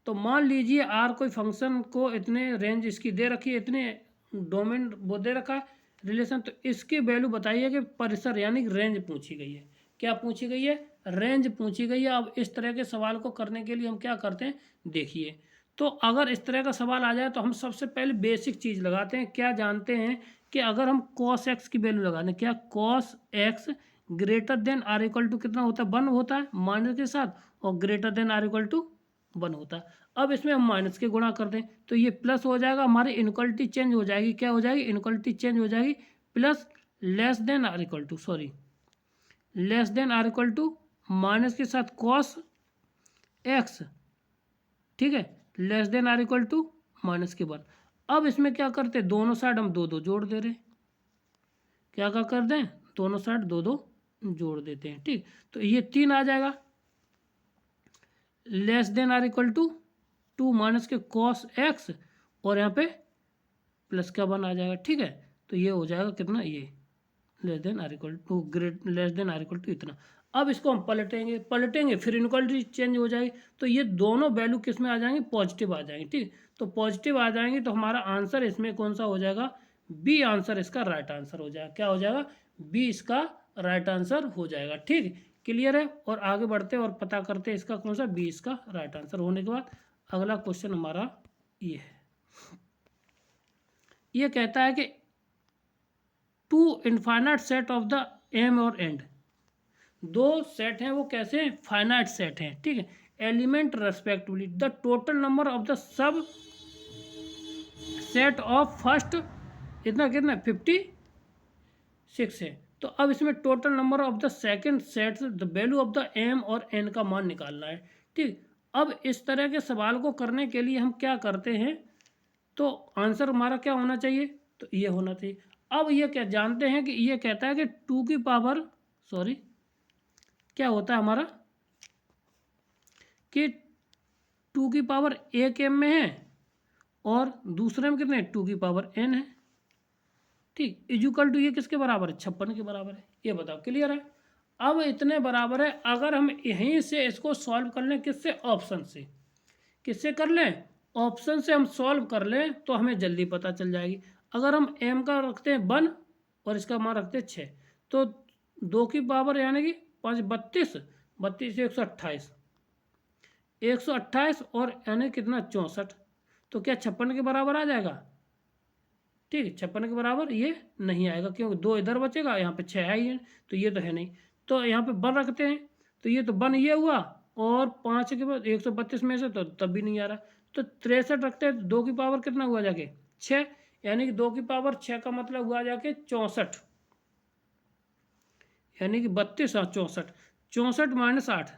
तो मान लीजिए आर कोई फंक्शन को इतने रेंज इसकी दे रखी है, इतने डोमेन वो दे रखा है रिलेशन, तो इसकी वैल्यू बताइए कि परिसर यानी रेंज पूछी गई है। क्या पूछी गई है, रेंज पूछी गई है। अब इस तरह के सवाल को करने के लिए हम क्या करते हैं, देखिए, तो अगर इस तरह का सवाल आ जाए तो हम सबसे पहले बेसिक चीज़ लगाते हैं। क्या जानते हैं कि अगर हम कॉस एक्स की वैल्यू लगाने, क्या cos x greater than or equal to कितना होता है, वन होता है माइनस के साथ, और greater than or equal to one होता है। अब इसमें हम माइनस के गुणा कर दें तो ये प्लस हो जाएगा, हमारी इनक्वलिटी चेंज हो जाएगी। क्या हो जाएगी, इनक्वलिटी चेंज हो जाएगी, plus less than or equal to, sorry, less than or equal to minus के साथ कॉस एक्स, ठीक है, less than or equal to minus के वन। अब इसमें क्या करते हैं, दोनों साइड हम दो दो जोड़ दे रहे हैं। क्या क्या कर दें, दोनों साइड दो दो जोड़ देते हैं। ठीक, तो ये तीन आ जाएगा, less than or equal to two minus के कॉस एक्स, और यहाँ पे प्लस का वन आ जाएगा। ठीक है, तो ये हो जाएगा कितना, ये less than or equal to great less than or equal to इतना। अब इसको हम पलटेंगे फिर इनक्वलिटी चेंज हो जाएगी, तो ये दोनों वैल्यू किस में आ जाएंगे, पॉजिटिव आ जाएंगे। ठीक, तो पॉजिटिव आ जाएंगे तो हमारा आंसर इसमें कौन सा हो जाएगा, बी आंसर इसका राइट आंसर हो जाएगा। क्या हो जाएगा, बी इसका राइट आंसर हो जाएगा। ठीक, क्लियर है। और आगे बढ़ते और पता करते हैं इसका कौन सा, बी इसका राइट आंसर होने के बाद अगला क्वेश्चन हमारा ये है। ये कहता है कि two infinite set of the m और एंड, दो सेट हैं वो कैसे हैं, फाइनाइट सेट हैं। ठीक है, element respectively the total number of the subset of first इतना कितना 56 है। तो अब इसमें total number of the second set the value of the m और एन का मान निकालना है। ठीक, अब इस तरह के सवाल को करने के लिए हम क्या करते हैं, तो आंसर हमारा क्या होना चाहिए, तो ये होना चाहिए। अब ये क्या जानते हैं कि ये कहता है कि टू की पावर, सॉरी, क्या होता है हमारा कि टू की पावर एक एम में है और दूसरे में कितने, टू की पावर एन है। ठीक, इजुकल टू ये किसके बराबर है, 56 के बराबर है। ये बताओ, क्लियर है। अब इतने बराबर है, अगर हम यहीं से इसको सॉल्व कर लें, किससे, ऑप्शन से, किससे कर लें, ऑप्शन से हम सॉल्व कर लें तो हमें जल्दी पता चल जाएगी। अगर हम एम का रखते हैं 1 और इसका मान रखते हैं 6, तो 2 की पावर यानी कि 5 32, 32 128, 128 और यानी कितना 64, तो क्या 56 के बराबर आ जाएगा। ठीक है, 56 के बराबर ये नहीं आएगा क्योंकि 2 इधर बचेगा, यहाँ पे 6 है ही है, तो ये तो है नहीं। तो यहाँ पे 1 रखते हैं तो ये तो 1 ये हुआ, और 5 के बाद 132 में से तो तब भी नहीं आ रहा, तो 63 रखते हैं। 2 की पावर कितना हुआ जाके 6, यानी कि 2 की पावर 6 का मतलब हुआ जाके 64, यानी कि 32, हाँ 64, 64 माइनस 8,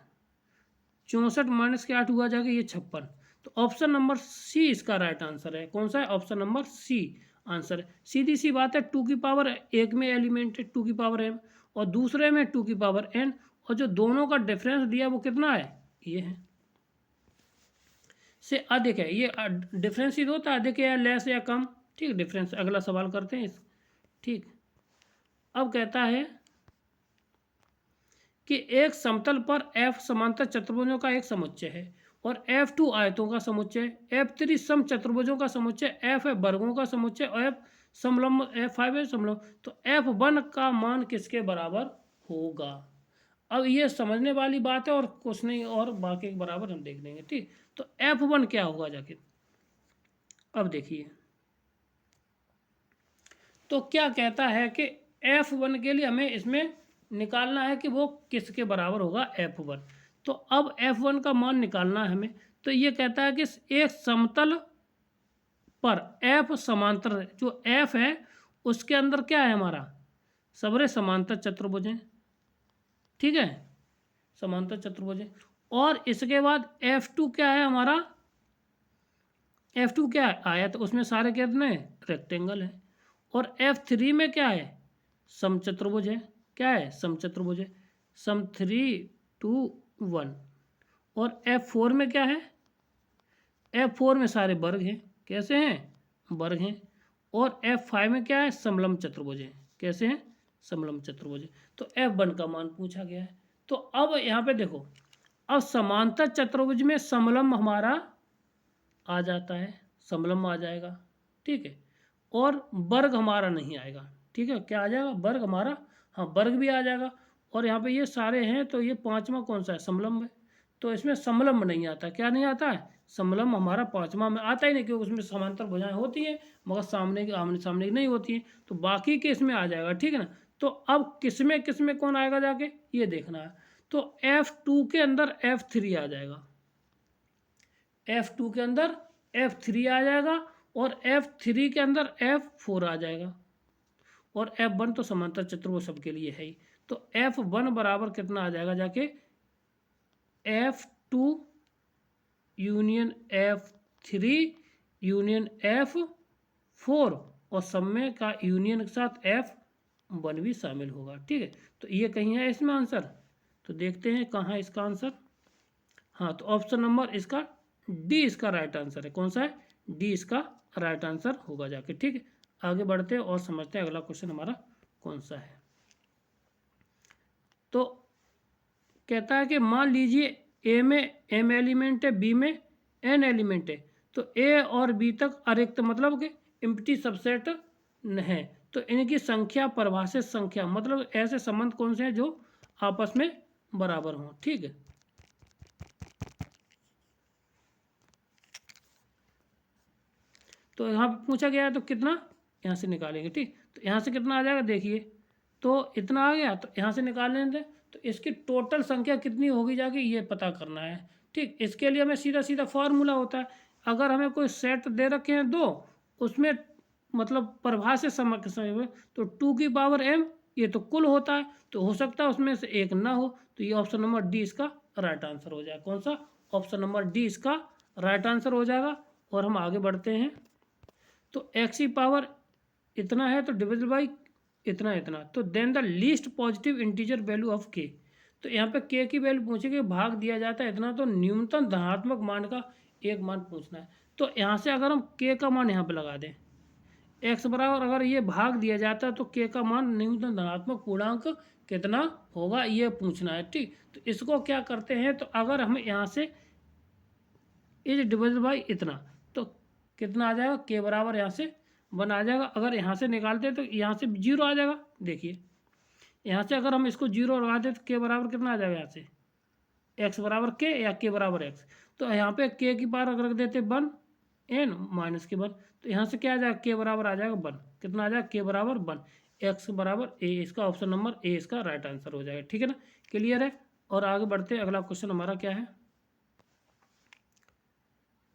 64 माइनस के 8 हुआ जाके ये 56। तो ऑप्शन नंबर सी इसका राइट आंसर है। कौन सा है, ऑप्शन नंबर सी आंसर है। सीधी सी बात है, 2 की पावर एक में एलिमेंट है 2 की पावर एम और दूसरे में 2 की पावर एन, और जो दोनों का डिफरेंस दिया वो कितना है, ये है, से अधिक है। ये डिफरेंस ही होता है, अधिक या लेस या कम। ठीक, डिफरेंस। अगला सवाल करते हैं ठीक, अब कहता है कि एक समतल पर एफ समांतर चतुर्भुजों का एक समुच्चय है और F2 आयतों का समुच्चय, F3 सम चतुर्भुजों का समुच्चय, F है वर्गों का समुच्चय और F समलंब, F5 है समलंब, तो F1 का मान किसके बराबर होगा। अब ये समझने वाली बात है और कुछ नहीं, और बाकी के बराबर हम देख लेंगे। ठीक, तो F1 क्या होगा जाके, अब देखिए, तो क्या कहता है कि F1 के लिए हमें इसमें निकालना है कि वो किसके बराबर होगा, F1। तो अब F1 का मान निकालना है हमें, तो ये कहता है कि एक समतल पर F समांतर, जो F है उसके अंदर क्या है हमारा सबरे समांतर चतुर्भुज हैं, ठीक है, समांतर चतुर्भुज है। और इसके बाद F2 क्या है हमारा, F2 क्या है, आयत, उसमें सारे कितने रेक्टेंगल है। और F3 में क्या है, समचतुर्भुज है, क्या है, समचतुर्भुज है, सम 3 2 1। और F4 में क्या है, F4 में सारे वर्ग हैं, कैसे हैं, वर्ग हैं। और F5 में क्या है, समलंब चतुर्भुज है, कैसे हैं, समलंब चतुर्भुज है। तो F1 का मान पूछा गया है। तो अब यहाँ पे देखो, अब समांतर चतुर्भुज में समलंब हमारा आ जाता है, समलंब आ जाएगा, ठीक है, और वर्ग हमारा नहीं आएगा, ठीक है, क्या आ जाएगा, वर्ग हमारा, हाँ वर्ग भी आ जाएगा। और यहाँ पे ये सारे हैं, तो ये पांचवा कौन सा है, समलंब है। तो इसमें समलंब नहीं आता, क्या नहीं आता है, समलंब हमारा पांचवा में आता ही नहीं, क्योंकि उसमें समांतर भुजाएं होती हैं मगर सामने की आमने सामने की नहीं होती हैं। तो बाकी के इसमें आ जाएगा, ठीक है ना। तो अब किसमें कौन आएगा जाके, ये देखना है। तो F2 के अंदर F3 आ जाएगा, F2 के अंदर F3 आ जाएगा, और F3 के अंदर F4 आ जाएगा। और F1 तो समांतर चतुर्भुज सबके लिए है ही। तो F1 बराबर कितना आ जाएगा जाके, F2 union F3 union F4, और सब में का यूनियन के साथ F1 भी शामिल होगा, ठीक है। तो ये कहीं है इसमें आंसर, तो देखते हैं कहाँ है इसका आंसर। हाँ, तो ऑप्शन नंबर इसका डी इसका राइट आंसर है, कौन सा है, डी इसका राइट आंसर होगा जाके, ठीक है। आगे बढ़ते हैं और समझते हैं अगला क्वेश्चन हमारा कौन सा है। तो कहता है कि मान लीजिए ए में m एलिमेंट है, बी में n एलिमेंट है, तो ए और बी तक अरिक्त मतलब कि इम्प्टी सबसेट है। तो इनकी संख्या परिभाषित संख्या, मतलब ऐसे संबंध कौन से हैं जो आपस में बराबर हों, ठीक है। तो यहाँ पे पूछा गया है, तो कितना यहाँ से निकालेंगे, ठीक। तो यहाँ से कितना आ जाएगा देखिए, तो इतना आ गया, तो यहाँ से निकाल लेंगे। तो इसकी टोटल संख्या कितनी होगी जाके ये पता करना है, ठीक। इसके लिए हमें सीधा सीधा फार्मूला होता है, अगर हमें कोई सेट दे रखे हैं दो, उसमें मतलब परिभाषित समय तो 2 की पावर m, ये तो कुल होता है, तो हो सकता है उसमें से एक ना हो। तो ये ऑप्शन नंबर डी इसका राइट आंसर हो जाएगा, कौन सा, ऑप्शन नंबर डी इसका राइट आंसर हो जाएगा। और हम आगे बढ़ते हैं। तो x की पावर इतना है तो डिविजल बाई इतना इतना, तो then the least positive integer value of k। तो यहाँ पे k की वैल्यू पूछेगी, भाग दिया जाता है इतना, तो न्यूनतम धनात्मक मान का एक मान पूछना है। तो यहाँ से अगर हम k का मान यहाँ पे लगा दें, x बराबर अगर ये भाग दिया जाता है, तो k का मान न्यूनतम धनात्मक पूर्णांक कितना होगा ये पूछना है, ठीक। तो इसको क्या करते हैं, तो अगर हम यहाँ से इज डिविजल बाई इतना, तो कितना आ जाएगा, k बराबर यहाँ से 1 आ जाएगा। अगर यहाँ से निकालते हैं तो यहाँ से 0 आ जाएगा, देखिए यहाँ से अगर हम इसको 0 लगाते तो k बराबर कितना आ जाएगा, यहाँ से x बराबर k या k बराबर x। तो यहाँ पे k की पावर अगर रख देते 1 n माइनस के 1, तो यहाँ से क्या आ जाएगा, k बराबर आ जाएगा 1, कितना आ जाएगा, k बराबर 1, x बराबर a, इसका ऑप्शन नंबर a इसका राइट आंसर हो जाएगा, ठीक है ना, क्लियर है। और आगे बढ़ते हैं, अगला क्वेश्चन हमारा क्या है।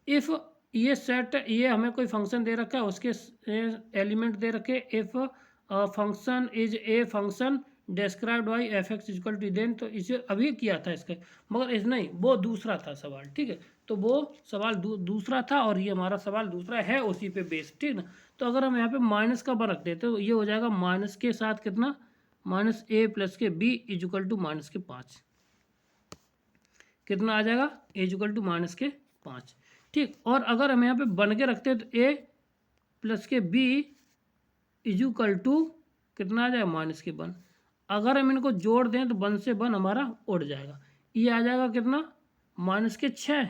इफ़ ये सेट, ये हमें कोई फंक्शन दे रखा है, उसके एलिमेंट दे रखे, if function is a function described by f x equal to, then, तो इसे अभी किया था इसके, मगर इस नहीं, वो दूसरा था सवाल, ठीक है। तो वो सवाल दूसरा था, और ये हमारा सवाल दूसरा है उसी पे बेस, ठीक ना। तो अगर हम यहाँ पे माइनस का बर रख देते तो ये हो जाएगा माइनस के साथ कितना, माइनस ए प्लस के बी इक्वल टू माइनस के 5, कितना आ जाएगा, ए इक्वल टू माइनस के 5, ठीक। और अगर हम यहाँ पे बन के रखते हैं तो a प्लस के b इक्वल टू कितना आ जाएगा, माइनस के 1। अगर हम इनको जोड़ दें तो 1 से 1 हमारा उड़ जाएगा, ये आ जाएगा कितना, माइनस के 6,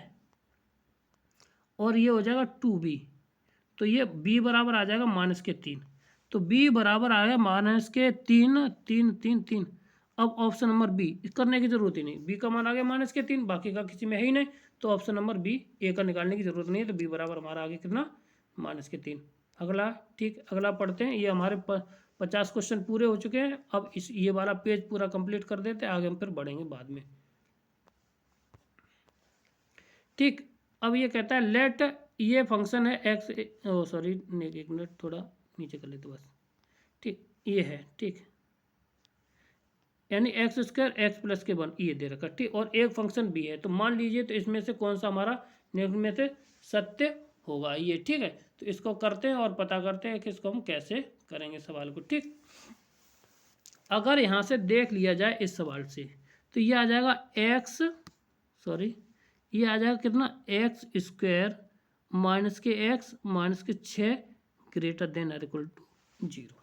और ये हो जाएगा 2b, तो ये b बराबर आ जाएगा माइनस के 3। तो b बराबर आ गया माइनस के 3 3 3 3। अब ऑप्शन नंबर बी करने की जरूरत ही नहीं, बी का मान आ गया माइनस के 3, बाकी का किसी में है ही नहीं, तो ऑप्शन नंबर बी ए का निकालने की जरूरत नहीं है। तो बी बराबर हमारा आगे कितना, माइनस के 3। अगला, ठीक, अगला पढ़ते हैं। ये हमारे 50 क्वेश्चन पूरे हो चुके हैं। अब इस ये वाला पेज पूरा कंप्लीट कर देते हैं, आगे हम फिर बढ़ेंगे बाद में, ठीक। अब ये कहता है लेट, ये फंक्शन है एक्स, सॉरी एक मिनट थोड़ा नीचे कर लेते बस, ठीक, ये है, ठीक। यानी एक्स स्क्वायर एक्स प्लस के 1 ये दे रखा, ठीक। और एक फंक्शन बी है, तो मान लीजिए तो इसमें से कौन सा हमारा निम्न में से सत्य होगा ये, ठीक है। तो इसको करते हैं और पता करते हैं कि इसको हम कैसे करेंगे सवाल को, ठीक। अगर यहाँ से देख लिया जाए इस सवाल से, तो ये आ जाएगा एक्स, सॉरी, ये आ जाएगा कितना, एक्स स्क्वायर माइनस के एक्स माइनस के 6 ग्रेटर देन और इक्वल टू 0,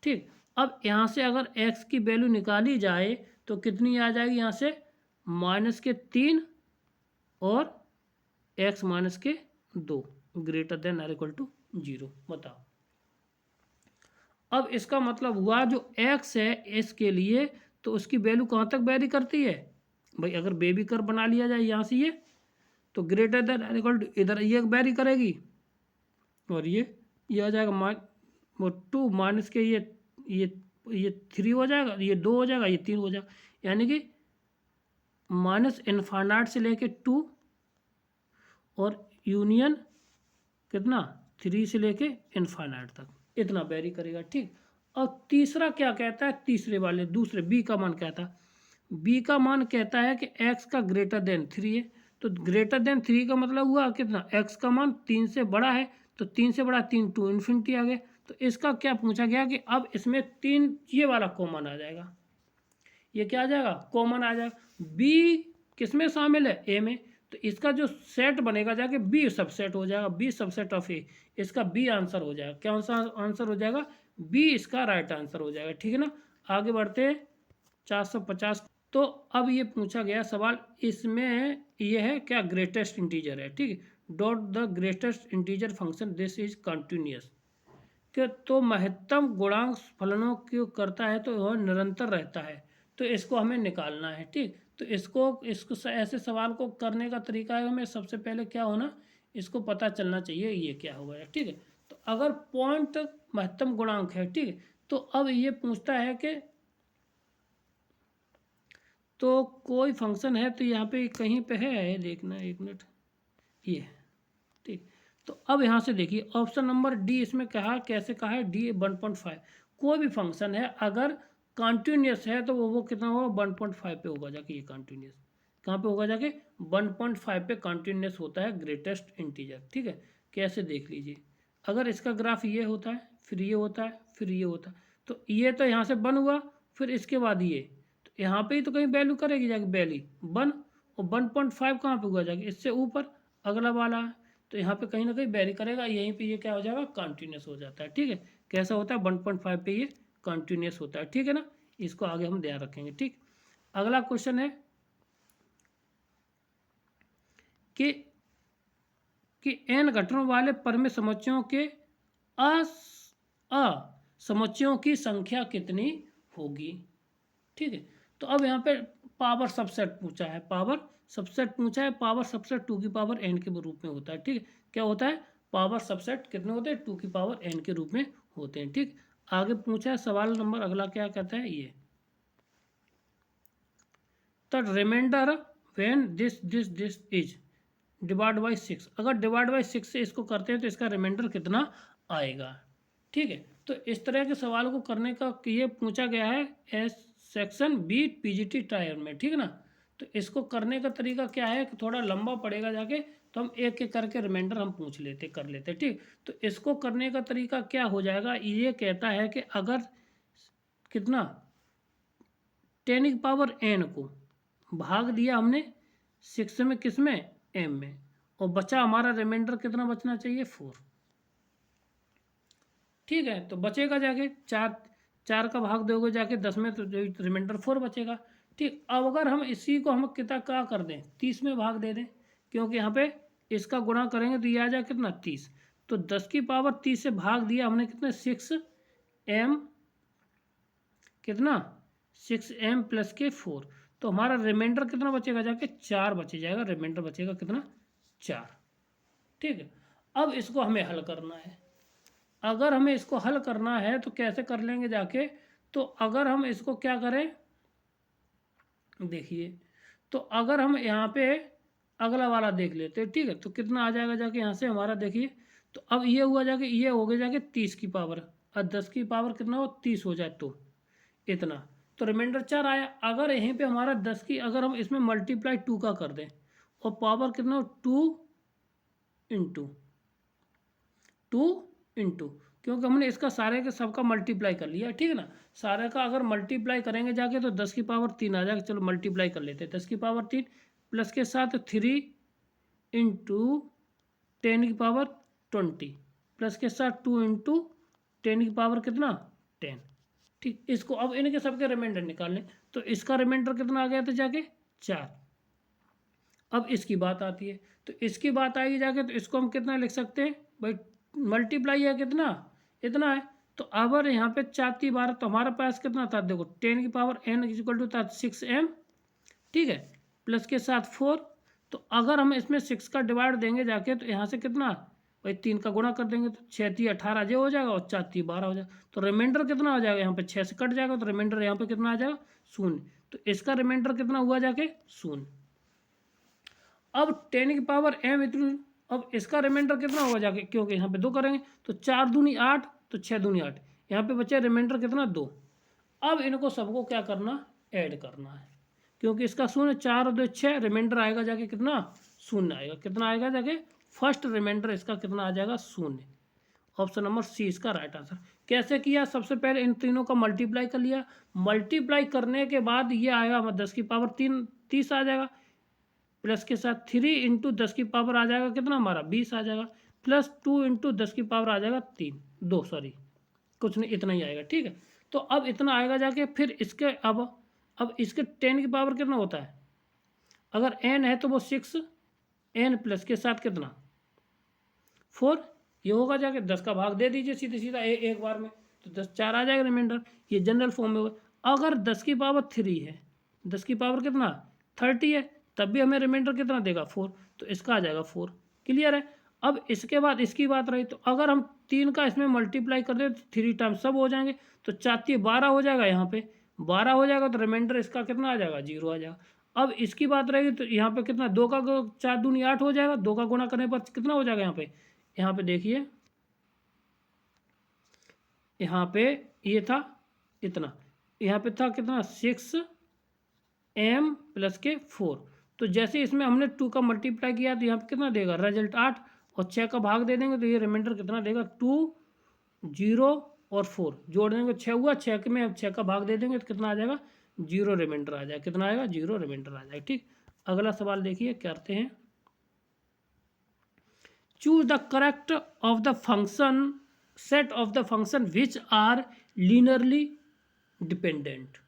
ठीक। अब यहाँ से अगर x की वैल्यू निकाली जाए तो कितनी आ जाएगी, यहाँ से -3 और x -2 ग्रेटर देन और इक्वल टू 0। बताओ, अब इसका मतलब हुआ जो x है इसके लिए, तो उसकी वैल्यू कहाँ तक वेरी करती है भाई। अगर बेबी कर्व बना लिया जाए यहाँ से ये, तो ग्रेटर देन और इक्वल टू इधर ये वेरी करेगी, और ये आ जाएगा वो 2 माइनस के ये 3 हो जाएगा, ये 2 हो जाएगा, ये 3 हो जाएगा, यानी कि -इनफाइनाइट से लेके 2 और यूनियन कितना 3 से लेके इनफाइनाइट तक, इतना वेरी करेगा, ठीक। और तीसरा क्या कहता है, तीसरे वाले दूसरे बी का मान कहता है, बी का मान कहता है कि एक्स का ग्रेटर देन 3 है। तो ग्रेटर देन 3 का मतलब हुआ कितना, एक्स का मान 3 से बड़ा है, तो 3 से बड़ा 3 टू इन्फिनिटी आ गया। तो इसका क्या पूछा गया कि अब इसमें 3 ये वाला कॉमन आ जाएगा, ये क्या आ जाएगा, कॉमन आ जाएगा। बी किस में शामिल है, ए में, तो इसका जो सेट बनेगा जाके बी सबसेट हो जाएगा, बी सबसेट ऑफ ए, इसका बी आंसर हो जाएगा। क्या आंसर हो जाएगा, बी इसका राइट आंसर हो जाएगा, ठीक है ना। आगे बढ़ते हैं 450। तो अब ये पूछा गया सवाल, इसमें ये है क्या, ग्रेटेस्ट इंटीजर है, ठीक है। Dot the greatest integer function this is continuous, कि तो महत्तम गुणांक फलनों क्यों करता है, तो वह निरंतर रहता है, तो इसको हमें निकालना है, ठीक। तो इसको ऐसे सवाल को करने का तरीका है, हमें सबसे पहले क्या होना, इसको पता चलना चाहिए ये क्या होगा, ठीक है। तो अगर पॉइंट महत्तम गुणांक है, ठीक है, तो अब ये पूछता है कि तो कोई फंक्शन है, तो यहाँ पे कहीं पे है, देखना एक मिनट, ये, ठीक। तो अब यहाँ से देखिए ऑप्शन नंबर डी, इसमें कहा कैसे कहा है, डी 1.5, कोई भी फंक्शन है अगर कॉन्टिन्यूस है तो वो कितना होगा, 1.5 पे होगा जाके, ये कॉन्टिन्यूस कहाँ पे होगा जाके, 1.5 पे कॉन्टिन्यूस होता है ग्रेटेस्ट इंटीजर, ठीक है। कैसे देख लीजिए, अगर इसका ग्राफ ये होता है, फिर ये होता है, फिर ये होता है, तो ये तो यहाँ से 1 हुआ, फिर इसके बाद ये, तो यहाँ पे ही तो कहीं वैल्यू करेगी जाके, वैल्यू 1, और 1.5 कहाँ पे हुआ जाके, इससे ऊपर अगला वाला है, तो यहाँ पे कहीं ना कहीं वेरी करेगा, यहीं पे ये क्या हो जाएगा, कंटिन्यूस हो जाता है, ठीक है। कैसा होता है, 1.5 पे ये कंटिन्यूस होता है, ठीक है ना। इसको आगे हम ध्यान रखेंगे, ठीक। अगला क्वेश्चन है कि n घटकों वाले परिमित समुच्चयों के असमुच्चयों की संख्या कितनी होगी, ठीक है। तो अब यहाँ पे पावर सबसेट पूछा है, पावर सबसेट पूछा है, पावर सबसेट 2 की पावर n के रूप में होता है, ठीक है। क्या होता है, पावर सबसेट कितने होते हैं, 2 की पावर n के रूप में होते हैं, ठीक। आगे पूछा है सवाल नंबर अगला क्या कहता है, ये the remainder when this is divide by 6, अगर डिवाइड बाई 6 से इसको करते हैं तो इसका रिमाइंडर कितना आएगा, ठीक है। तो इस तरह के सवाल को करने का ये पूछा गया है S section B PGT tier में, ठीक है ना। तो इसको करने का तरीका क्या है कि थोड़ा लंबा पड़ेगा जाके, तो हम एक एक करके रिमाइंडर हम पूछ लेते कर लेते, ठीक। तो इसको करने का तरीका क्या हो जाएगा, ये कहता है कि अगर कितना 10 की पावर n को भाग दिया हमने 6 में, किस में, m में, और बचा हमारा रिमाइंडर कितना बचना चाहिए, 4, ठीक है। तो बचेगा जाके 4 का भाग दोगे जाके 10 में, तो रिमाइंडर 4 बचेगा, ठीक। अब अगर हम इसी को हम कितना क्या कर दें, 30 में भाग दे दें, क्योंकि यहाँ पे इसका गुणा करेंगे तो ये आ जाए कितना 30, तो 10 की पावर 30 से भाग दिया हमने कितने 6m, कितना 6m प्लस के 4, तो हमारा रिमाइंडर कितना बचेगा जाके 4 बचे जाएगा, रिमाइंडर बचेगा कितना 4, ठीक है। अब इसको हमें हल करना है, अगर हमें इसको हल करना है तो कैसे कर लेंगे जाके, तो अगर हम इसको क्या करें, देखिए, तो अगर हम यहाँ पे अगला वाला देख लेते हैं, ठीक है, तो कितना आ जाएगा जाके यहाँ से हमारा, देखिए, तो अब ये हुआ जाके, ये हो गया जाके 30 की पावर, और 10 की पावर कितना हो 30 हो जाए तो इतना, तो रिमाइंडर 4 आया। अगर यहीं पे हमारा 10 की अगर हम इसमें मल्टीप्लाई 2 का कर दें और पावर कितना हो 2 इंटू क्योंकि हमने इसका सारे के सबका मल्टीप्लाई कर लिया, ठीक है ना। सारे का अगर मल्टीप्लाई करेंगे जाके तो 10 की पावर 3 आ जाएगा। चलो मल्टीप्लाई कर लेते हैं। 10 की पावर 3 प्लस के साथ 3 इंटू 10 की पावर 20 प्लस के साथ 2 इंटू 10 की पावर कितना 10। ठीक, इसको अब इनके सबके रिमाइंडर निकाल लें। तो इसका रिमाइंडर कितना आ गया था जाके 4। अब इसकी बात आती है, तो इसकी बात आएगी जाके तो इसको हम कितना लिख सकते हैं भाई, मल्टीप्लाई है कितना इतना है। तो अगर यहाँ पे 4 × 12 तो हमारे पास कितना था देखो 10 की पावर n इक्वल टू था 6m, ठीक है, प्लस के साथ 4। तो अगर हम इसमें 6 का डिवाइड देंगे जाके तो यहाँ से कितना भाई 3 का गुणा कर देंगे तो 6 × 18 जो हो जाएगा और 4 × 12 हो जाएगा। तो रिमाइंडर कितना हो जाएगा यहाँ पे 6 से कट जाएगा तो रिमाइंडर यहाँ पे कितना आ जाएगा 0। तो इसका रिमाइंडर कितना हुआ जाके 0। अब 10 की पावर m इतनी, अब इसका रिमाइंडर कितना होगा जाके, क्योंकि यहाँ पे 2 करेंगे तो 4 दूनी 8 तो 6 दूनी 8, यहाँ पे बचे रिमाइंडर कितना 2। अब इनको सबको क्या करना ऐड करना है, क्योंकि इसका 0 4 और 2 6, रिमाइंडर आएगा जाके कितना 0 आएगा। कितना आएगा जाके फर्स्ट रिमाइंडर इसका कितना आ जाएगा 0। ऑप्शन नंबर सी इसका राइट आंसर। कैसे किया, सबसे पहले इन तीनों का मल्टीप्लाई कर लिया। मल्टीप्लाई करने के बाद ये आएगा 10 की पावर 3 30 आ जाएगा, प्लस के साथ 3 इंटू 10 की पावर आ जाएगा कितना हमारा 20 आ जाएगा, प्लस 2 इंटू 10 की पावर आ जाएगा 2 सॉरी कुछ नहीं इतना ही आएगा, ठीक है। तो अब इतना आएगा जाके फिर इसके अब इसके 10 की पावर कितना होता है, अगर n है तो वो 6 n प्लस के साथ कितना 4, ये होगा जाके 10 का भाग दे दीजिए सीधे सीधा एक बार में, तो 10 4 आ जाएगा रिमाइंडर, ये जनरल फॉर्म में होगा। अगर 10 की पावर 3 है, 10 की पावर कितना 30 है, तब भी हमें रिमाइंडर कितना देगा 4, तो इसका आ जाएगा 4। क्लियर है। अब इसके बाद इसकी बात रही, तो अगर हम 3 का इसमें मल्टीप्लाई कर दें तो 3 टाइम्स सब हो जाएंगे, तो 4 × 12 हो जाएगा, यहाँ पे 12 हो जाएगा, तो रिमाइंडर इसका कितना आ जाएगा 0 आ जाएगा। अब इसकी बात रहेगी तो यहाँ पे कितना 2 का 4 दूनी 8 हो जाएगा, 2 का गुणा करने पर कितना हो जाएगा यहाँ पे देखिए, यहाँ पे ये था इतना, यहाँ पे था कितना 6m प्लस के 4। तो जैसे इसमें हमने 2 का मल्टीप्लाई किया तो यहाँ पे कितना देगा रिजल्ट 8, और 6 का भाग दे देंगे तो ये रिमाइंडर कितना देगा 2 0 और 4 जोड़ देंगे 6 हुआ, 6 में अब 6 का भाग दे देंगे तो कितना आ जाएगा 0 रिमाइंडर आ जाएगा। कितना आएगा 0 रिमाइंडर आ जाएगा। ठीक, अगला सवाल देखिए करते हैं। Choose the correct of the function set of the function which are linearly dependent.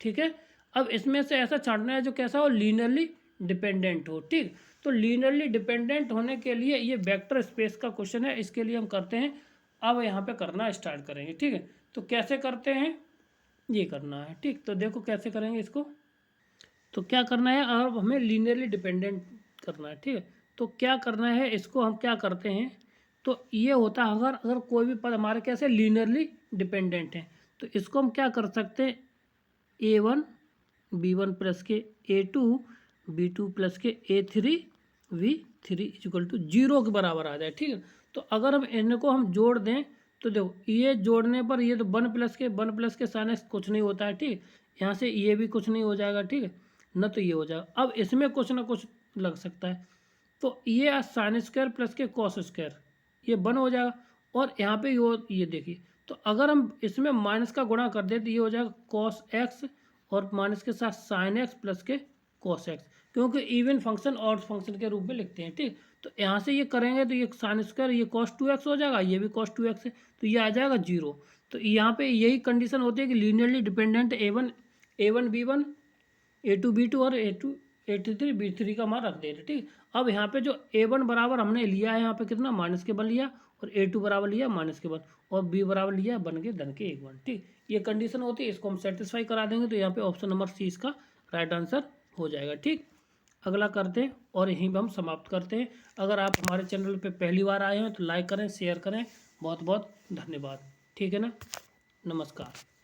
ठीक है, अब इसमें से ऐसा छांटना है जो कैसा हो लीनियरली डिपेंडेंट हो। ठीक, तो लीनियरली डिपेंडेंट होने के लिए ये वेक्टर स्पेस का क्वेश्चन है, इसके लिए हम करते हैं। अब यहाँ पे करना स्टार्ट करेंगे। ठीक है, तो कैसे करते हैं ये करना है। ठीक, तो देखो कैसे करेंगे इसको। तो क्या करना है, अब हमें लीनियरली डिपेंडेंट करना है। ठीक है, तो क्या करना है, इसको हम क्या करते हैं, तो ये होता है अगर कोई भी पद हमारे कैसे लीनियरली डिपेंडेंट है तो इसको हम क्या कर सकते हैं, a1 b1 प्लस के a2 b2 प्लस के a3 v3 इक्वल टू 0 के बराबर आ जाए। ठीक है, तो अगर हम इनको हम जोड़ दें तो देखो ये जोड़ने पर ये तो 1 प्लस के साइन कुछ नहीं होता है। ठीक, यहाँ से ये भी कुछ नहीं हो जाएगा। ठीक है न, तो ये हो जाएगा। अब इसमें कुछ ना कुछ लग सकता है, तो ये साइन स्क्वायर प्लस के कॉस स्क्वायर ये 1 हो जाएगा, और यहाँ पे ये देखिए, तो अगर हम इसमें माइनस का गुणा कर दें तो ये हो जाएगा कॉस एक्स और माइनस के साथ साइन एक्स प्लस के कॉस एक्स, क्योंकि इवन फंक्शन ऑड फंक्शन के रूप में लिखते हैं। ठीक, तो यहाँ से ये करेंगे तो ये साइन स्क्वायर ये कॉस 2x हो जाएगा, ये भी कॉस 2x है, तो ये आ जाएगा 0। तो यहाँ पे यही कंडीशन होती है कि linearly dependent a1 b1 a2 b2 और a3 b3 का मान रख दे रहे। ठीक, अब यहाँ पे जो a1 बराबर हमने लिया है यहाँ पे कितना माइनस के 1 लिया, और a2 बराबर लिया माइनस के 1, और b बराबर लिया 1 के धन के 1। ठीक, ये कंडीशन होती है, इसको हम सेटिस्फाई करा देंगे तो यहाँ पे ऑप्शन नंबर सी इसका राइट आंसर हो जाएगा। ठीक, अगला करते हैं और यहीं पर हम समाप्त करते हैं। अगर आप हमारे चैनल पे पहली बार आए हैं तो लाइक करें, शेयर करें। बहुत बहुत धन्यवाद। ठीक है ना, नमस्कार।